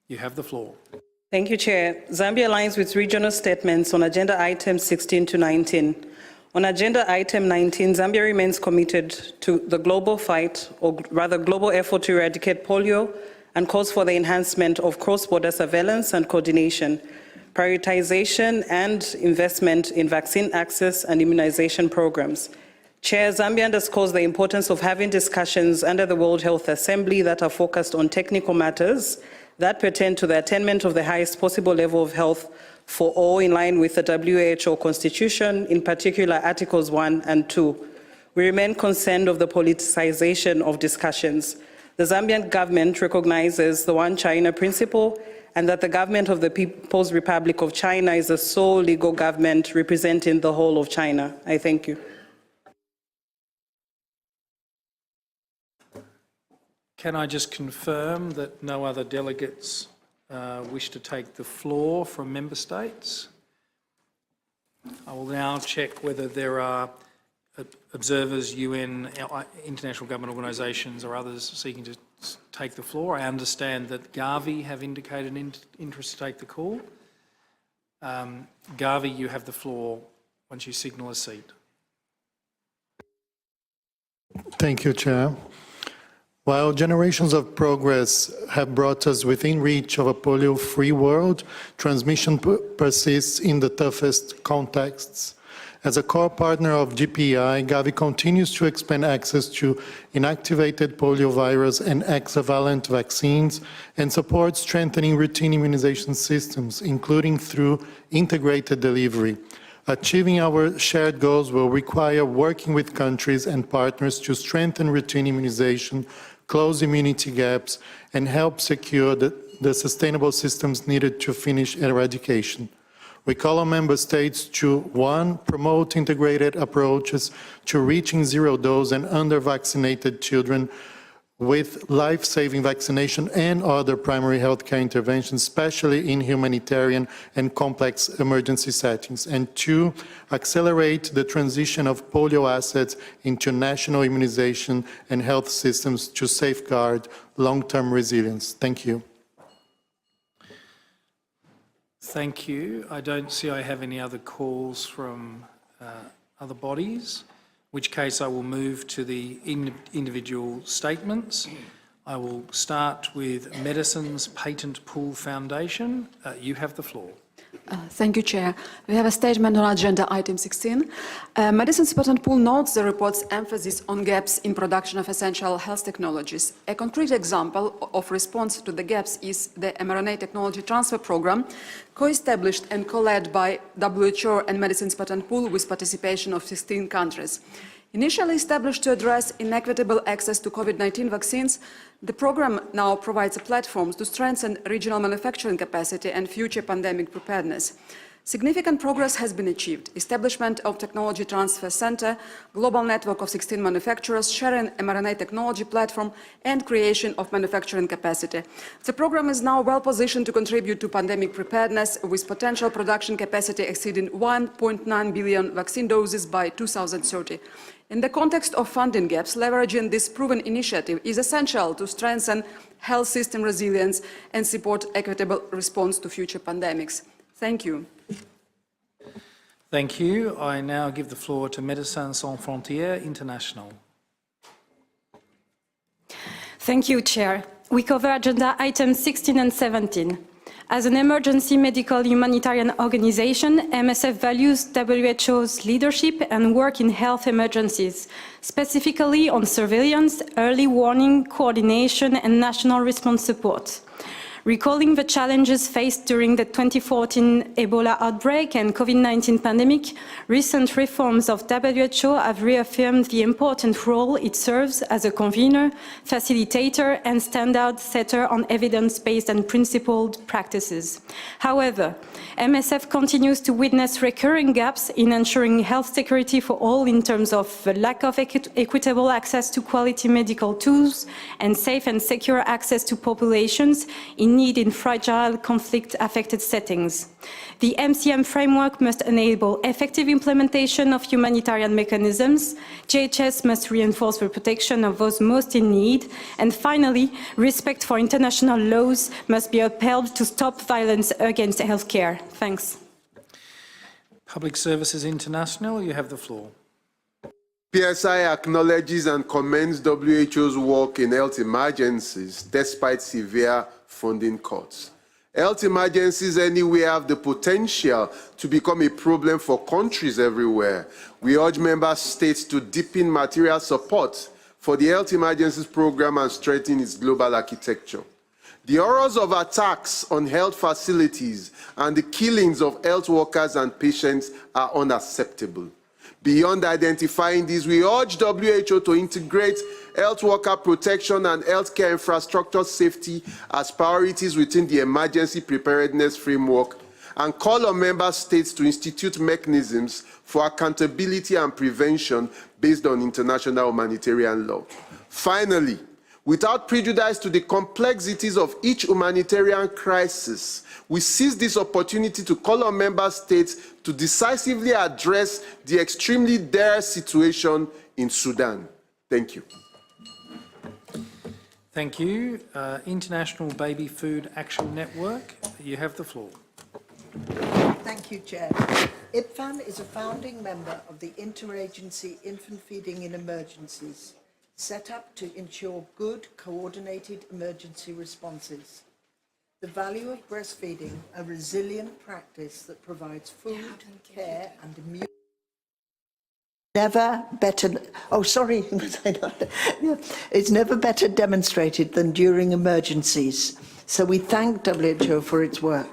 You have the floor. Thank you, Chair. Zambia aligns with regional statements on agenda items 16 to 19. On agenda item 19, Zambia remains committed to the global fight, or rather global effort to eradicate polio, and calls for the enhancement of cross-border surveillance and coordination, prioritization and investment in vaccine access and immunization programs. Chair, Zambia underscores the importance of having discussions under the World Health Assembly that are focused on technical matters that pertain to the attainment of the highest possible level of health for all in line with the WHO Constitution, in particular Articles 1 and 2. We remain concerned of the politicization of discussions. The Zambian government recognizes the One China principle and that the government of the People's Republic of China is the sole legal government representing the whole of China. I thank you. Can I just confirm that no other delegates wish to take the floor from member states? I will now check whether there are observers, UN, international government organisations or others seeking to take the floor. I understand that Gavi have indicated an interest to take the call. Gavi, you have the floor once you signal a seat. Thank you, Chair. While generations of progress have brought us within reach of a polio-free world, transmission persists in the toughest contexts. As a core partner of GPI, Gavi continues to expand access to inactivated poliovirus and hexavalent vaccines and supports strengthening routine immunization systems, including through integrated delivery. Achieving our shared goals will require working with countries and partners to strengthen routine immunization, close immunity gaps, and help secure the sustainable systems needed to finish eradication. We call on member states to, 1, promote integrated approaches to reaching zero-dose and under-vaccinated children with life-saving vaccination and other primary healthcare interventions, especially in humanitarian and complex emergency settings. And 2, accelerate the transition of polio assets into national immunization and health systems to safeguard long-term resilience. Thank you. Thank you. I don't see I have any other calls from other bodies, in which case I will move to the individual statements. I will start with Medicines Patent Pool Foundation. You have the floor. Thank you, Chair. We have a statement on agenda item 16. Medicines Patent Pool notes the report's emphasis on gaps in production of essential health technologies. A concrete example of response to the gaps is the mRNA Technology Transfer Program, co-established and co-led by WHO and Medicines Patent Pool with participation of 16 countries. Initially established to address inequitable access to COVID-19 vaccines, the program now provides a platform to strengthen regional manufacturing capacity and future pandemic preparedness. Significant progress has been achieved. Establishment of Technology Transfer Center, global network of 16 manufacturers, sharing mRNA technology platform, and creation of manufacturing capacity. The program is now well positioned to contribute to pandemic preparedness, with potential production capacity exceeding 1.9 billion vaccine doses by 2030. In the context of funding gaps, leveraging this proven initiative is essential to strengthen health system resilience and support equitable response to future pandemics. Thank you. Thank you. I now give the floor to Médecins Sans Frontières International. Thank you, Chair. We cover agenda items 16 and 17. As an emergency medical humanitarian organization, MSF values WHO's leadership and work in health emergencies, specifically on surveillance, early warning, coordination, and national response support. Recalling the challenges faced during the 2014 Ebola outbreak and COVID-19 pandemic, recent reforms of WHO have reaffirmed the important role it serves as a convener, facilitator, and standard setter on evidence-based and principled practices. However, MSF continues to witness recurring gaps in ensuring health security for all in terms of the lack of equitable access to quality medical tools and safe and secure access to populations in need in fragile, conflict-affected settings. The MCM framework must enable effective implementation of humanitarian mechanisms. JHS must reinforce the protection of those most in need. And finally, respect for international laws must be upheld to stop violence against healthcare. Thanks. Public Services International, you have the floor. PSI acknowledges and commends WHO's work in health emergencies despite severe funding cuts. Health emergencies anywhere have the potential to become a problem for countries everywhere. We urge member states to deepen material support for the health emergencies program and strengthen its global architecture. The horrors of attacks on health facilities and the killings of health workers and patients are unacceptable. Beyond identifying these, we urge WHO to integrate health worker protection and healthcare infrastructure safety as priorities within the emergency preparedness framework and call on member states to institute mechanisms for accountability and prevention based on international humanitarian law. Finally, without prejudice to the complexities of each humanitarian crisis, we seize this opportunity to call on member states to decisively address the extremely dire situation in Sudan. Thank you. Thank you. International Baby Food Action Network, you have the floor. Thank you, Chair. IPFAN is a founding member of the Interagency Infant Feeding in Emergencies, set up to ensure good, coordinated emergency responses. The value of breastfeeding, a resilient practice that provides food, care, and immunity. Never better, it's never better demonstrated than during emergencies. So we thank WHO for its work.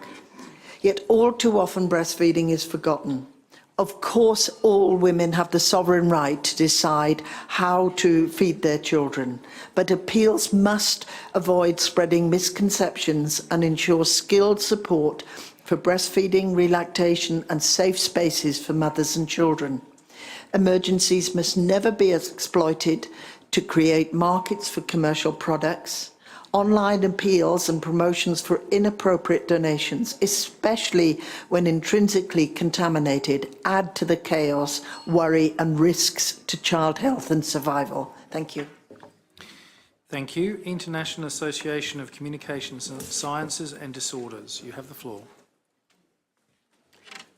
Yet all too often breastfeeding is forgotten. Of course, all women have the sovereign right to decide how to feed their children, but appeals must avoid spreading misconceptions and ensure skilled support for breastfeeding, relactation, and safe spaces for mothers and children. Emergencies must never be exploited to create markets for commercial products. Online appeals and promotions for inappropriate donations, especially when intrinsically contaminated, add to the chaos, worry, and risks to child health and survival. Thank you. Thank you. International Association of Communications Sciences and Disorders, you have the floor.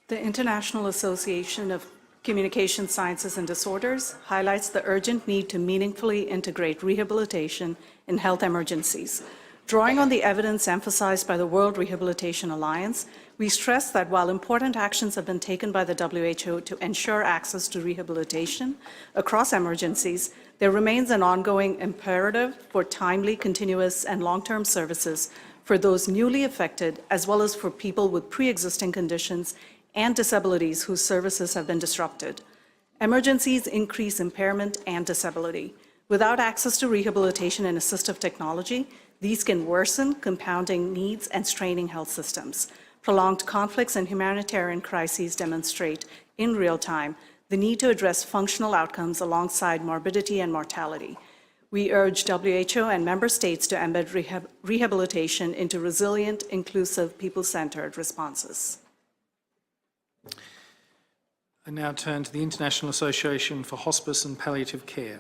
The International Association of Communication Sciences and Disorders highlights the urgent need to meaningfully integrate rehabilitation in health emergencies. Drawing on the evidence emphasized by the World Rehabilitation Alliance, we stress that while important actions have been taken by the WHO to ensure access to rehabilitation across emergencies, there remains an ongoing imperative for timely, continuous, and long-term services for those newly affected, as well as for people with pre-existing conditions and disabilities whose services have been disrupted. Emergencies increase impairment and disability. Without access to rehabilitation and assistive technology, these can worsen compounding needs and straining health systems. Prolonged conflicts and humanitarian crises demonstrate in real time the need to address functional outcomes alongside morbidity and mortality. We urge WHO and member states to embed rehabilitation into resilient, inclusive, people-centered responses. I now turn to the International Association for Hospice and Palliative Care.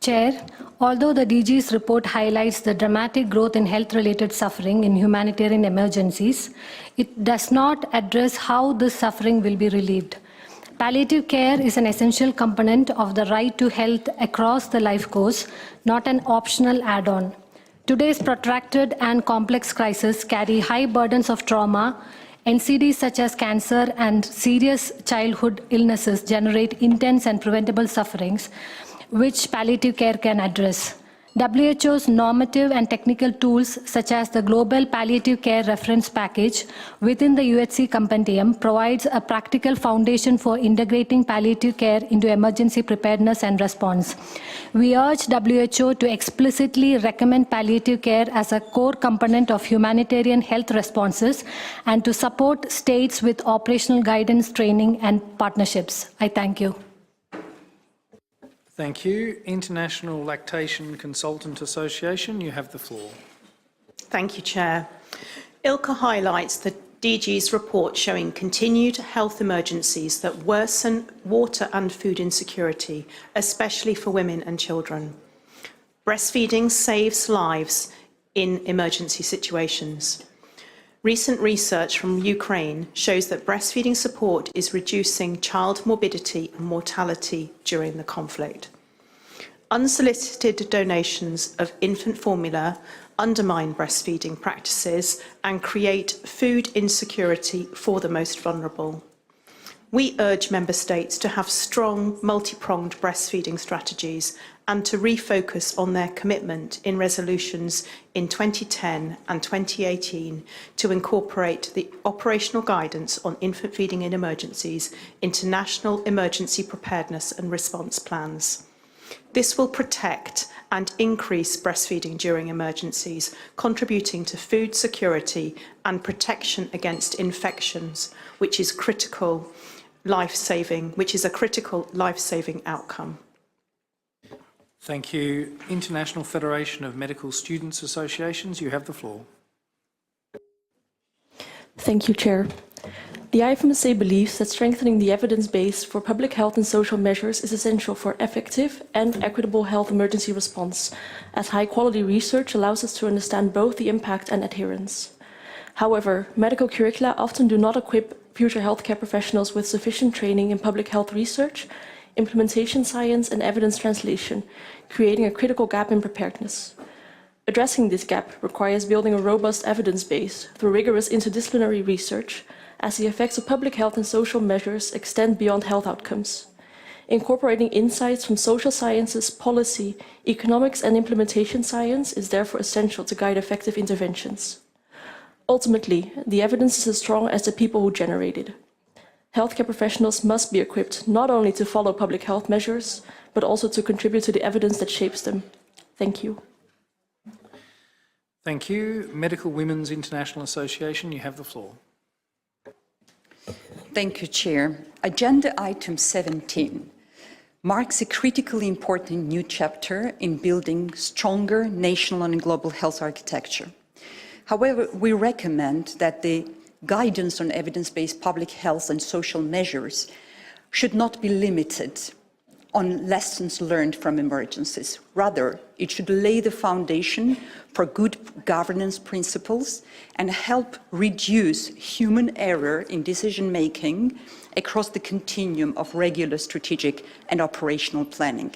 Chair, although the DG's report highlights the dramatic growth in health-related suffering in humanitarian emergencies, it does not address how this suffering will be relieved. Palliative care is an essential component of the right to health across the life course, not an optional add-on. Today's protracted and complex crises carry high burdens of trauma. NCDs such as cancer and serious childhood illnesses generate intense and preventable sufferings, which palliative care can address. WHO's normative and technical tools, such as the Global Palliative Care Reference Package within the UHC Compendium, provides a practical foundation for integrating palliative care into emergency preparedness and response. We urge WHO to explicitly recommend palliative care as a core component of humanitarian health responses and to support states with operational guidance, training, and partnerships. I thank you. Thank you. International Lactation Consultant Association, you have the floor. Thank you, Chair. ILCA highlights the DG's report showing continued health emergencies that worsen water and food insecurity, especially for women and children. Breastfeeding saves lives in emergency situations. Recent research from Ukraine shows that breastfeeding support is reducing child morbidity and mortality during the conflict. Unsolicited donations of infant formula undermine breastfeeding practices and create food insecurity for the most vulnerable. We urge Member States to have strong, multi-pronged breastfeeding strategies and to refocus on their commitment in resolutions in 2010 and 2018 to incorporate the operational guidance on infant feeding in emergencies into national emergency preparedness and response plans. This will protect and increase breastfeeding during emergencies, contributing to food security and protection against infections, which is a critical life-saving outcome. Thank you. International Federation of Medical Students Associations, you have the floor. Thank you, Chair. The IFMSA believes that strengthening the evidence base for public health and social measures is essential for effective and equitable health emergency response, as high-quality research allows us to understand both the impact and adherence. However, medical curricula often do not equip future healthcare professionals with sufficient training in public health research, implementation science, and evidence translation, creating a critical gap in preparedness. Addressing this gap requires building a robust evidence base through rigorous interdisciplinary research, as the effects of public health and social measures extend beyond health outcomes. Incorporating insights from social sciences, policy, economics, and implementation science is therefore essential to guide effective interventions. Ultimately, the evidence is as strong as the people who generate it. Healthcare professionals must be equipped not only to follow public health measures, but also to contribute to the evidence that shapes them. Thank you. Thank you. Medical Women's International Association, you have the floor. Thank you, Chair. Agenda item 17 marks a critically important new chapter in building stronger national and global health architecture. However, we recommend that the guidance on evidence-based public health and social measures should not be limited on lessons learned from emergencies. Rather, it should lay the foundation for good governance principles and help reduce human error in decision-making across the continuum of regular strategic and operational planning.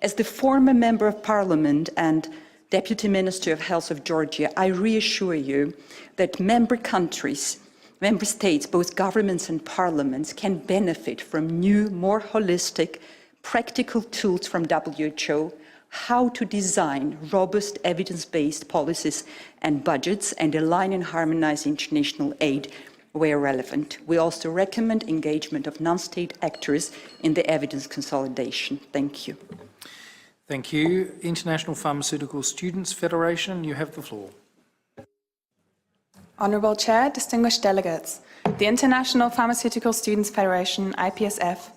As the former Member of Parliament and Deputy Minister of Health of Georgia, I reassure you that member states, both governments and parliaments, can benefit from new, more holistic, practical tools from WHO, how to design robust evidence-based policies and budgets and align and harmonize international aid where relevant. We also recommend engagement of non-state actors in the evidence consolidation. Thank you. Thank you. International Pharmaceutical Students Federation, you have the floor. Honourable Chair, distinguished delegates, the International Pharmaceutical Students Federation, IPSF,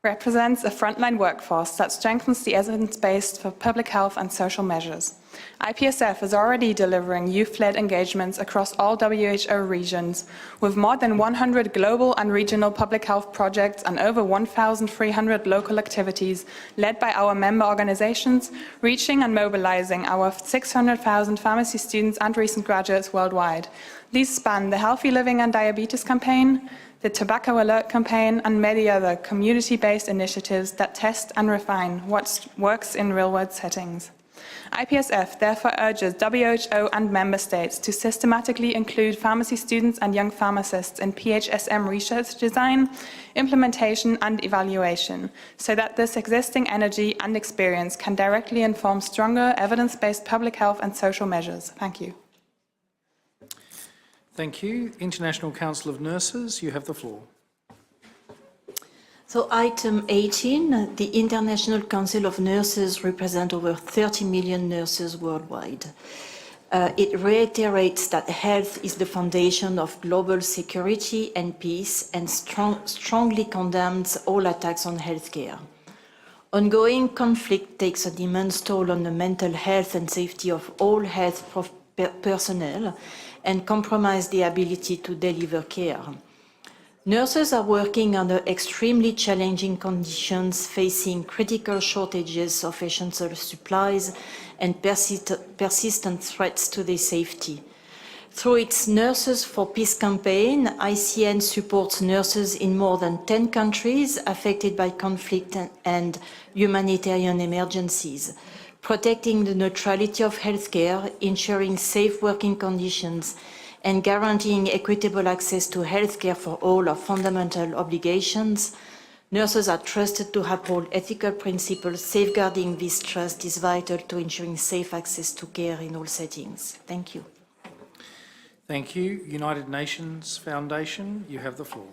represents a frontline workforce that strengthens the evidence base for public health and social measures. IPSF is already delivering youth-led engagements across all WHO regions, with more than 100 global and regional public health projects and over 1,300 local activities led by our member organizations, reaching and mobilizing our 600,000 pharmacy students and recent graduates worldwide. These span the Healthy Living and Diabetes campaign, the Tobacco Alert campaign, and many other community-based initiatives that test and refine what works in real-world settings. IPSF therefore urges WHO and member states to systematically include pharmacy students and young pharmacists in PHSM research design, implementation, and evaluation, so that this existing energy and experience can directly inform stronger evidence-based public health and social measures. Thank you. Thank you. International Council of Nurses, you have the floor. So item 18, the International Council of Nurses represents over 30 million nurses worldwide. It reiterates that health is the foundation of global security and peace and strongly condemns all attacks on healthcare. Ongoing conflict takes an immense toll on the mental health and safety of all health personnel and compromise the ability to deliver care. Nurses are working under extremely challenging conditions, facing critical shortages of essential supplies and persistent threats to their safety. Through its Nurses for Peace campaign, ICN supports nurses in more than 10 countries affected by conflict and humanitarian emergencies, protecting the neutrality of healthcare, ensuring safe working conditions, and guaranteeing equitable access to healthcare for all are fundamental obligations. Nurses are trusted to uphold ethical principles. Safeguarding this trust is vital to ensuring safe access to care in all settings. Thank you. Thank you. United Nations Foundation, you have the floor.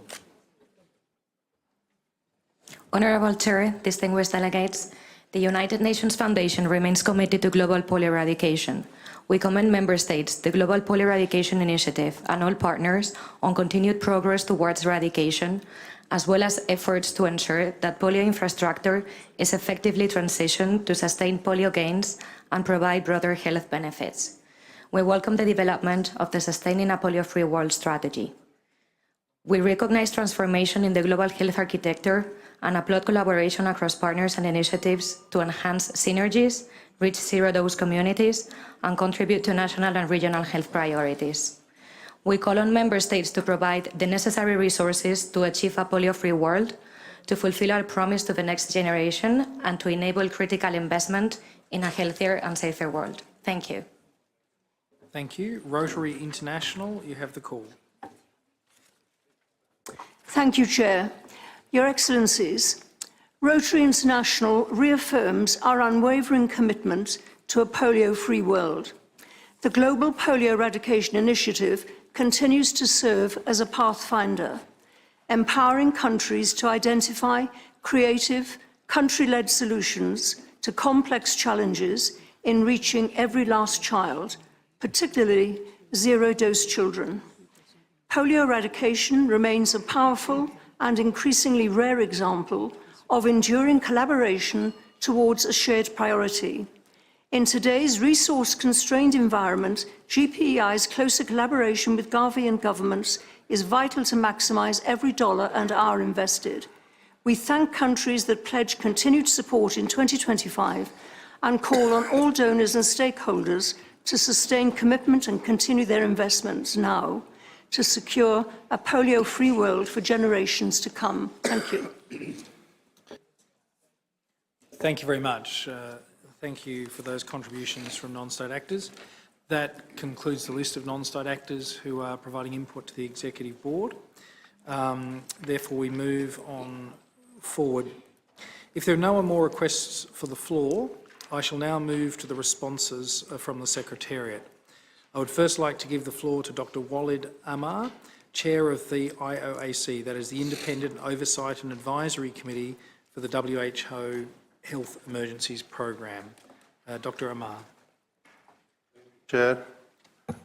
Honourable Chair, distinguished delegates, the United Nations Foundation remains committed to global polio eradication. We commend Member States, the Global Polio Eradication Initiative, and all partners on continued progress towards eradication, as well as efforts to ensure that polio infrastructure is effectively transitioned to sustain polio gains and provide broader health benefits. We welcome the development of the Sustaining a Polio-Free World strategy. We recognize transformation in the global health architecture and applaud collaboration across partners and initiatives to enhance synergies, reach zero-dose communities, and contribute to national and regional health priorities. We call on Member States to provide the necessary resources to achieve a polio-free world, to fulfill our promise to the next generation, and to enable critical investment in a healthier and safer world. Thank you. Thank you. Rotary International, you have the call. Thank you, Chair. Your Excellencies, Rotary International reaffirms our unwavering commitment to a polio-free world. The Global Polio Eradication Initiative continues to serve as a pathfinder, empowering countries to identify creative, country-led solutions to complex challenges in reaching every last child, particularly zero-dose children. Polio eradication remains a powerful and increasingly rare example of enduring collaboration towards a shared priority. In today's resource-constrained environment, GPEI's closer collaboration with Gavi and governments is vital to maximize every dollar and hour invested. We thank countries that pledge continued support in 2025 and call on all donors and stakeholders to sustain commitment and continue their investments now to secure a polio-free world for generations to come. Thank you. Thank you very much. Thank you for those contributions from non-state actors. That concludes the list of non-state actors who are providing input to the Executive Board. Therefore, we move on forward. If there are no more requests for the floor, I shall now move to the responses from the Secretariat. I would first like to give the floor to Dr. Walid Ammar, Chair of the IOAC, that is the Independent Oversight and Advisory Committee for the WHO Health Emergencies Program. Dr. Ammar. Chair,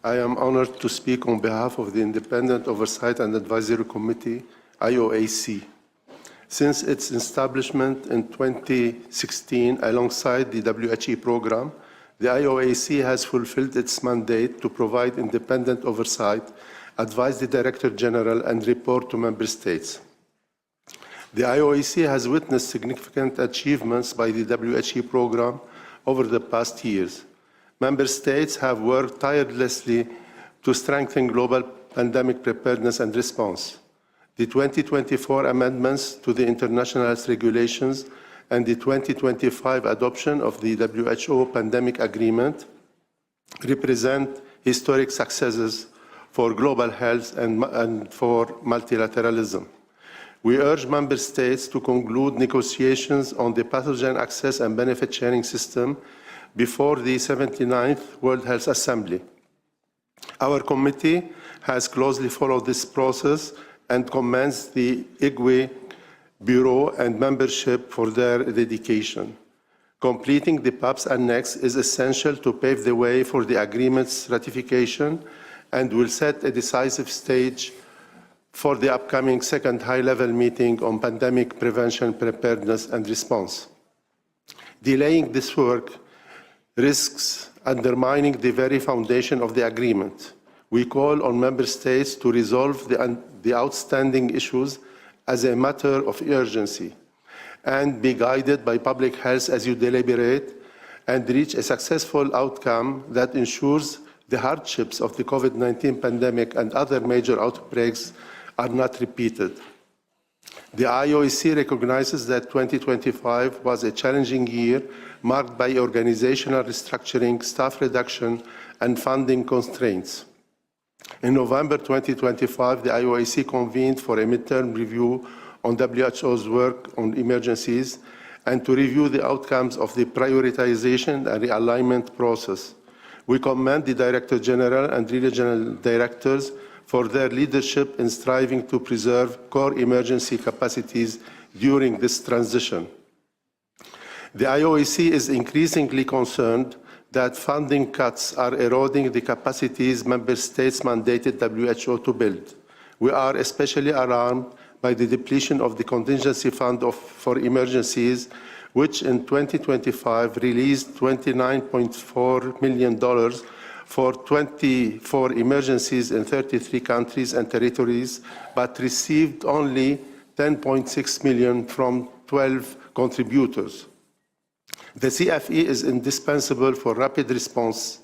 I am honored to speak on behalf of the Independent Oversight and Advisory Committee, IOAC. Since its establishment in 2016 alongside the WHO program, the IOAC has fulfilled its mandate to provide independent oversight, advise the Director General, and report to Member States. The IOAC has witnessed significant achievements by the WHO program over the past years. Member States have worked tirelessly to strengthen global pandemic preparedness and response. The 2024 amendments to the international health regulations and the 2025 adoption of the WHO Pandemic Agreement represent historic successes for global health and for multilateralism. We urge Member States to conclude negotiations on the pathogen access and benefit sharing system before the 79th World Health Assembly. Our committee has closely followed this process and commends the IGWE Bureau and membership for their dedication. Completing the PAPS Annex is essential to pave the way for the agreement's ratification and will set a decisive stage for the upcoming second high-level meeting on pandemic prevention, preparedness, and response. Delaying this work risks undermining the very foundation of the agreement. We call on Member States to resolve the outstanding issues as a matter of urgency and be guided by public health as you deliberate and reach a successful outcome that ensures the hardships of the COVID-19 pandemic and other major outbreaks are not repeated. The IOAC recognizes that 2025 was a challenging year marked by organizational restructuring, staff reduction, and funding constraints. In November 2025, the IOAC convened for a midterm review on WHO's work on emergencies and to review the outcomes of the prioritization and realignment process. We commend the Director General and Regional Directors for their leadership in striving to preserve core emergency capacities during this transition. The IOAC is increasingly concerned that funding cuts are eroding the capacities Member States mandated WHO to build. We are especially alarmed by the depletion of the contingency fund for emergencies, which in 2025 released $29.4 million for 24 emergencies in 33 countries and territories, but received only $10.6 million from 12 contributors. The CFE is indispensable for rapid response.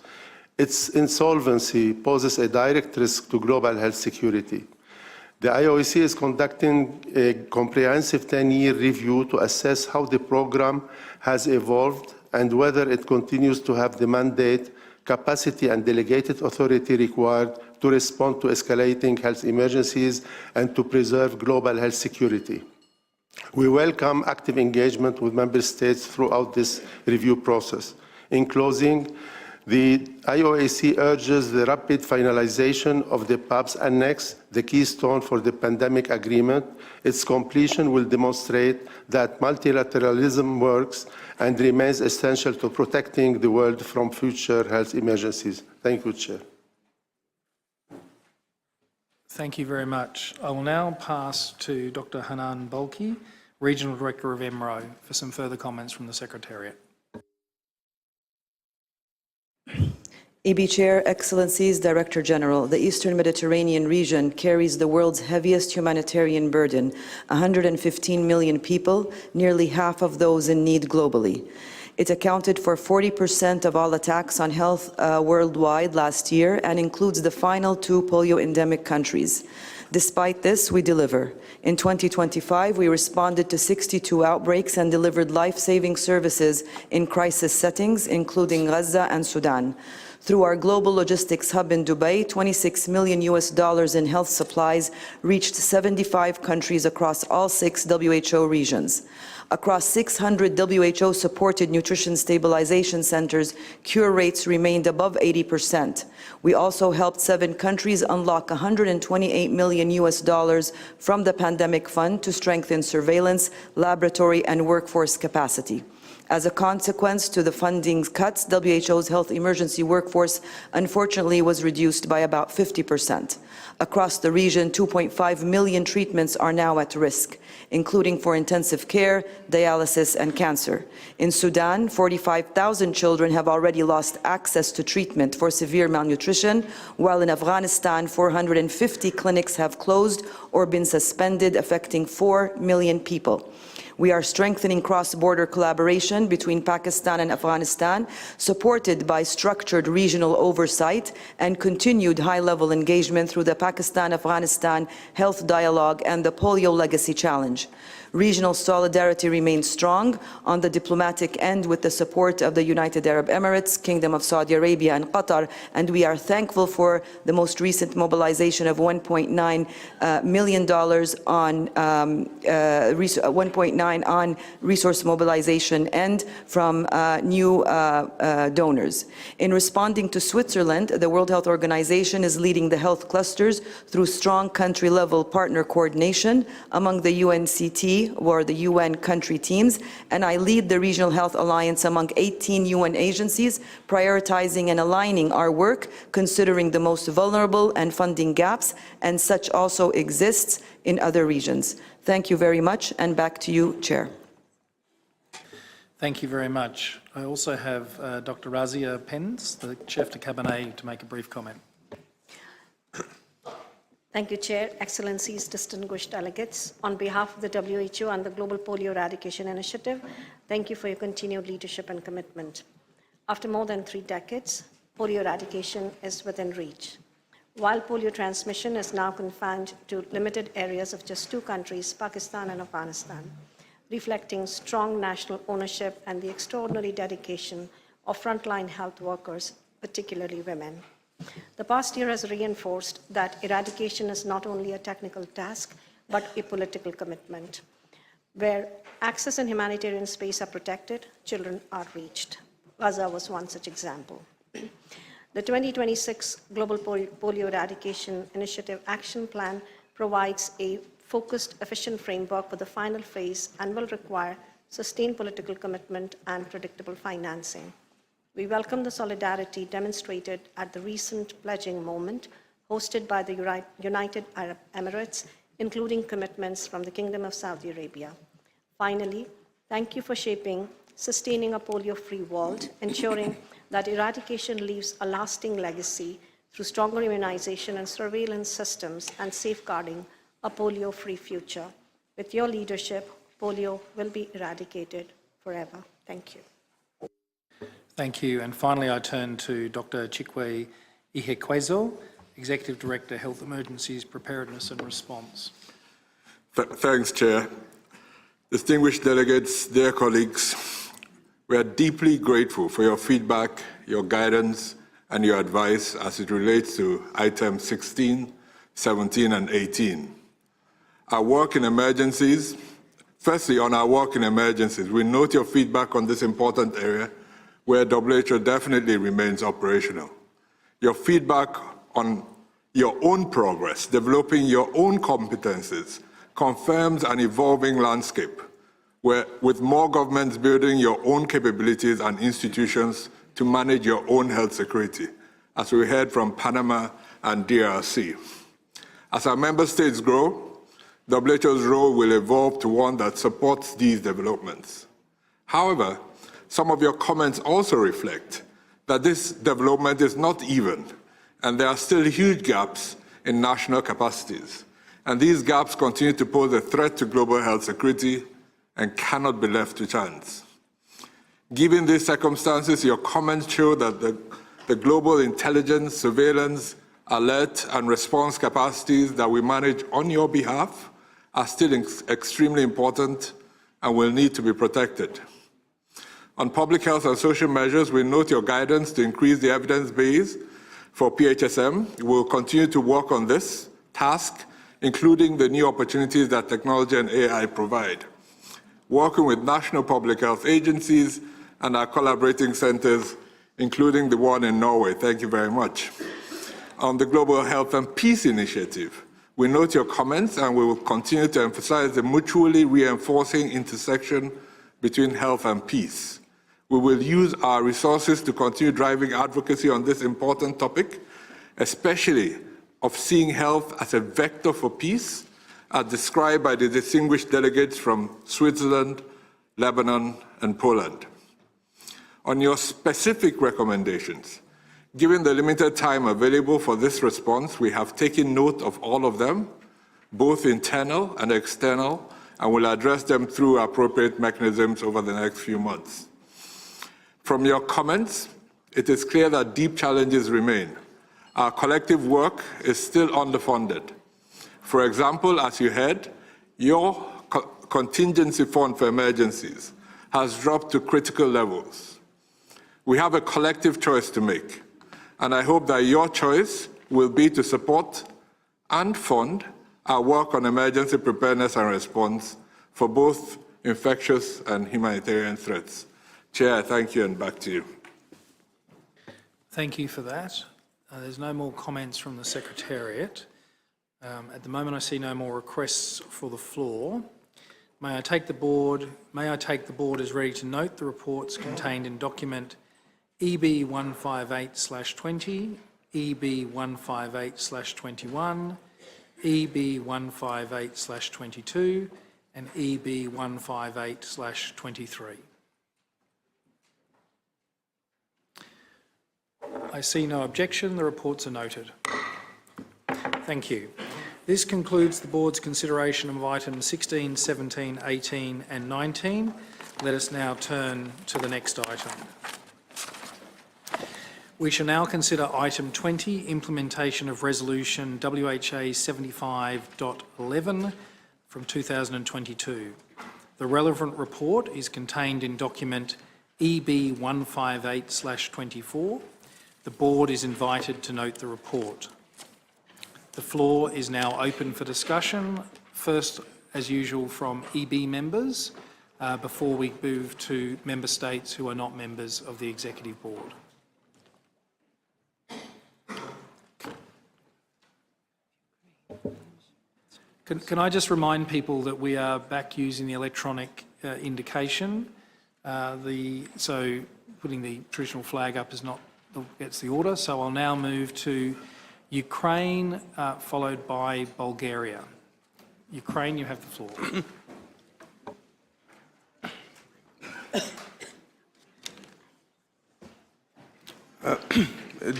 Its insolvency poses a direct risk to global health security. The IOAC is conducting a comprehensive 10-year review to assess how the program has evolved and whether it continues to have the mandate, capacity, and delegated authority required to respond to escalating health emergencies and to preserve global health security. We welcome active engagement with Member States throughout this review process. In closing, the IOAC urges the rapid finalization of the PAPS Annex, the keystone for the pandemic agreement. Its completion will demonstrate that multilateralism works and remains essential to protecting the world from future health emergencies. Thank you, Chair. Thank you very much. I will now pass to Dr. Hanan Balki, Regional Director of MRO, for some further comments from the Secretariat. EB Chair, Excellencies, Director General, the Eastern Mediterranean region carries the world's heaviest humanitarian burden, 115 million people, nearly half of those in need globally. It accounted for 40% of all attacks on health worldwide last year and includes the final 2 polio-endemic countries. Despite this, we deliver. In 2025, we responded to 62 outbreaks and delivered life-saving services in crisis settings, including Gaza and Sudan. Through our global logistics hub in Dubai, $26 million in health supplies reached 75 countries across all 6 WHO regions. Across 600 WHO-supported nutrition stabilization centers, cure rates remained above 80%. We also helped 7 countries unlock $128 million from the pandemic fund to strengthen surveillance, laboratory, and workforce capacity. As a consequence to the funding cuts, WHO's health emergency workforce unfortunately was reduced by about 50%. Across the region, 2.5 million treatments are now at risk, including for intensive care, dialysis, and cancer. In Sudan, 45,000 children have already lost access to treatment for severe malnutrition, while in Afghanistan, 450 clinics have closed or been suspended, affecting 4 million people. We are strengthening cross-border collaboration between Pakistan and Afghanistan, supported by structured regional oversight and continued high-level engagement through the Pakistan-Afghanistan Health Dialogue and the Polio Legacy Challenge. Regional solidarity remains strong on the diplomatic end with the support of the United Arab Emirates, Kingdom of Saudi Arabia, and Qatar, and we are thankful for the most recent mobilization of $1.9 million on $1.9 on resource mobilization and from new donors. In responding to Switzerland, the World Health Organization is leading the health clusters through strong country-level partner coordination among the UNCT, or the UN country teams, and I lead the Regional Health Alliance among 18 UN agencies, prioritizing and aligning our work, considering the most vulnerable and funding gaps, and such also exists in other regions. Thank you very much, and back to you, Chair. Thank you very much. I also have Dr. Razia Pens, the Chef de Cabinet, to make a brief comment. Thank you, Chair, Excellencies, distinguished delegates. On behalf of the WHO and the Global Polio Eradication Initiative, thank you for your continued leadership and commitment. After more than 3 decades, polio eradication is within reach. While polio transmission is now confined to limited areas of just 2 countries, Pakistan and Afghanistan, reflecting strong national ownership and the extraordinary dedication of frontline health workers, particularly women. The past year has reinforced that eradication is not only a technical task, but a political commitment. Where access and humanitarian space are protected, children are reached. Gaza was one such example. The 2026 Global Polio Eradication Initiative Action Plan provides a focused, efficient framework for the final phase and will require sustained political commitment and predictable financing. We welcome the solidarity demonstrated at the recent pledging moment hosted by the United Arab Emirates, including commitments from the Kingdom of Saudi Arabia. Finally, thank you for shaping sustaining a polio-free world, ensuring that eradication leaves a lasting legacy through stronger immunization and surveillance systems and safeguarding a polio-free future. With your leadership, polio will be eradicated forever. Thank you. Thank you. And finally, I turn to Dr. Chikwe Ihekwezo, Executive Director, Health Emergencies, Preparedness and Response. Thanks, Chair. Distinguished delegates, dear colleagues, we are deeply grateful for your feedback, your guidance, and your advice as it relates to items 16, 17, and 18. Our work in emergencies, firstly, on our work in emergencies, we note your feedback on this important area where WHO definitely remains operational. Your feedback on your own progress, developing your own competencies, confirms an evolving landscape where, with more governments building your own capabilities and institutions to manage your own health security, as we heard from Panama and DRC. As our member states grow, WHO's role will evolve to one that supports these developments. However, some of your comments also reflect that this development is not even, and there are still huge gaps in national capacities. And these gaps continue to pose a threat to global health security and cannot be left to chance. Given these circumstances, your comments show that the global intelligence, surveillance, alert, and response capacities that we manage on your behalf are still extremely important and will need to be protected. On public health and social measures, we note your guidance to increase the evidence base for PHSM. We will continue to work on this task, including the new opportunities that technology and AI provide. Working with national public health agencies and our collaborating centers, including the one in Norway. Thank you very much. On the Global Health and Peace Initiative, we note your comments and we will continue to emphasize the mutually reinforcing intersection between health and peace. We will use our resources to continue driving advocacy on this important topic, especially of seeing health as a vector for peace, as described by the distinguished delegates from Switzerland, Lebanon, and Poland. On your specific recommendations, given the limited time available for this response, we have taken note of all of them, both internal and external, and will address them through appropriate mechanisms over the next few months. From your comments, it is clear that deep challenges remain. Our collective work is still underfunded. For example, as you heard, your contingency fund for emergencies has dropped to critical levels. We have a collective choice to make, and I hope that your choice will be to support and fund our work on emergency preparedness and response for both infectious and humanitarian threats. Chair, thank you, and back to you. Thank you for that. There's no more comments from the Secretariat. At the moment, I see no more requests for the floor. May I take the board as ready to note the reports contained in document EB 158/20, EB 158/21, EB 158/22, and EB 158/23. I see no objection. The reports are noted. Thank you. This concludes the board's consideration of items 16, 17, 18 and 19. Let us now turn to the next item. We shall now consider item 20, implementation of resolution WHA 75.11 from 2022. The relevant report is contained in document EB 158/24. The board is invited to note the report. The floor is now open for discussion. First, as usual, from EB members, before we move to member states who are not members of the Executive Board. Can I just remind people that we are back using the electronic indication. So putting the traditional flag up is not gets the order. So I'll now move to Ukraine, followed by Bulgaria. Ukraine, you have the floor.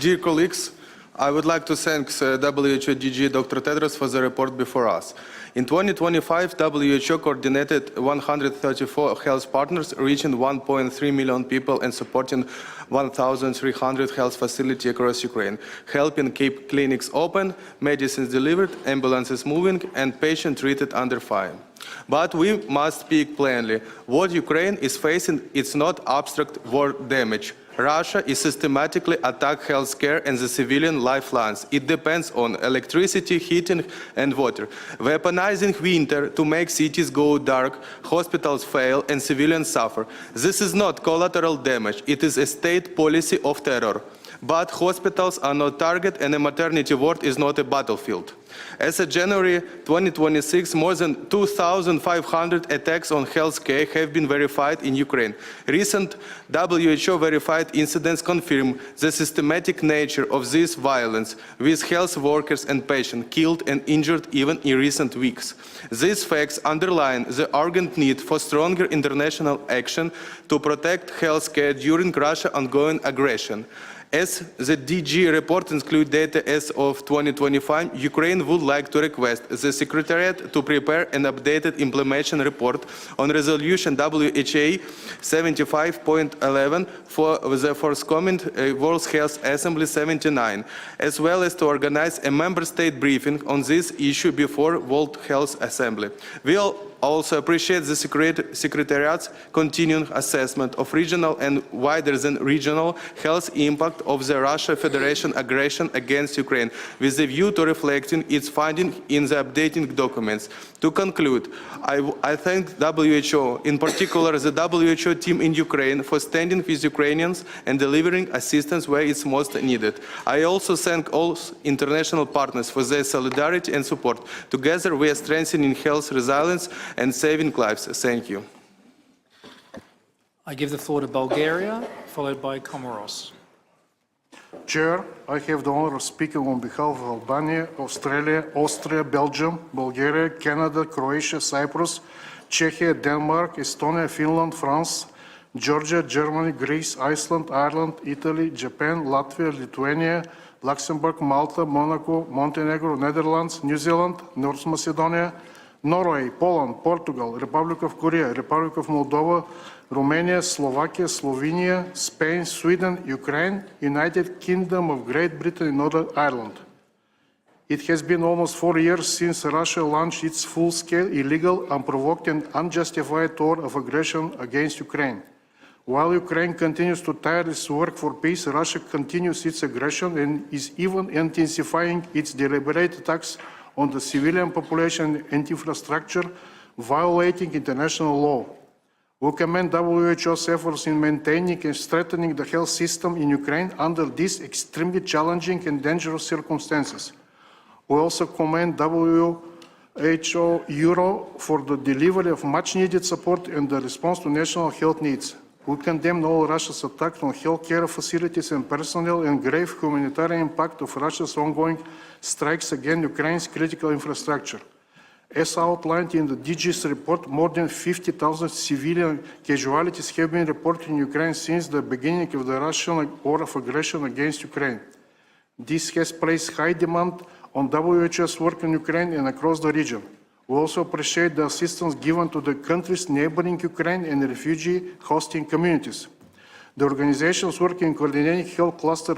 Dear colleagues, I would like to thank WHO DG Dr. Tedros for the report before us. In 2025, WHO coordinated 134 health partners, reaching 1.3 million people and supporting 1,300 health facilities across Ukraine, helping keep clinics open, medicines delivered, ambulances moving, and patients treated under fire. But we must speak plainly. What Ukraine is facing is not abstract war damage. Russia is systematically attacking healthcare and the civilian lifelines. It depends on electricity, heating, and water. Weaponizing winter to make cities go dark, hospitals fail, and civilians suffer. This is not collateral damage. It is a state policy of terror. But hospitals are not target, and a maternity ward is not a battlefield. As of January 2026, more than 2,500 attacks on healthcare have been verified in Ukraine. Recent WHO-verified incidents confirm the systematic nature of this violence, with health workers and patients killed and injured even in recent weeks. These facts underline the urgent need for stronger international action to protect healthcare during Russia's ongoing aggression. As the DG report includes data as of 2025, Ukraine would like to request the Secretariat to prepare an updated implementation report on resolution WHA 75.11 for the forthcoming World Health Assembly 79, as well as to organize a member state briefing on this issue before World Health Assembly. We'll also appreciate the Secretariat's continuing assessment of regional and wider than regional health impact of the Russia Federation aggression against Ukraine, with a view to reflecting its findings in the updating documents. To conclude, I thank WHO, in particular the WHO team in Ukraine, for standing with Ukrainians and delivering assistance where it's most needed. I also thank all international partners for their solidarity and support. Together we are strengthening health resilience and saving lives. Thank you. I give the floor to Bulgaria, followed by Comoros. Chair, I have the honor of speaking on behalf of Albania, Australia, Austria, Belgium, Bulgaria, Canada, Croatia, Cyprus, Czechia, Denmark, Estonia, Finland, France, Georgia, Germany, Greece, Iceland, Ireland, Italy, Japan, Latvia, Lithuania, Luxembourg, Malta, Monaco, Montenegro, Netherlands, New Zealand, North Macedonia, Norway, Poland, Portugal, Republic of Korea, Republic of Moldova, Romania, Slovakia, Slovenia, Spain, Sweden, Ukraine, United Kingdom of Great Britain, and Northern Ireland. It has been almost 4 years since Russia launched its full-scale, illegal, unprovoked, and unjustified war of aggression against Ukraine. While Ukraine continues to tirelessly work for peace, Russia continues its aggression and is even intensifying its deliberate attacks on the civilian population and infrastructure, violating international law. We commend WHO's efforts in maintaining and strengthening the health system in Ukraine under these extremely challenging and dangerous circumstances. We also commend WHO Euro for the delivery of much-needed support and the response to national health needs. We condemn all Russia's attacks on healthcare facilities and personnel and grave humanitarian impact of Russia's ongoing strikes against Ukraine's critical infrastructure. As outlined in the DG's report, more than 50,000 civilian casualties have been reported in Ukraine since the beginning of the Russian war of aggression against Ukraine. This has placed high demand on WHO's work in Ukraine and across the region. We also appreciate the assistance given to the countries neighboring Ukraine and refugee hosting communities. The organizations work in coordinating health cluster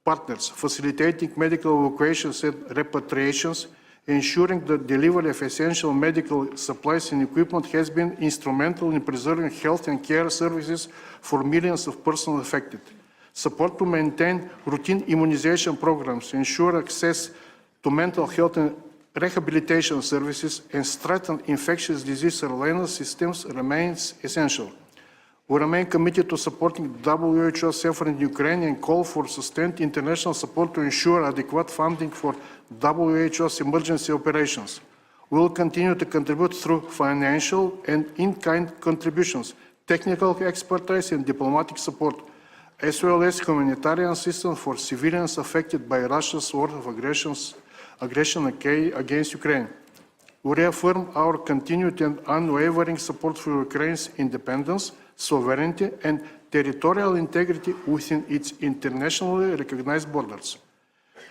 partners, facilitating medical evacuations and repatriations, ensuring the delivery of essential medical supplies and equipment has been instrumental in preserving health and care services for millions of persons affected. Support to maintain routine immunization programs, ensure access to mental health and rehabilitation services, and strengthen infectious disease surveillance systems remains essential. We remain committed to supporting WHO's effort in Ukraine and call for sustained international support to ensure adequate funding for WHO's emergency operations. We will continue to contribute through financial and in-kind contributions, technical expertise, and diplomatic support, as well as humanitarian assistance for civilians affected by Russia's war of aggression against Ukraine. We reaffirm our continued and unwavering support for Ukraine's independence, sovereignty, and territorial integrity within its internationally recognized borders.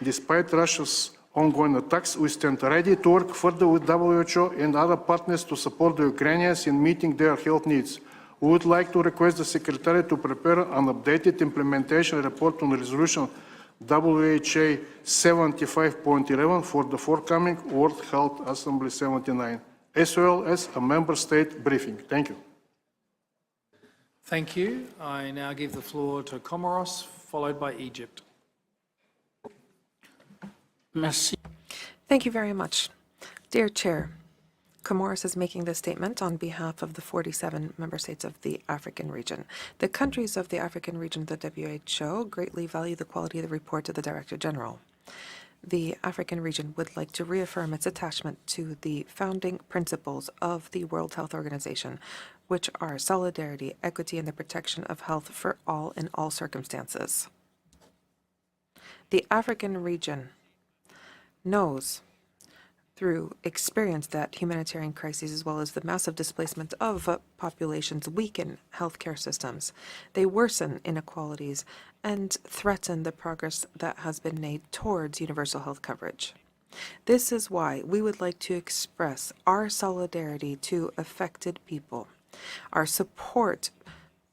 Despite Russia's ongoing attacks, we stand ready to work further with WHO and other partners to support the Ukrainians in meeting their health needs. We would like to request the Secretary to prepare an updated implementation report on resolution WHA 75.11 for the forthcoming World Health Assembly 79, as well as a member state briefing. Thank you. Thank you. I now give the floor to Comoros, followed by Egypt. Merci. Thank you very much. Dear Chair, Comoros is making this statement on behalf of the 47 member states of the African region. The countries of the African region of the WHO greatly value the quality of the report of the Director General. The African region would like to reaffirm its attachment to the founding principles of the World Health Organization, which are solidarity, equity, and the protection of health for all in all circumstances. The African region knows through experience that humanitarian crises, as well as the massive displacement of populations, weaken healthcare systems. They worsen inequalities and threaten the progress that has been made towards universal health coverage. This is why we would like to express our solidarity to affected people, our support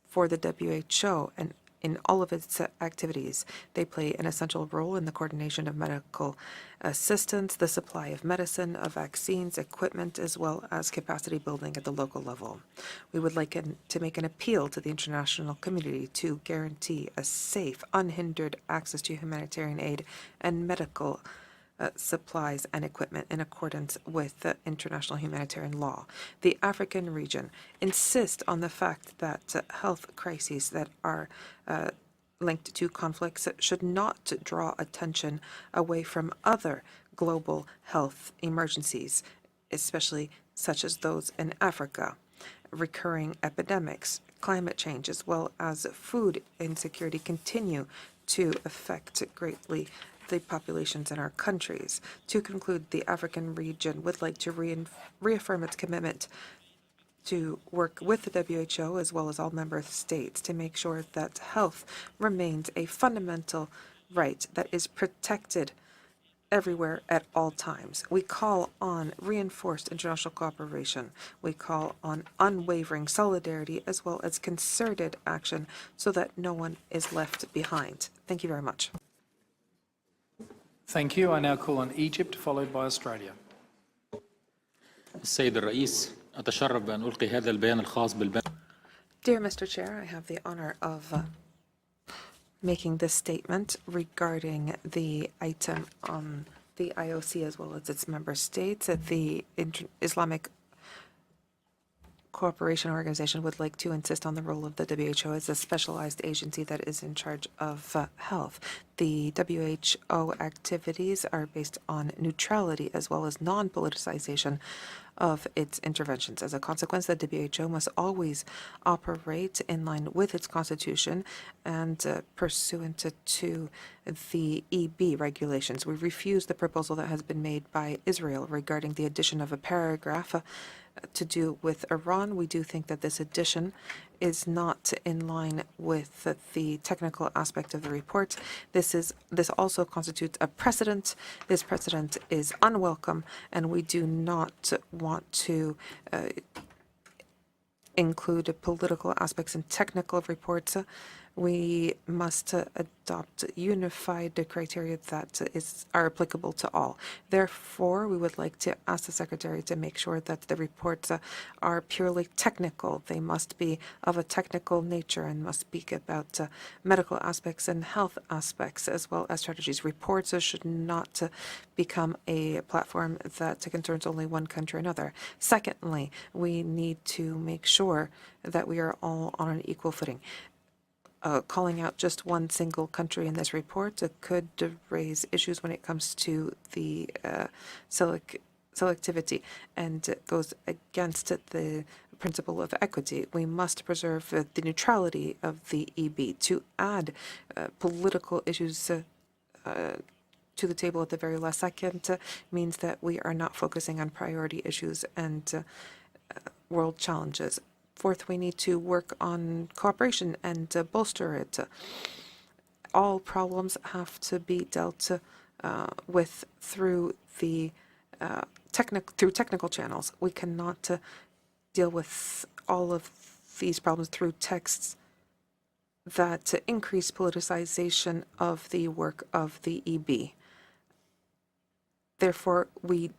for the WHO and in all of its activities. They play an essential role in the coordination of medical assistance, the supply of medicine, of vaccines, equipment, as well as capacity building at the local level. We would like to make an appeal to the international community to guarantee a safe, unhindered access to humanitarian aid and medical supplies and equipment in accordance with international humanitarian law. The African region insists on the fact that health crises that are linked to conflicts should not draw attention away from other global health emergencies, especially such as those in Africa, recurring epidemics, climate change as well as food insecurity continue to affect greatly the populations in our countries. To conclude, the African region would like to reaffirm its commitment to work with the WHO as well as all member states to make sure that health remains a fundamental right that is protected everywhere at all times. We call on reinforced international cooperation. We call on unwavering solidarity as well as concerted action so that no one is left behind. Thank you very much. Thank you. I now call on Egypt, followed by Australia. السيد الرئيس أتشرف بأن ألقي هذا البيان الخاص Dear Mr. Chair, I have the honor of making this statement regarding the item on the IOC as well as its member states. The Islamic Cooperation Organization would like to insist on the role of the WHO as a specialized agency that is in charge of health. The WHO activities are based on neutrality as well as non-politicization of its interventions. As a consequence, the WHO must always operate in line with its constitution and pursuant to the EB regulations. We refuse the proposal that has been made by Israel regarding the addition of a paragraph to do with Iran. We do think that this addition is not in line with the technical aspect of the report. This also constitutes a precedent. This precedent is unwelcome, and we do not want to include political aspects in technical reports. We must adopt unified criteria that are applicable to all. Therefore, we would like to ask the Secretary to make sure that the reports are purely technical. They must be of a technical nature and must speak about medical aspects and health aspects as well as strategies. Reports should not become a platform that concerns only one country or another. Secondly, we need to make sure that we are all on an equal footing. Calling out just one single country in this report could raise issues when it comes to the selectivity, and it goes against the principle of equity. We must preserve the neutrality of the EB. To add political issues to the table at the very last second means that we are not focusing on priority issues and world challenges. Fourth, we need to work on cooperation and bolster it. All problems have to be dealt with through the technical channels. We cannot deal with all of these problems through texts that increase politicization of the work of the EB. Therefore, we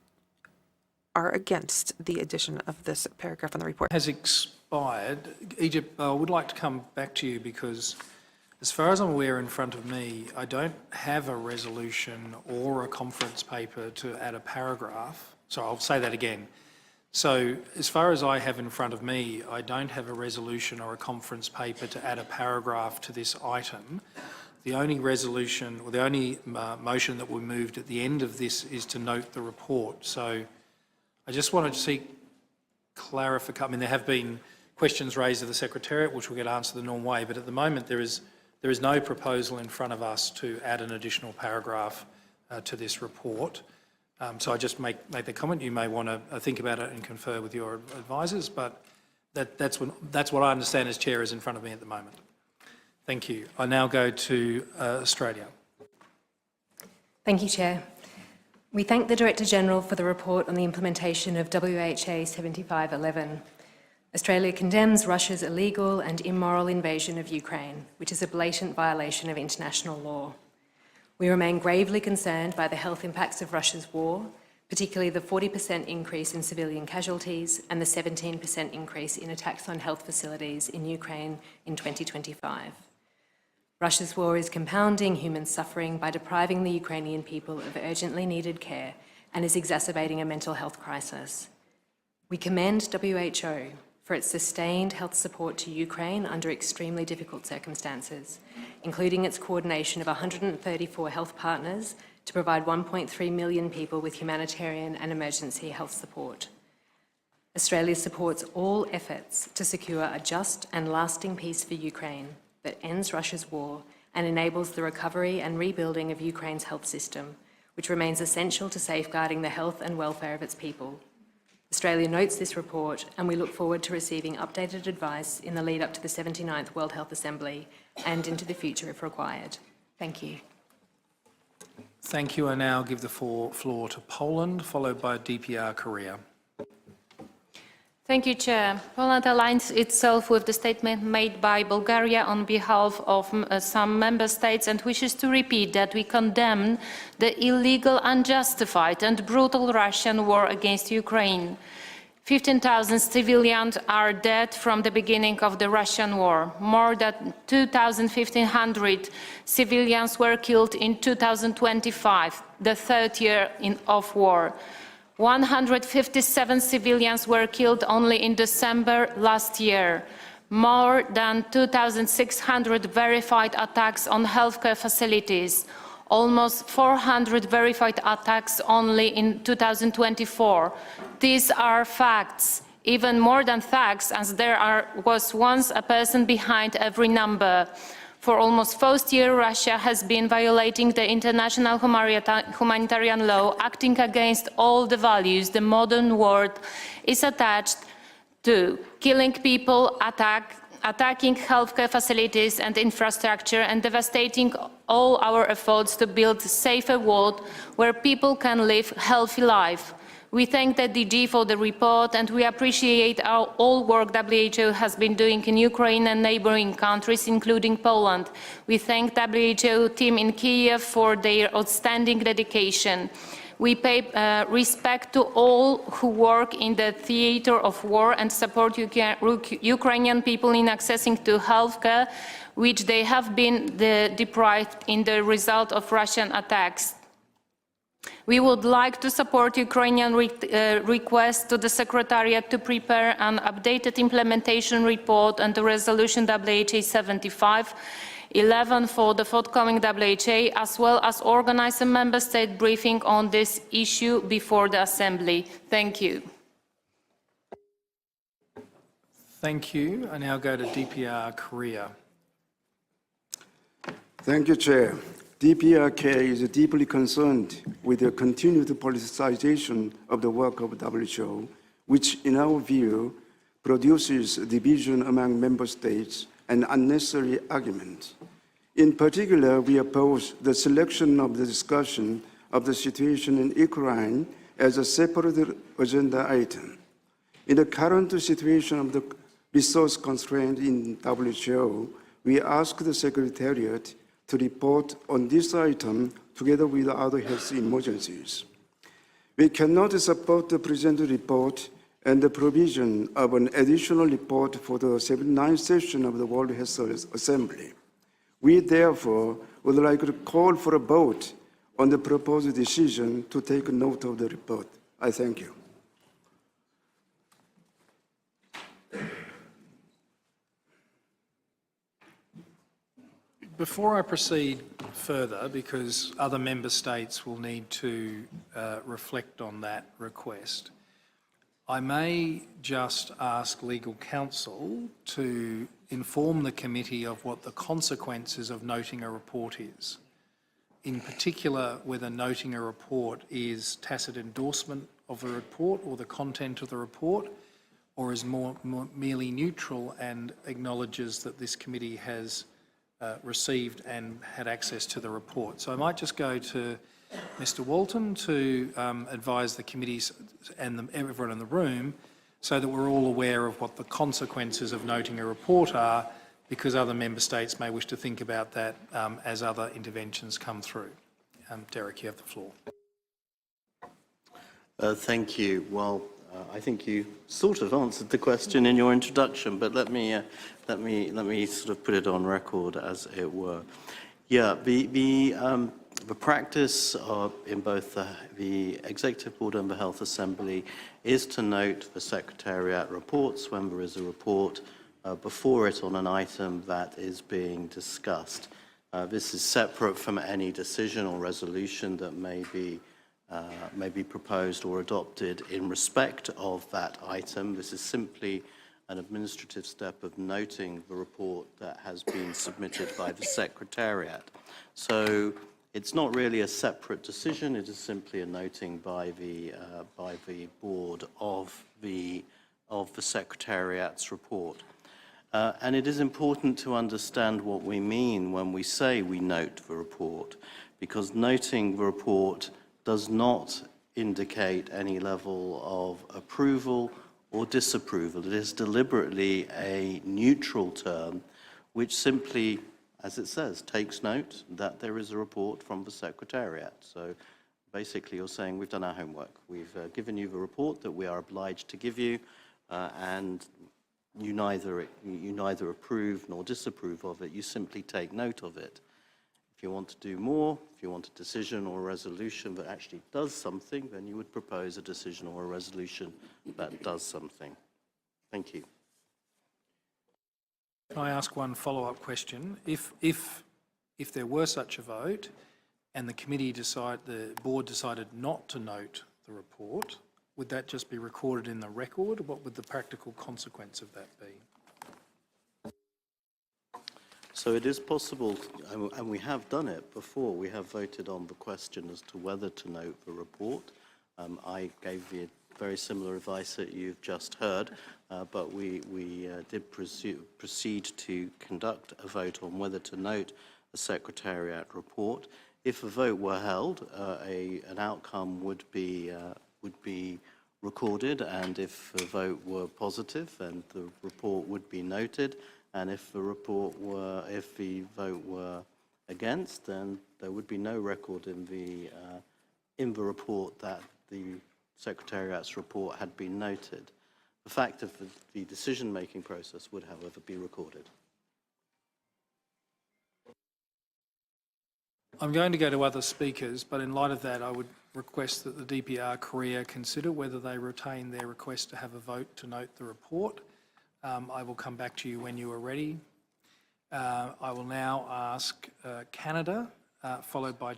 are against the addition of this paragraph in the report. Has expired. Egypt, I would like to come back to you because as far as I'm aware in front of me, I don't have a resolution or a conference paper to add a paragraph. So I'll say that again. So as far as I have in front of me, I don't have a resolution or a conference paper to add a paragraph to this item. The only resolution or the only motion that we moved at the end of this is to note the report. So I just wanted to seek clarification. I mean, there have been questions raised to the Secretariat, which will get answered the normal way, but at the moment there is no proposal in front of us to add an additional paragraph to this report. So I just make the comment. You may want to think about it and confer with your advisors, but that's what I understand as Chair is in front of me at the moment. Thank you. I now go to Australia. Thank you, Chair. We thank the Director-General for the report on the implementation of WHA 7511. Australia condemns Russia's illegal and immoral invasion of Ukraine, which is a blatant violation of international law. We remain gravely concerned by the health impacts of Russia's war, particularly the 40% increase in civilian casualties and the 17% increase in attacks on health facilities in Ukraine in 2025. Russia's war is compounding human suffering by depriving the Ukrainian people of urgently needed care and is exacerbating a mental health crisis. We commend WHO for its sustained health support to Ukraine under extremely difficult circumstances, including its coordination of 134 health partners to provide 1.3 million people with humanitarian and emergency health support. Australia supports all efforts to secure a just and lasting peace for Ukraine that ends Russia's war and enables the recovery and rebuilding of Ukraine's health system, which remains essential to safeguarding the health and welfare of its people. Australia notes this report, and we look forward to receiving updated advice in the lead up to the 79th World Health Assembly and into the future if required. Thank you. Thank you. I now give the floor to Poland, followed by DPR Korea. Thank you, Chair. Poland aligns itself with the statement made by Bulgaria on behalf of some member states and wishes to repeat that we condemn the illegal, unjustified and brutal Russian war against Ukraine. 15,000 civilians are dead from the beginning of the Russian war. More than 2,500 civilians were killed in 2025, the third year of war. 157 civilians were killed only in December last year. More than 2,600 verified attacks on healthcare facilities. Almost 400 verified attacks only in 2024. These are facts, even more than facts, as there was once a person behind every number. For almost 4 years, Russia has been violating the international humanitarian law, acting against all the values the modern world is attached to, killing people, attacking healthcare facilities and infrastructure, and devastating all our efforts to build a safer world where people can live a healthy life. We thank the DG for the report, and we appreciate all work WHO has been doing in Ukraine and neighboring countries, including Poland. We thank WHO team in Kiev for their outstanding dedication. We pay respect to all who work in the theater of war and support Ukrainian people in accessing to healthcare, which they have been deprived in the result of Russian attacks. We would like to support Ukrainian request to the Secretariat to prepare an updated implementation report on the resolution WHA 75/11 for the forthcoming WHA, as well as organize a member state briefing on this issue before the Assembly. Thank you. Thank you. I now go to DPR Korea. Thank you, Chair. DPRK is deeply concerned with the continued politicization of the work of WHO, which, in our view, produces division among member states and unnecessary argument. In particular, we oppose the selection of the discussion of the situation in Ukraine as a separate agenda item. In the current situation of the resource constraint in WHO, we ask the Secretariat to report on this item together with other health emergencies. We cannot support the presented report and the provision of an additional report for the 79th session of the World Health Assembly. We therefore would like to call for a vote on the proposed decision to take note of the report. I thank you. Before I proceed further, because other member states will need to reflect on that request, I may just ask legal counsel to inform the committee of what the consequences of noting a report is. In particular, whether noting a report is tacit endorsement of the report or the content of the report, or is more merely neutral and acknowledges that this committee has received and had access to the report. So I might just go to Mr. Walton to advise the committees and everyone in the room so that we're all aware of what the consequences of noting a report are, because other member states may wish to think about that as other interventions come through. Derek, you have the floor. Thank you. Well, I think you sort of answered the question in your introduction, but let me sort of put it on record, as it were. Yeah, the practice in both the Executive Board and the Health Assembly is to note the Secretariat reports when there is a report before it on an item that is being discussed. This is separate from any decision or resolution that may be may be proposed or adopted in respect of that item. This is simply an administrative step of noting the report that has been submitted by the Secretariat. So it's not really a separate decision, it is simply a noting by the board of the Secretariat's report. And it is important to understand what we mean when we say we note the report, because noting the report does not indicate any level of approval or disapproval. It is deliberately a neutral term which simply, as it says, takes note that there is a report from the Secretariat. So basically you're saying we've done our homework. We've given you the report that we are obliged to give you, and you neither approve nor disapprove of it, you simply take note of it. If you want to do more, if you want a decision or a resolution that actually does something, then you would propose a decision or a resolution that does something. Thank you. Can I ask one follow-up question? If there were such a vote and the board decided not to note the report, would that just be recorded in the record? What would the practical consequence of that be? So it is possible, and we have done it before, we have voted on the question as to whether to note the report. I gave you very similar advice that you've just heard, but we did proceed to conduct a vote on whether to note a Secretariat report. If a vote were held, an outcome would be recorded, and if the vote were positive, then the report would be noted. And if the vote were against, then there would be no record in the report that the Secretariat's report had been noted. The fact of the decision-making process would, however, be recorded. I'm going to go to other speakers, but in light of that, I would request that the DPR Korea consider whether they retain their request to have a vote to note the report. I will come back to you when you are ready. I will now ask Canada, followed by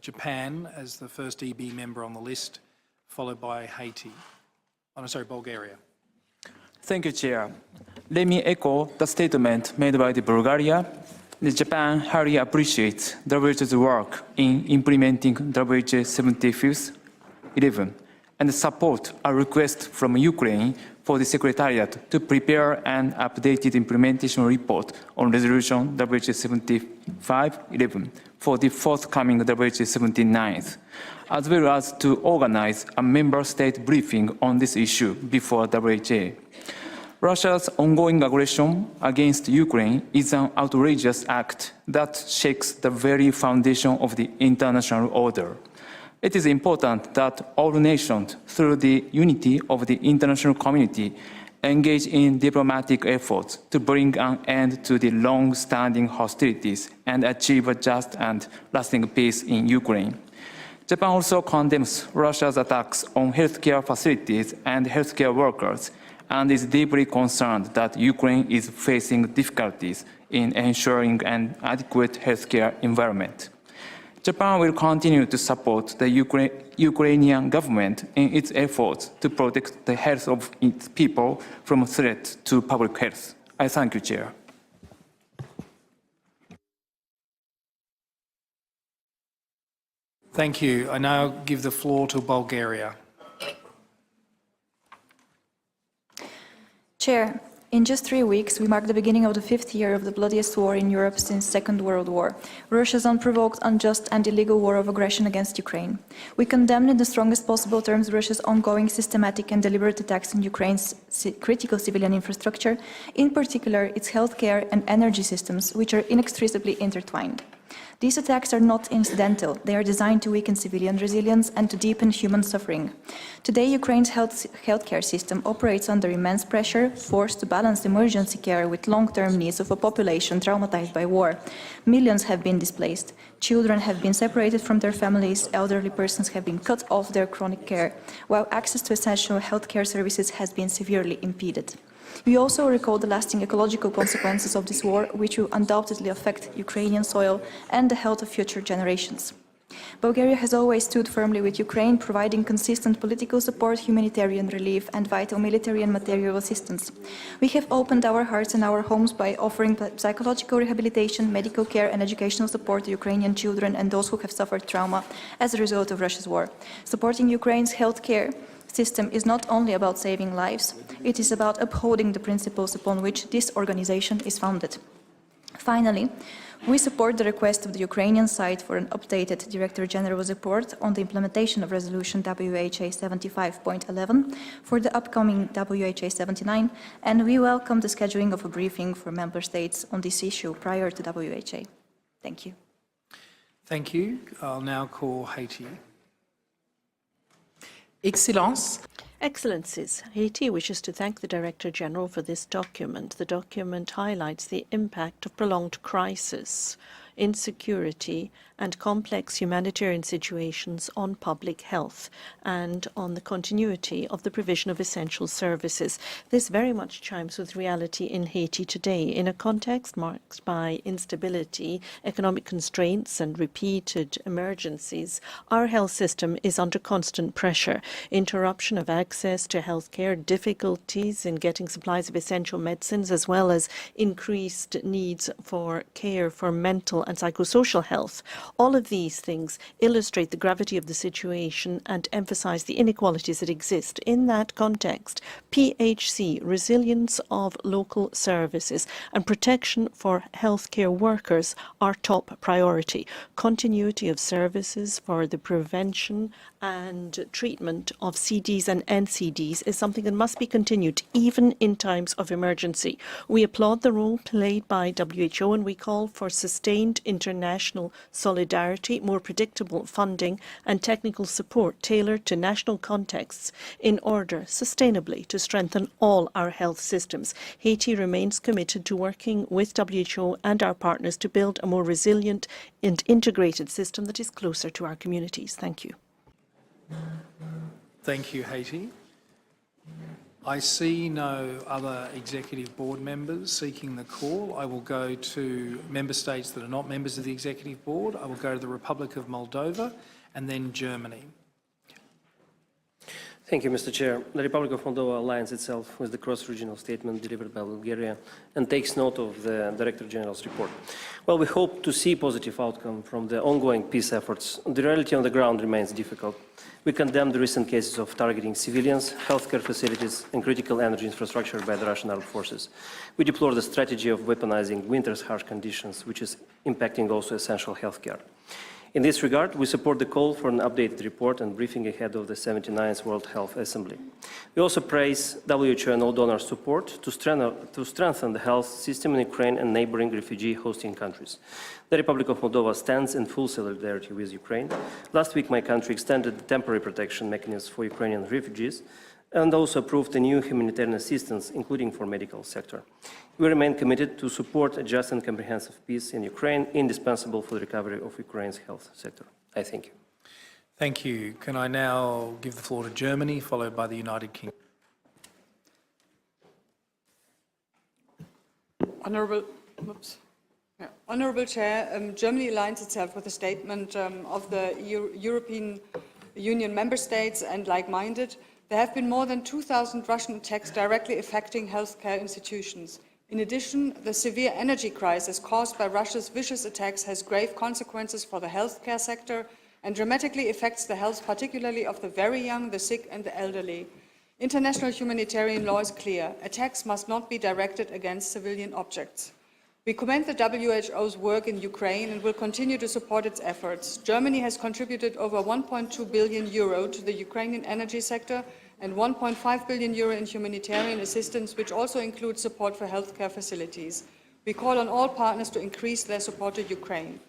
Japan as the first EB member on the list, followed by Haiti. Bulgaria. Thank you, Chair. Let me echo the statement made by Bulgaria. Japan highly appreciates WHO's work in implementing WHO 75/11 and support a request from Ukraine for the Secretariat to prepare an updated implementation report on Resolution WHO 75/11 for the forthcoming WHO 79th, as well as to organize a member state briefing on this issue before WHA. Russia's ongoing aggression against Ukraine is an outrageous act that shakes the very foundation of the international order. It is important that all nations, through the unity of the international community, engage in diplomatic efforts to bring an end to the long-standing hostilities and achieve a just and lasting peace in Ukraine. Japan also condemns Russia's attacks on healthcare facilities and healthcare workers, and is deeply concerned that Ukraine is facing difficulties in ensuring an adequate healthcare environment. Japan will continue to support the Ukrainian government in its efforts to protect the health of its people from threat to public health. I thank you, Chair. Thank you. I now give the floor to Bulgaria. Chair, in just 3 weeks, we mark the beginning of the 5th year of the bloodiest war in Europe since Second World War, Russia's unprovoked, unjust and illegal war of aggression against Ukraine. We condemn in the strongest possible terms Russia's ongoing systematic and deliberate attacks on Ukraine's critical civilian infrastructure, in particular its healthcare and energy systems, which are inextricably intertwined. These attacks are not incidental. They are designed to weaken civilian resilience and to deepen human suffering. Today, Ukraine's healthcare system operates under immense pressure, forced to balance emergency care with long-term needs of a population traumatized by war. Millions have been displaced. Children have been separated from their families. Elderly persons have been cut off their chronic care, while access to essential healthcare services has been severely impeded. We also recall the lasting ecological consequences of this war, which will undoubtedly affect Ukrainian soil and the health of future generations. Bulgaria has always stood firmly with Ukraine, providing consistent political support, humanitarian relief, and vital military and material assistance. We have opened our hearts and our homes by offering psychological rehabilitation, medical care, and educational support to Ukrainian children and those who have suffered trauma as a result of Russia's war. Supporting Ukraine's healthcare system is not only about saving lives, it is about upholding the principles upon which this organization is founded. Finally, we support the request of the Ukrainian side for an updated Director General's report on the implementation of Resolution WHA 75.11 for the upcoming WHA 79, and we welcome the scheduling of a briefing for Member States on this issue prior to WHA. Thank you. Thank you. I'll now call Haiti. Excellence. Excellencies, Haiti wishes to thank the Director General for this document. The document highlights the impact of prolonged crisis, insecurity, and complex humanitarian situations on public health and on the continuity of the provision of essential services. This very much chimes with reality in Haiti today, in a context marked by instability, economic constraints, and repeated emergencies. Our health system is under constant pressure. Interruption of access to health care, difficulties in getting supplies of essential medicines, as well as increased needs for care for mental and psychosocial health. All of these things illustrate the gravity of the situation and emphasize the inequalities that exist. In that context, PHC, resilience of local services, and protection for healthcare workers are top priority. Continuity of services for the prevention and treatment of CDs and NCDs is something that must be continued even in times of emergency. We applaud the role played by WHO, and we call for sustained international solidarity, more predictable funding, and technical support tailored to national contexts in order sustainably to strengthen all our health systems. Haiti remains committed to working with WHO and our partners to build a more resilient and integrated system that is closer to our communities. Thank you. Thank you, Haiti. I see no other executive board members seeking the call. I will go to member states that are not members of the executive board. I will go to the Republic of Moldova and then Germany. Thank you, Mr. Chair. The Republic of Moldova aligns itself with the cross-regional statement delivered by Bulgaria and takes note of the Director General's report. While we hope to see positive outcome from the ongoing peace efforts, the reality on the ground remains difficult. We condemn the recent cases of targeting civilians, healthcare facilities, and critical energy infrastructure by the Russian armed forces. We deplore the strategy of weaponizing winter's harsh conditions, which is impacting also essential healthcare. In this regard, we support the call for an updated report and briefing ahead of the 79th World Health Assembly. We also praise WHO and all donors' support to strengthen the health system in Ukraine and neighboring refugee hosting countries. The Republic of Moldova stands in full solidarity with Ukraine. Last week, my country extended the temporary protection mechanisms for Ukrainian refugees and also approved a new humanitarian assistance, including for medical sector. We remain committed to support a just and comprehensive peace in Ukraine, indispensable for the recovery of Ukraine's health sector. I thank you. Thank you. Can I now give the floor to Germany, followed by the United Kingdom? Honourable Chair, Germany aligns itself with the statement of the European Union member states and like-minded. There have been more than 2,000 Russian attacks directly affecting healthcare institutions. In addition, the severe energy crisis caused by Russia's vicious attacks has grave consequences for the healthcare sector and dramatically affects the health, particularly of the very young, the sick and the elderly. International humanitarian law is clear. Attacks must not be directed against civilian objects. We commend the WHO's work in Ukraine and will continue to support its efforts. Germany has contributed over 1.2 billion euro to the Ukrainian energy sector and 1.5 billion euro in humanitarian assistance, which also includes support for healthcare facilities. We call on all partners to increase their support to Ukraine.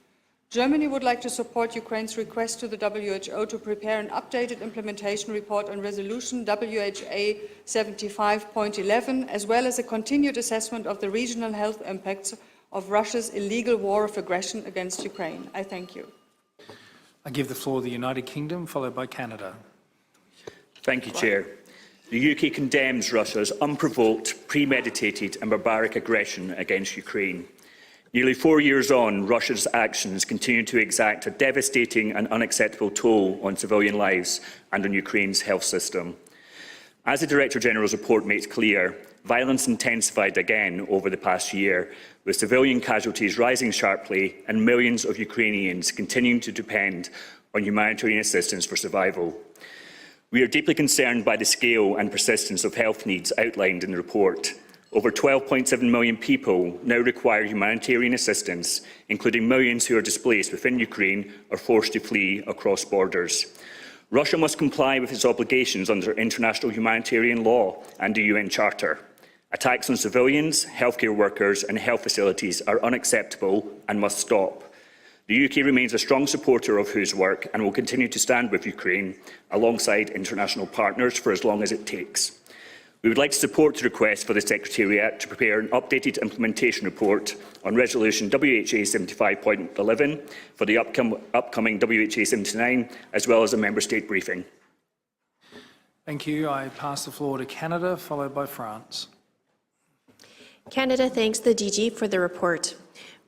Germany would like to support Ukraine's request to the WHO to prepare an updated implementation report on Resolution WHA 75.11, as well as a continued assessment of the regional health impacts of Russia's illegal war of aggression against Ukraine. I thank you. I give the floor to the United Kingdom, followed by Canada. Thank you, Chair. The UK condemns Russia's unprovoked, premeditated and barbaric aggression against Ukraine. Nearly 4 years on, Russia's actions continue to exact a devastating and unacceptable toll on civilian lives and on Ukraine's health system. As the Director General's report makes clear, violence intensified again over the past year, with civilian casualties rising sharply and millions of Ukrainians continuing to depend on humanitarian assistance for survival. We are deeply concerned by the scale and persistence of health needs outlined in the report. Over 12.7 million people now require humanitarian assistance, including millions who are displaced within Ukraine or forced to flee across borders. Russia must comply with its obligations under international humanitarian law and the UN Charter. Attacks on civilians, healthcare workers and health facilities are unacceptable and must stop. The UK remains a strong supporter of WHO's work and will continue to stand with Ukraine alongside international partners for as long as it takes. We would like to support the request for the Secretariat to prepare an updated implementation report on Resolution WHA 75.11 for the upcoming WHA 79, as well as a Member State briefing. Thank you. I pass the floor to Canada, followed by France. Canada thanks the DG for the report.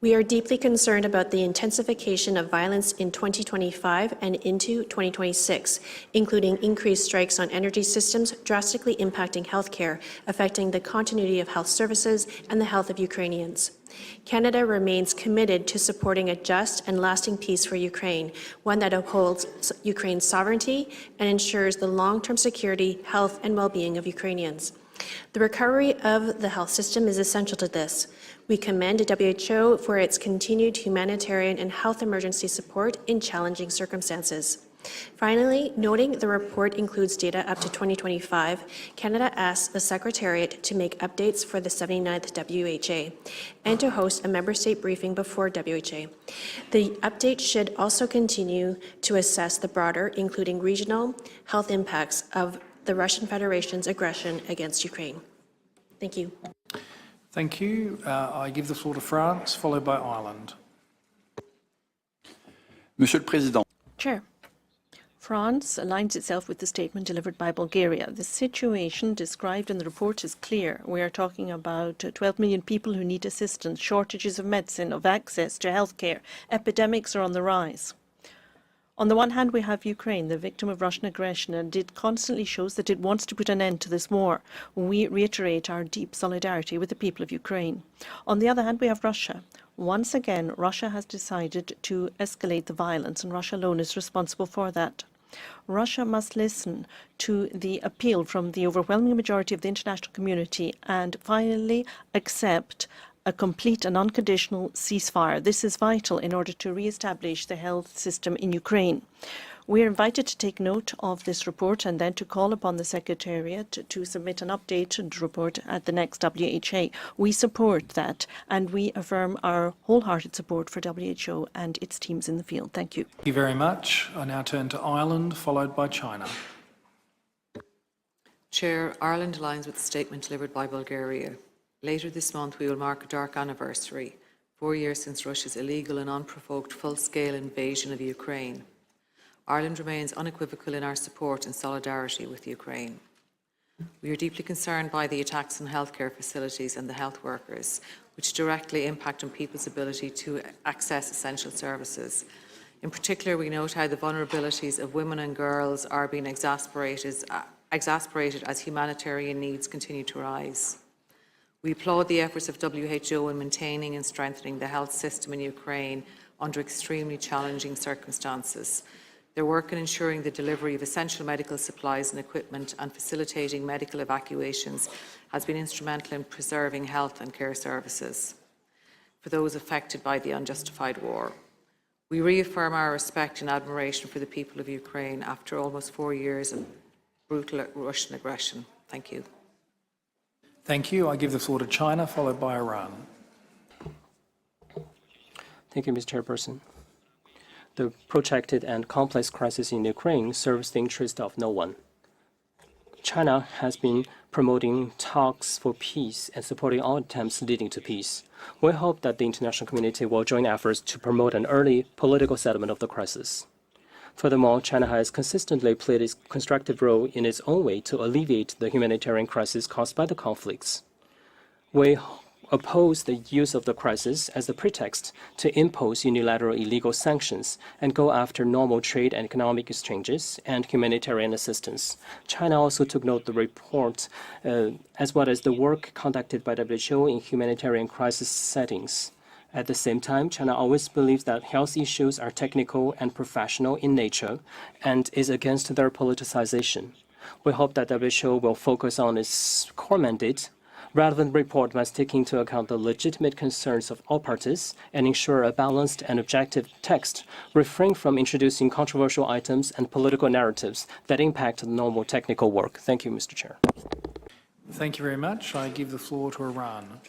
We are deeply concerned about the intensification of violence in 2025 and into 2026, including increased strikes on energy systems, drastically impacting healthcare, affecting the continuity of health services and the health of Ukrainians. Canada remains committed to supporting a just and lasting peace for Ukraine, one that upholds Ukraine's sovereignty and ensures the long-term security, health, and well-being of Ukrainians. The recovery of the health system is essential to this. We commend WHO for its continued humanitarian and health emergency support in challenging circumstances. Finally, noting the report includes data up to 2025, Canada asks the Secretariat to make updates for the 79th WHA and to host a member state briefing before WHA. The update should also continue to assess the broader, including regional, health impacts of the Russian Federation's aggression against Ukraine. Thank you. Thank you. I give the floor to France, followed by Ireland. Monsieur le Président. Chair. France aligns itself with the statement delivered by Bulgaria. The situation described in the report is clear. We are talking about 12 million people who need assistance, shortages of medicine, of access to health care. Epidemics are on the rise. On the one hand, we have Ukraine, the victim of Russian aggression, and it constantly shows that it wants to put an end to this war. We reiterate our deep solidarity with the people of Ukraine. On the other hand, we have Russia. Once again, Russia has decided to escalate the violence, and Russia alone is responsible for that. Russia must listen to the appeal from the overwhelming majority of the international community and finally accept a complete and unconditional ceasefire. This is vital in order to re-establish the health system in Ukraine. We are invited to take note of this report and then to call upon the Secretariat to submit an updated report at the next WHA. We support that and we affirm our wholehearted support for WHO and its teams in the field. Thank you. Thank you very much. I now turn to Ireland, followed by China. Chair, Ireland aligns with the statement delivered by Bulgaria. Later this month, we will mark a dark anniversary, 4 years since Russia's illegal and unprovoked full-scale invasion of Ukraine. Ireland remains unequivocal in our support and solidarity with Ukraine. We are deeply concerned by the attacks on healthcare facilities and the health workers, which directly impact on people's ability to access essential services. In particular, we note how the vulnerabilities of women and girls are being exasperated as humanitarian needs continue to rise. We applaud the efforts of WHO in maintaining and strengthening the health system in Ukraine under extremely challenging circumstances. Their work in ensuring the delivery of essential medical supplies and equipment and facilitating medical evacuations has been instrumental in preserving health and care services for those affected by the unjustified war. We reaffirm our respect and admiration for the people of Ukraine after almost 4 years of brutal Russian aggression. Thank you. Thank you. I give the floor to China, followed by Iran. Thank you, Mr. Chairperson. The protracted and complex crisis in Ukraine serves the interest of no one. China has been promoting talks for peace and supporting all attempts leading to peace. We hope that the international community will join efforts to promote an early political settlement of the crisis. Furthermore, China has consistently played its constructive role in its own way to alleviate the humanitarian crisis caused by the conflicts. We oppose the use of the crisis as a pretext to impose unilateral illegal sanctions and go after normal trade and economic exchanges and humanitarian assistance. China also took note of the report as well as the work conducted by WHO in humanitarian crisis settings. At the same time, China always believes that health issues are technical and professional in nature and is against their politicization. We hope that WHO will focus on its core mandate rather than report must take into account the legitimate concerns of all parties and ensure a balanced and objective text, refrain from introducing controversial items and political narratives that impact the normal technical work. Thank you, Mr. Chair. Thank you very much. I give the floor to Iran.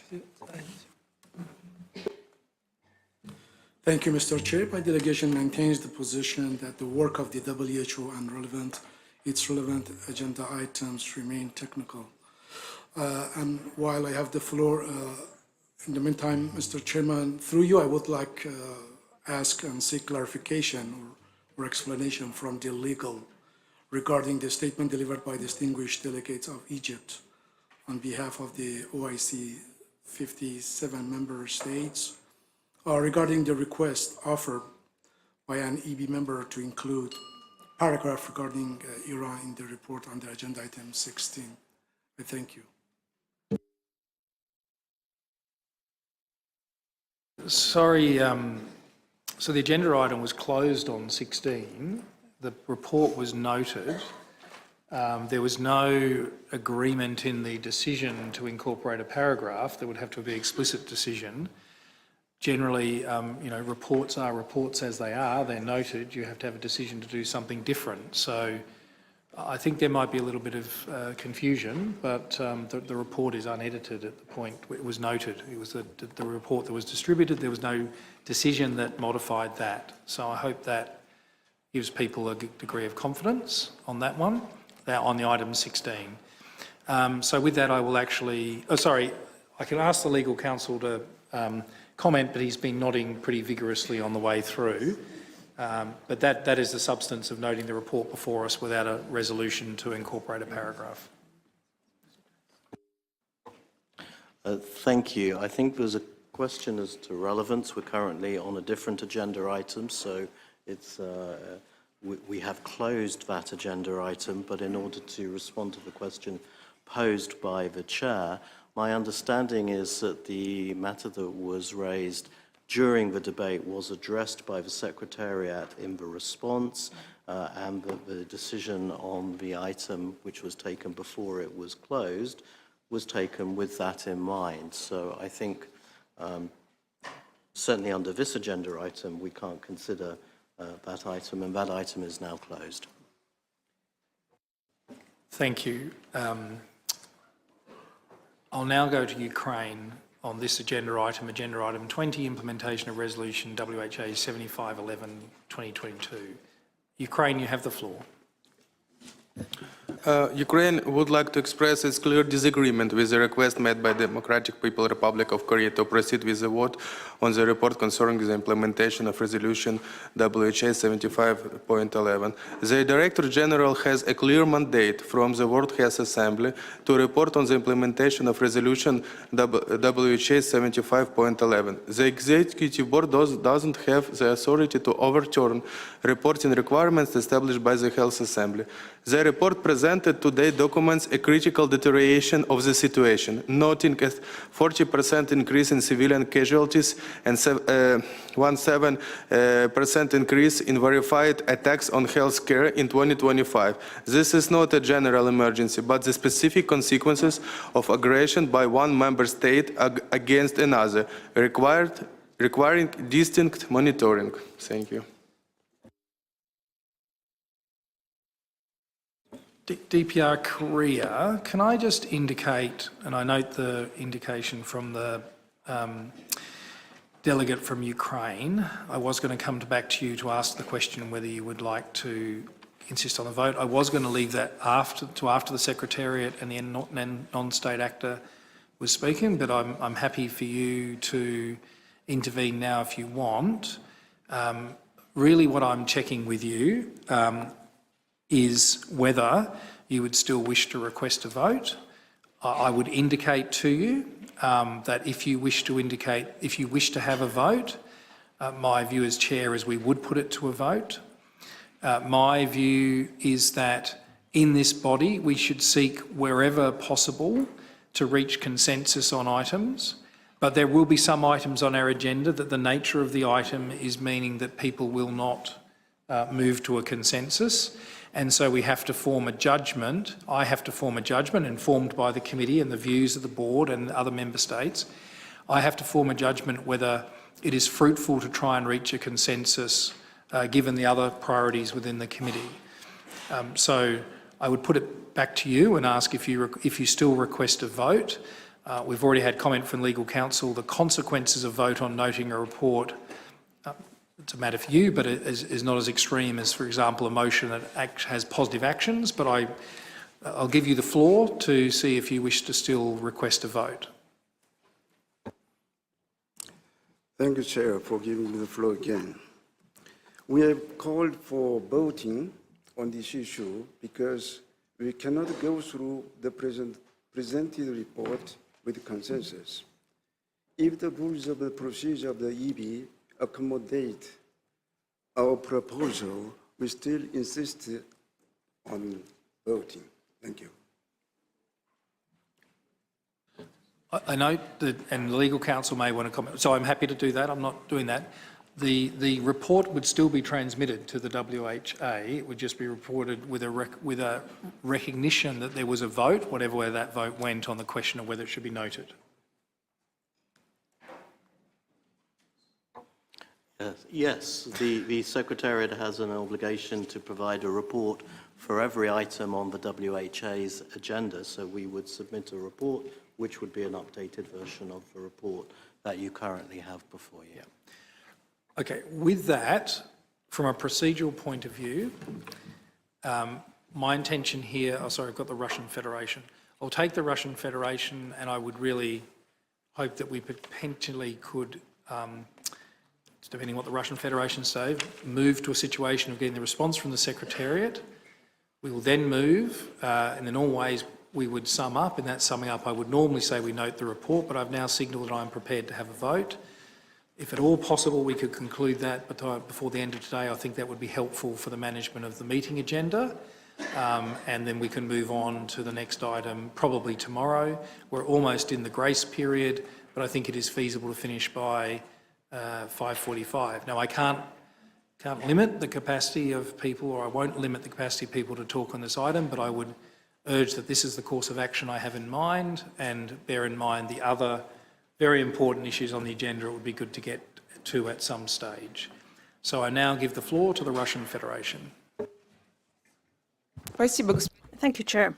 Thank you, Mr. Chair. My delegation maintains the position that the work of the WHO and its relevant agenda items remain technical. And while I have the floor, in the meantime, Mr. Chairman, through you, I would like ask and seek clarification or explanation from the legal regarding the statement delivered by distinguished delegates of Egypt on behalf of the OIC 57 member states regarding the request offered by an EB member to include paragraph regarding Iran in the report on the agenda item 16. I thank you. Sorry, so the agenda item was closed on 16. The report was noted. There was no agreement in the decision to incorporate a paragraph. There would have to be an explicit decision. Generally, reports are reports as they are. They're noted. You have to have a decision to do something different. So I think there might be a little bit of confusion, but the report is unedited at the point it was noted. It was the report that was distributed. There was no decision that modified that. So I hope that gives people a degree of confidence on that one, on the item 16. So with that, I will actually... I can ask the legal counsel to comment, but he's been nodding pretty vigorously on the way through. But that is the substance of noting the report before us without a resolution to incorporate a paragraph. Thank you. I think there's a question as to relevance. We're currently on a different agenda item, so it's we have closed that agenda item, but in order to respond to the question posed by the chair, my understanding is that the matter that was raised during the debate was addressed by the Secretariat in the response, and the decision on the item which was taken before it was closed was taken with that in mind. So I think certainly under this agenda item we can't consider that item, and that item is now closed. Thank you. I'll now go to Ukraine on this agenda item 20, implementation of resolution WHA 7511/2022. Ukraine, you have the floor. Ukraine would like to express its clear disagreement with the request made by the Democratic People's Republic of Korea to proceed with the vote on the report concerning the implementation of resolution WHA 75.11. The Director General has a clear mandate from the World Health Assembly to report on the implementation of resolution WHA 75.11. The Executive Board doesn't have the authority to overturn reporting requirements established by the Health Assembly. The report presented today documents a critical deterioration of the situation, noting a 40% increase in civilian casualties and 17% increase in verified attacks on health care in 2025. This is not a general emergency, but the specific consequences of aggression by one member state against another, requiring distinct monitoring. Thank you. DPR Korea, can I just indicate, and I note the indication from the delegate from Ukraine, I was going to come back to you to ask the question whether you would like to insist on the vote. I was going to leave that after the Secretariat and the non-state actor was speaking, but I'm happy for you to intervene now if you want. Really what I'm checking with you is whether you would still wish to request a vote. I would indicate to you that if you wish to have a vote, my view as chair is we would put it to a vote. My view is that in this body we should seek wherever possible to reach consensus on items, but there will be some items on our agenda that the nature of the item is meaning that people will not move to a consensus. And so we have to form a judgment. I have to form a judgment informed by the committee and the views of the board and other member states. I have to form a judgment whether it is fruitful to try and reach a consensus given the other priorities within the committee. So I would put it back to you and ask if you still request a vote. We've already had comment from legal counsel. The consequences of vote on noting a report, it's a matter for you, but it is not as extreme as, for example, a motion that has positive actions. But I'll give you the floor to see if you wish to still request a vote. Thank you, Chair, for giving me the floor again. We have called for voting on this issue because we cannot go through the presented report with consensus. If the rules of the procedure of the EB accommodate our proposal, we still insist on voting. Thank you. I know that, and legal counsel may want to comment, so I'm happy to do that. I'm not doing that. The report would still be transmitted to the WHA. It would just be reported with a recognition that there was a vote, whatever way that vote went, on the question of whether it should be noted. Yes, the Secretariat has an obligation to provide a report for every item on the WHA's agenda, so we would submit a report which would be an updated version of the report that you currently have before you. Okay, with that, from a procedural point of view, my intention here, sorry, I've got the Russian Federation. I'll take the Russian Federation, and I would really hope that we potentially could, depending on what the Russian Federation say, move to a situation of getting the response from the Secretariat. We will then move, in the normal ways we would sum up. In that summing up, I would normally say we note the report, but I've now signalled that I'm prepared to have a vote. If at all possible, we could conclude that before the end of today. I think that would be helpful for the management of the meeting agenda. And then we can move on to the next item probably tomorrow. We're almost in the grace period, but I think it is feasible to finish by 5:45. Now, I can't limit the capacity of people, or I won't limit the capacity of people to talk on this item, but I would urge that this is the course of action I have in mind, and bear in mind the other very important issues on the agenda it would be good to get to at some stage. So I now give the floor to the Russian Federation. Thank you, Chair.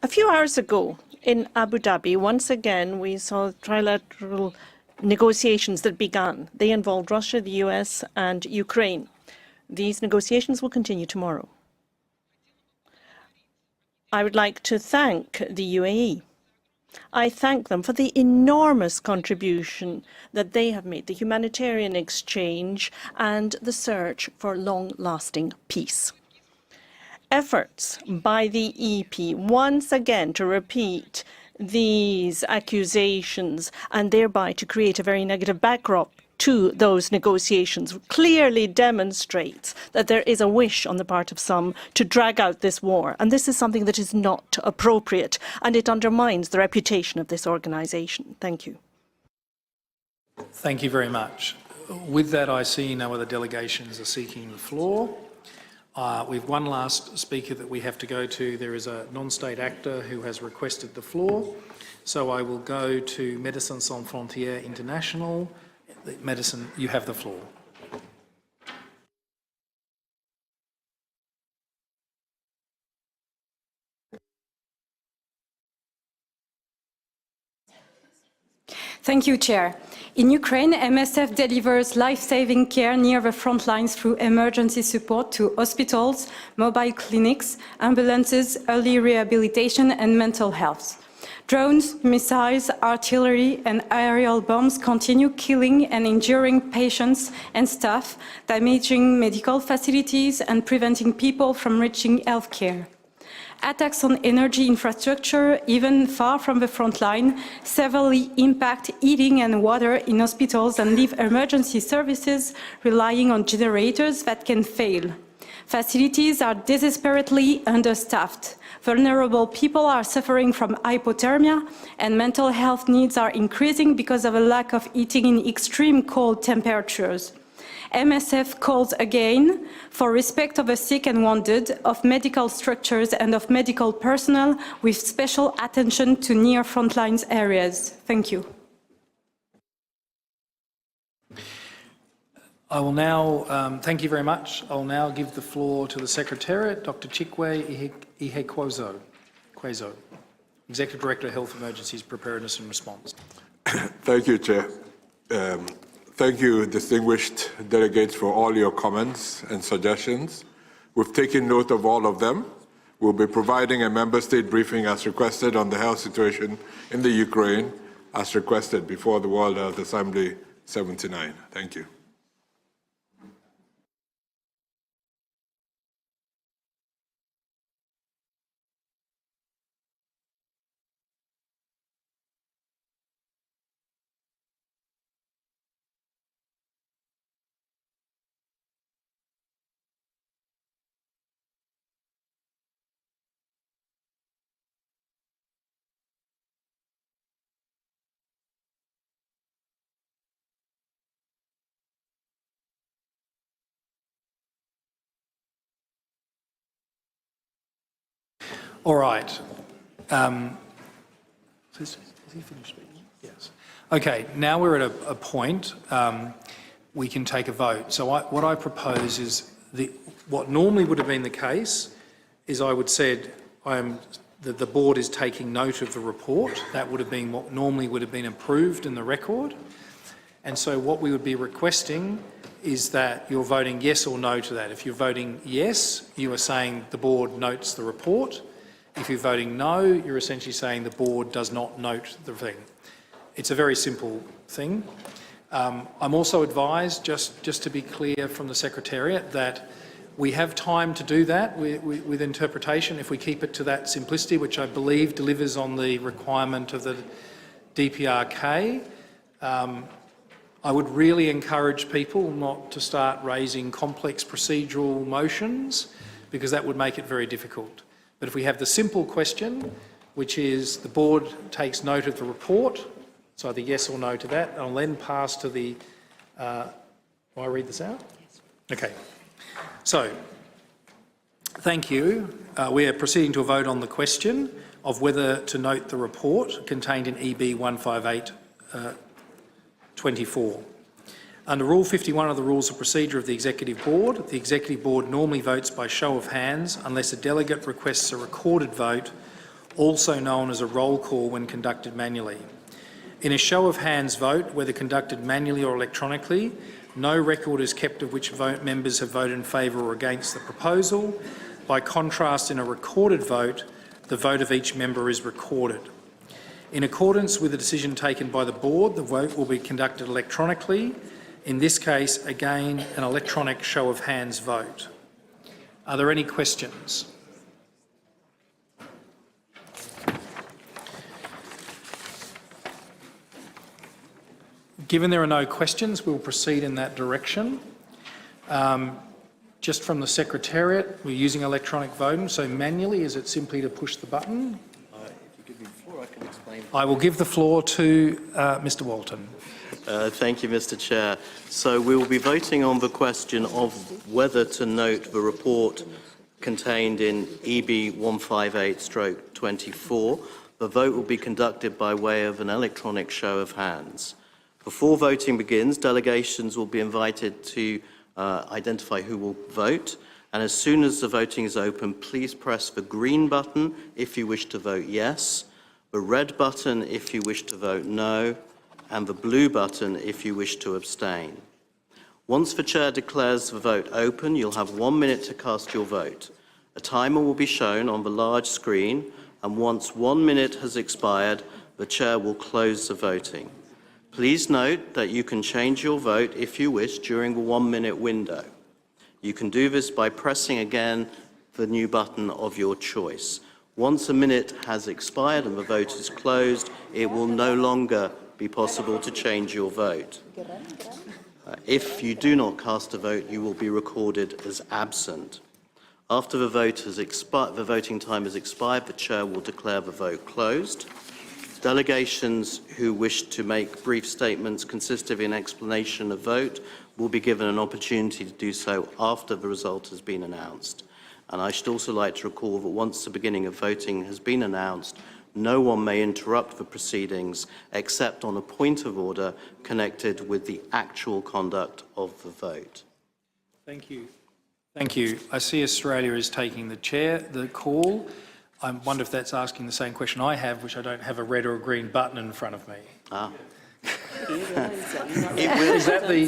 A few hours ago in Abu Dhabi, once again, we saw trilateral negotiations that began. They involved Russia, the US, and Ukraine. These negotiations will continue tomorrow. I would like to thank the UAE. I thank them for the enormous contribution that they have made, the humanitarian exchange and the search for long-lasting peace. Efforts by the EP once again to repeat these accusations and thereby to create a very negative backdrop to those negotiations clearly demonstrates that there is a wish on the part of some to drag out this war. And this is something that is not appropriate, and it undermines the reputation of this organisation. Thank you. Thank you very much. With that, I see no other delegations are seeking the floor. We have one last speaker that we have to go to. There is a non-state actor who has requested the floor. So I will go to Médecins Sans Frontières International. Medicine, you have the floor. Thank you, Chair. In Ukraine, MSF delivers life-saving care near the front lines through emergency support to hospitals, mobile clinics, ambulances, early rehabilitation and mental health. Drones, missiles, artillery, and aerial bombs continue killing and injuring patients and staff, damaging medical facilities and preventing people from reaching health care. Attacks on energy infrastructure, even far from the front line, severely impact heating and water in hospitals and leave emergency services relying on generators that can fail. Facilities are desperately understaffed. Vulnerable people are suffering from hypothermia, and mental health needs are increasing because of a lack of heating in extreme cold temperatures. MSF calls again for respect of the sick and wounded, of medical structures and of medical personnel, with special attention to near frontlines areas. Thank you. I will now, thank you very much. I will now give the floor to the Secretariat, Dr. Chikwe Ihekwezo, Executive Director of Health Emergencies, Preparedness and Response. Thank you, Chair. Thank you, distinguished delegates, for all your comments and suggestions. We've taken note of all of them. We'll be providing a member state briefing as requested on the health situation in the Ukraine, as requested before the World Health Assembly 79. Thank you. All right. Is he finished speaking? Yes. Okay, now we're at a point we can take a vote. So what I propose is what normally would have been the case is I would said that the board is taking note of the report. That would have been what normally would have been approved in the record. And so what we would be requesting is that you're voting yes or no to that. If you're voting yes, you are saying the board notes the report. If you're voting no, you're essentially saying the board does not note the thing. It's a very simple thing. I'm also advised, just to be clear from the Secretariat, that we have time to do that with interpretation if we keep it to that simplicity, which I believe delivers on the requirement of the DPRK. I would really encourage people not to start raising complex procedural motions, because that would make it very difficult. But if we have the simple question, which is the board takes note of the report, it's either yes or no to that, I'll then pass to the... will I read this out? Yes. Okay. So, thank you. We are proceeding to a vote on the question of whether to note the report contained in EB 158-24. Under Rule 51 of the Rules of Procedure of the Executive Board, the Executive Board normally votes by show of hands unless a delegate requests a recorded vote, also known as a roll call when conducted manually. In a show of hands vote, whether conducted manually or electronically, no record is kept of which members have voted in favour or against the proposal. By contrast, in a recorded vote, the vote of each member is recorded. In accordance with the decision taken by the board, the vote will be conducted electronically. In this case, again, an electronic show of hands vote. Are there any questions? Given there are no questions, we'll proceed in that direction. Just from the Secretariat, we're using electronic voting, so manually, is it simply to push the button? If you give me the floor, I can explain. I will give the floor to Mr. Walton. Thank you, Mr. Chair. So we will be voting on the question of whether to note the report contained in EB 158/24. The vote will be conducted by way of an electronic show of hands. Before voting begins, delegations will be invited to identify who will vote. And as soon as the voting is open, please press the green button if you wish to vote yes, the red button if you wish to vote no, and the blue button if you wish to abstain. Once the Chair declares the vote open, you'll have 1 minute to cast your vote. A timer will be shown on the large screen, and once 1 minute has expired, the Chair will close the voting. Please note that you can change your vote if you wish during the 1 minute window. You can do this by pressing again the new button of your choice. Once a minute has expired and the vote is closed, it will no longer be possible to change your vote. If you do not cast a vote, you will be recorded as absent. After the voting time has expired, the Chair will declare the vote closed. Delegations who wish to make brief statements consisting of an explanation of vote will be given an opportunity to do so after the result has been announced. And I should also like to recall that once the beginning of voting has been announced, no one may interrupt the proceedings except on a point of order connected with the actual conduct of the vote. Thank you. Thank you. I see Australia is taking the call. I wonder if that's asking the same question I have, which I don't have a red or a green button in front of me. Is that the...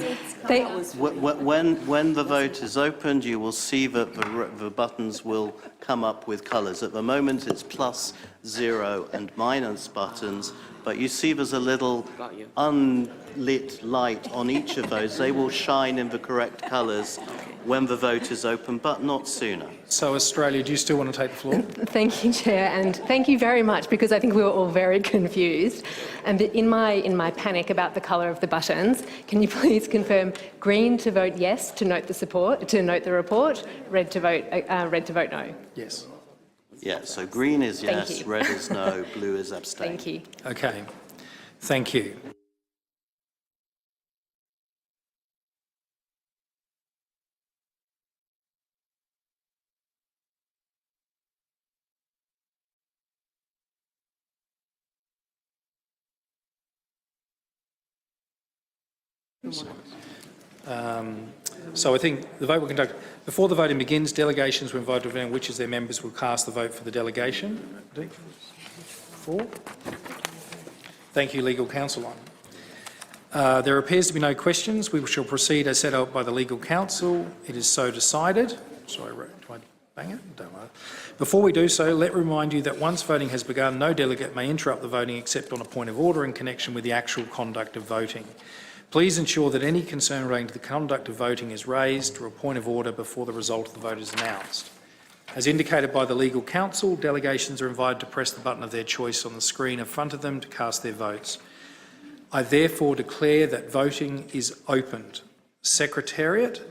When the vote is opened, you will see that the buttons will come up with colours. At the moment, it's plus, 0 and minus buttons, but you see there's a little unlit light on each of those. They will shine in the correct colours when the vote is open, but not sooner. So, Australia, do you still want to take the floor? Thank you, Chair, and thank you very much, because I think we were all very confused. And in my panic about the colour of the buttons, can you please confirm green to vote yes to note the report, red to vote no? Yes. Yeah, so green is yes, red is no, blue is abstain. Thank you. Okay. Thank you. So I think the vote will conduct. Before the voting begins, delegations were invited to vote on which of their members will cast the vote for the delegation. 4. Thank you, Legal Counsel. There appears to be no questions. We shall proceed as set out by the Legal Counsel. It is so decided. Sorry, do I bang it? Don't worry. Before we do so, let me remind you that once voting has begun, no delegate may interrupt the voting except on a point of order in connection with the actual conduct of voting. Please ensure that any concern relating to the conduct of voting is raised to a point of order before the result of the vote is announced. As indicated by the Legal Counsel, delegations are invited to press the button of their choice on the screen in front of them to cast their votes. I therefore declare that voting is opened. Secretariat,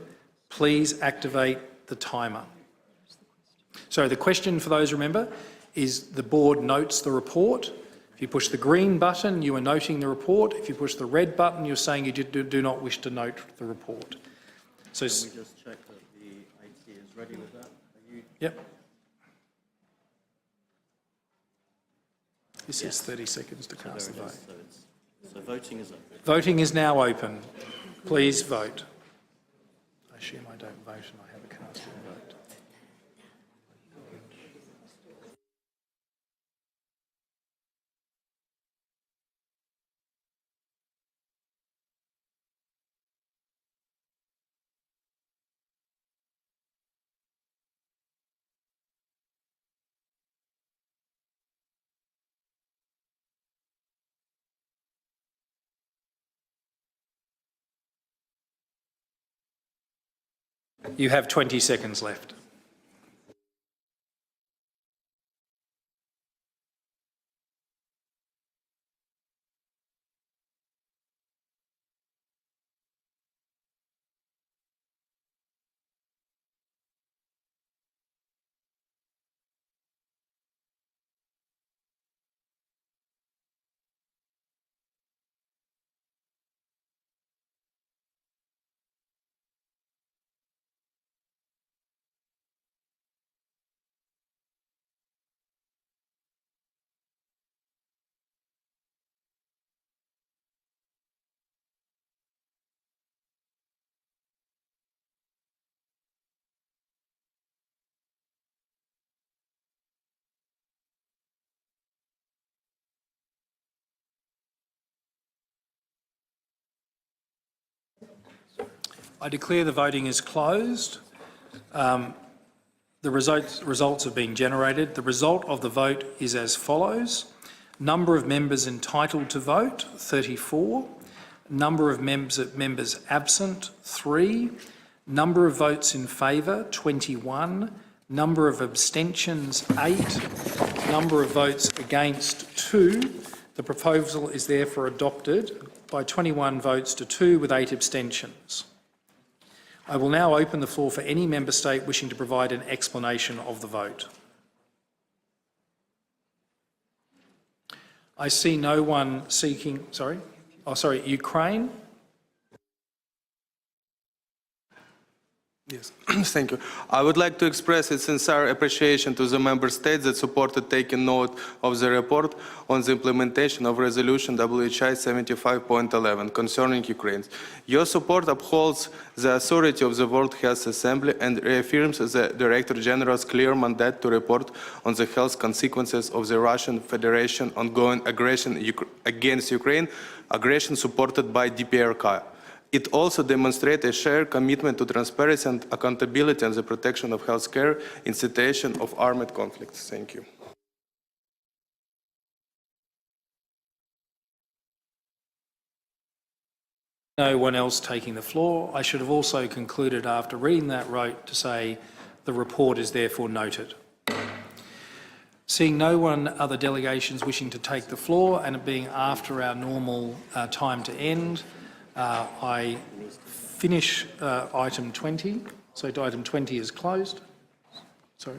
please activate the timer. So the question for those, remember, is the board notes the report. If you push the green button, you are noting the report. If you push the red button, you're saying you do not wish to note the report. So, can we just check that the IT is ready with that? Yep. This is 30 seconds to cast the vote. So voting is open. Voting is now open. Please vote. I assume I don't vote and I have a cast of vote. You have 20 seconds left. I declare the voting is closed. The The results have been generated. The result of the vote is as follows. Number of members entitled to vote, 34. Number of members absent, 3. Number of votes in favour, 21. Number of abstentions, 8. Number of votes against, 2. The proposal is therefore adopted by 21 votes to 2 with 8 abstentions. I will now open the floor for any member state wishing to provide an explanation of the vote. I see no one seeking, Ukraine. Yes, thank you. I would like to express its sincere appreciation to the member states that supported taking note of the report on the implementation of Resolution WHI 75.11 concerning Ukraine. Your support upholds the authority of the World Health Assembly and reaffirms the Director General's clear mandate to report on the health consequences of the Russian Federation ongoing aggression against Ukraine, aggression supported by DPRK. It also demonstrates a shared commitment to transparency and accountability and the protection of health care in situation of armed conflicts. Thank you. No one else taking the floor. I should have also concluded after reading that vote to say the report is therefore noted. Seeing no other delegations wishing to take the floor and it being after our normal time to end, I finish item 20. So item 20 is closed. Sorry.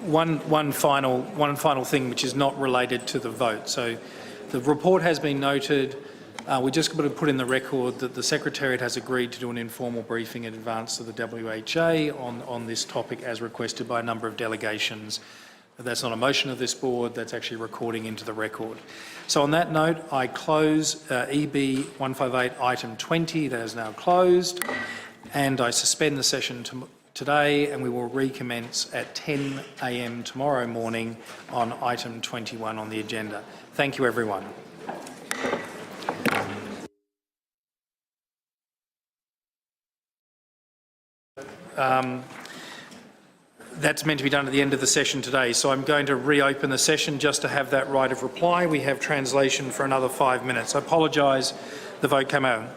One final thing which is not related to the vote. So the report has been noted. We just got to put in the record that the Secretariat has agreed to do an informal briefing in advance of the WHA on this topic as requested by a number of delegations. That's not a motion of this board, that's actually recording into the record. So on that note, I close EB 158 item 20, that is now closed, and I suspend the session today, and we will recommence at 10 a.m. tomorrow morning on item 21 on the agenda. Thank you, everyone. That's meant to be done at the end of the session today, so I'm going to reopen the session just to have that right of reply. We have translation for another 5 minutes. I apologise, the vote came out.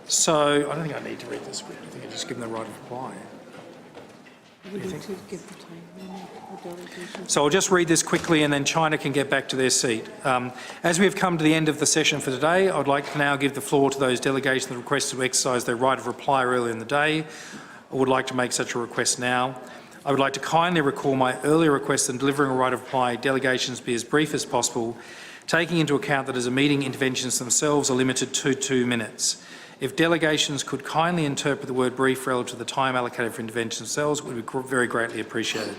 So I don't think I need to read this. I think I just give them the right of reply. So I'll just read this quickly and then China can get back to their seat. As we have come to the end of the session for today, I'd like to now give the floor to those delegations that requested to exercise their right of reply earlier in the day. I would like to make such a request now. I would like to kindly recall my earlier request in delivering a right of reply, delegations be as brief as possible, taking into account that as a meeting, interventions themselves are limited to 2 minutes. If delegations could kindly interpret the word brief relative to the time allocated for interventions themselves, it would be very greatly appreciated.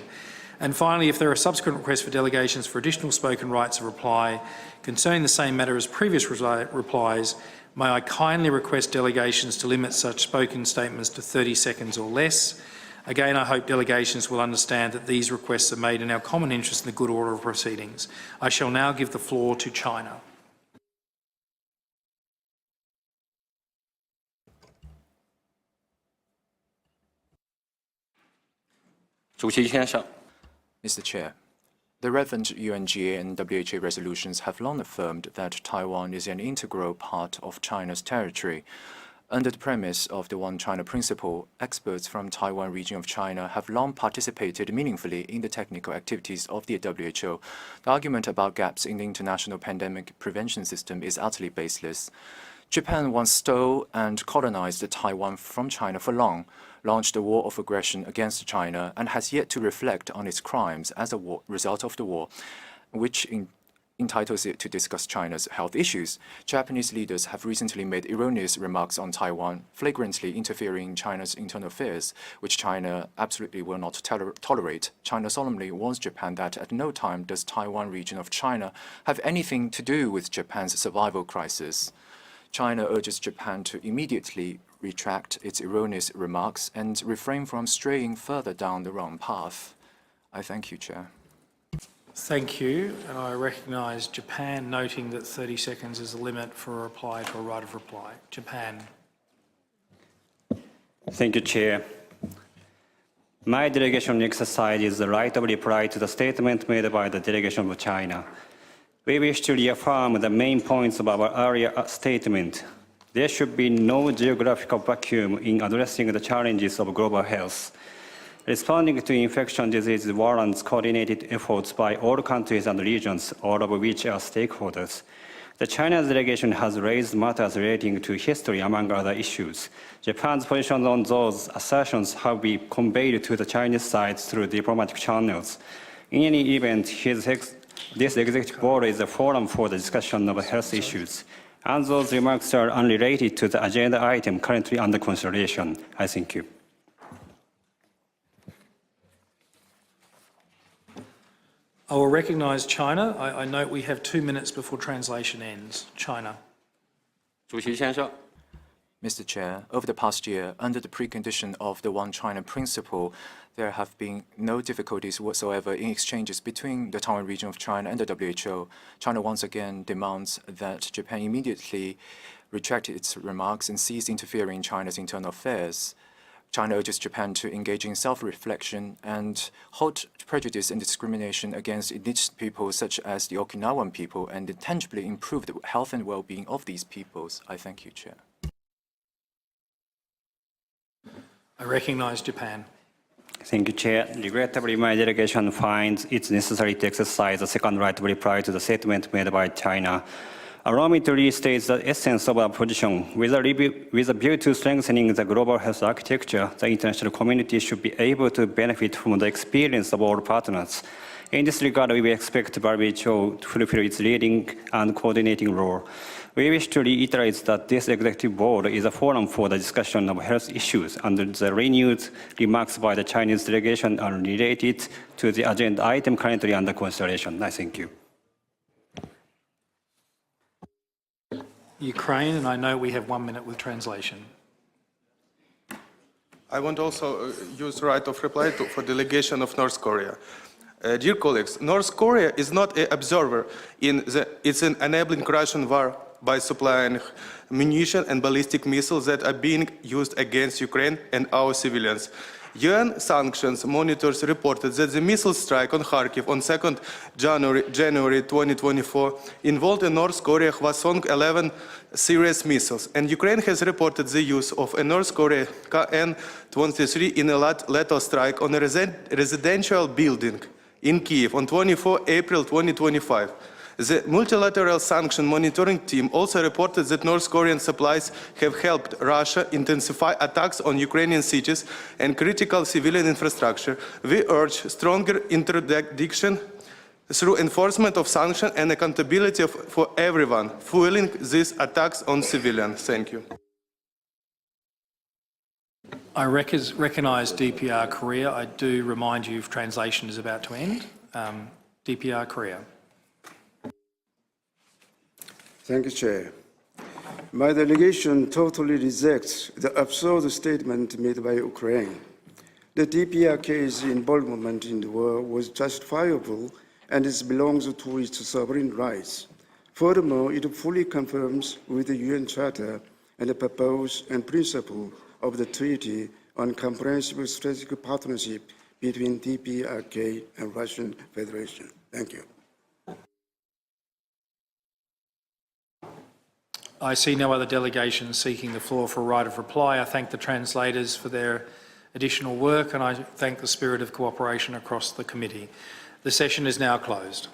And finally, if there are subsequent requests for delegations for additional spoken rights of reply concerning the same matter as previous replies, may I kindly request delegations to limit such spoken statements to 30 seconds or less. Again, I hope delegations will understand that these requests are made in our common interest in the good order of proceedings. I shall now give the floor to China. Mr. Chair, the relevant UNGA and WHO resolutions have long affirmed that Taiwan is an integral part of China's territory. Under the premise of the One China principle, experts from Taiwan region of China have long participated meaningfully in the technical activities of the WHO. The argument about gaps in the international pandemic prevention system is utterly baseless. Japan once stole and colonized Taiwan from China for long, launched a war of aggression against China, and has yet to reflect on its crimes as a result of the war, which entitles it to discuss China's health issues. Japanese leaders have recently made erroneous remarks on Taiwan, flagrantly interfering in China's internal affairs, which China absolutely will not tolerate. China solemnly warns Japan that at no time does Taiwan region of China have anything to do with Japan's survival crisis. China urges Japan to immediately retract its erroneous remarks and refrain from straying further down the wrong path. I thank you, Chair. Thank you, and I recognise Japan, noting that 30 seconds is the limit for a reply to a right of reply. Japan. Thank you, Chair. My delegation exercises the right of reply to the statement made by the delegation of China. We wish to reaffirm the main points of our earlier statement. There should be no geographical vacuum in addressing the challenges of global health. Responding to infection diseases warrants coordinated efforts by all countries and regions, all of which are stakeholders. The China delegation has raised matters relating to history, among other issues. Japan's position on those assertions have been conveyed to the Chinese side through diplomatic channels. In any event, this executive board is a forum for the discussion of health issues, and those remarks are unrelated to the agenda item currently under consideration. I thank you. I will recognise China. I note we have 2 minutes before translation ends. China. Mr. Chair, over the past year, under the precondition of the One China principle, there have been no difficulties whatsoever in exchanges between the Taiwan region of China and the WHO. China once again demands that Japan immediately retract its remarks and cease interfering in China's internal affairs. China urges Japan to engage in self-reflection and halt prejudice and discrimination against indigenous peoples such as the Okinawan people and tangibly improve the health and well-being of these peoples. I thank you, Chair. I recognise Japan. Thank you, Chair. Regrettably, my delegation finds it necessary to exercise the second right to reply to the statement made by China. Allow me to restate the essence of our position. With a view to strengthening the global health architecture, the international community should be able to benefit from the experience of all partners. In this regard, we expect WHO to fulfill its leading and coordinating role. We wish to reiterate that this executive board is a forum for the discussion of health issues, and the renewed remarks by the Chinese delegation are related to the agenda item currently under consideration. I thank you. Ukraine, and I know we have 1 minute with translation. I want also use right of reply for delegation of North Korea. Dear colleagues, North Korea is not an observer it's an enabling Russian war by supplying munition and ballistic missiles that are being used against Ukraine and our civilians. UN sanctions monitors reported that the missile strike on Kharkiv on 2nd January 2024 involved a North Korea Hwasong-11 series missiles, and Ukraine has reported the use of a North Korea KN-23 in a lethal strike on a residential building in Kyiv on 24 April 2025. The multilateral sanction monitoring team also reported that North Korean supplies have helped Russia intensify attacks on Ukrainian cities and critical civilian infrastructure. We urge stronger interdiction through enforcement of sanctions and accountability for everyone fueling these attacks on civilians. Thank you. I recognise DPR Korea. I do remind you if translation is about to end. DPR Korea. Thank you, Chair. My delegation totally rejects the absurd statement made by Ukraine. The DPRK's involvement in the war was justifiable and it belongs to its sovereign rights. Furthermore, it fully confirms with the UN Charter and the purpose and principle of the Treaty on Comprehensive Strategic Partnership between DPRK and Russian Federation. Thank you. I see no other delegations seeking the floor for a right of reply. I thank the translators for their additional work and I thank the spirit of cooperation across the committee. The session is now closed.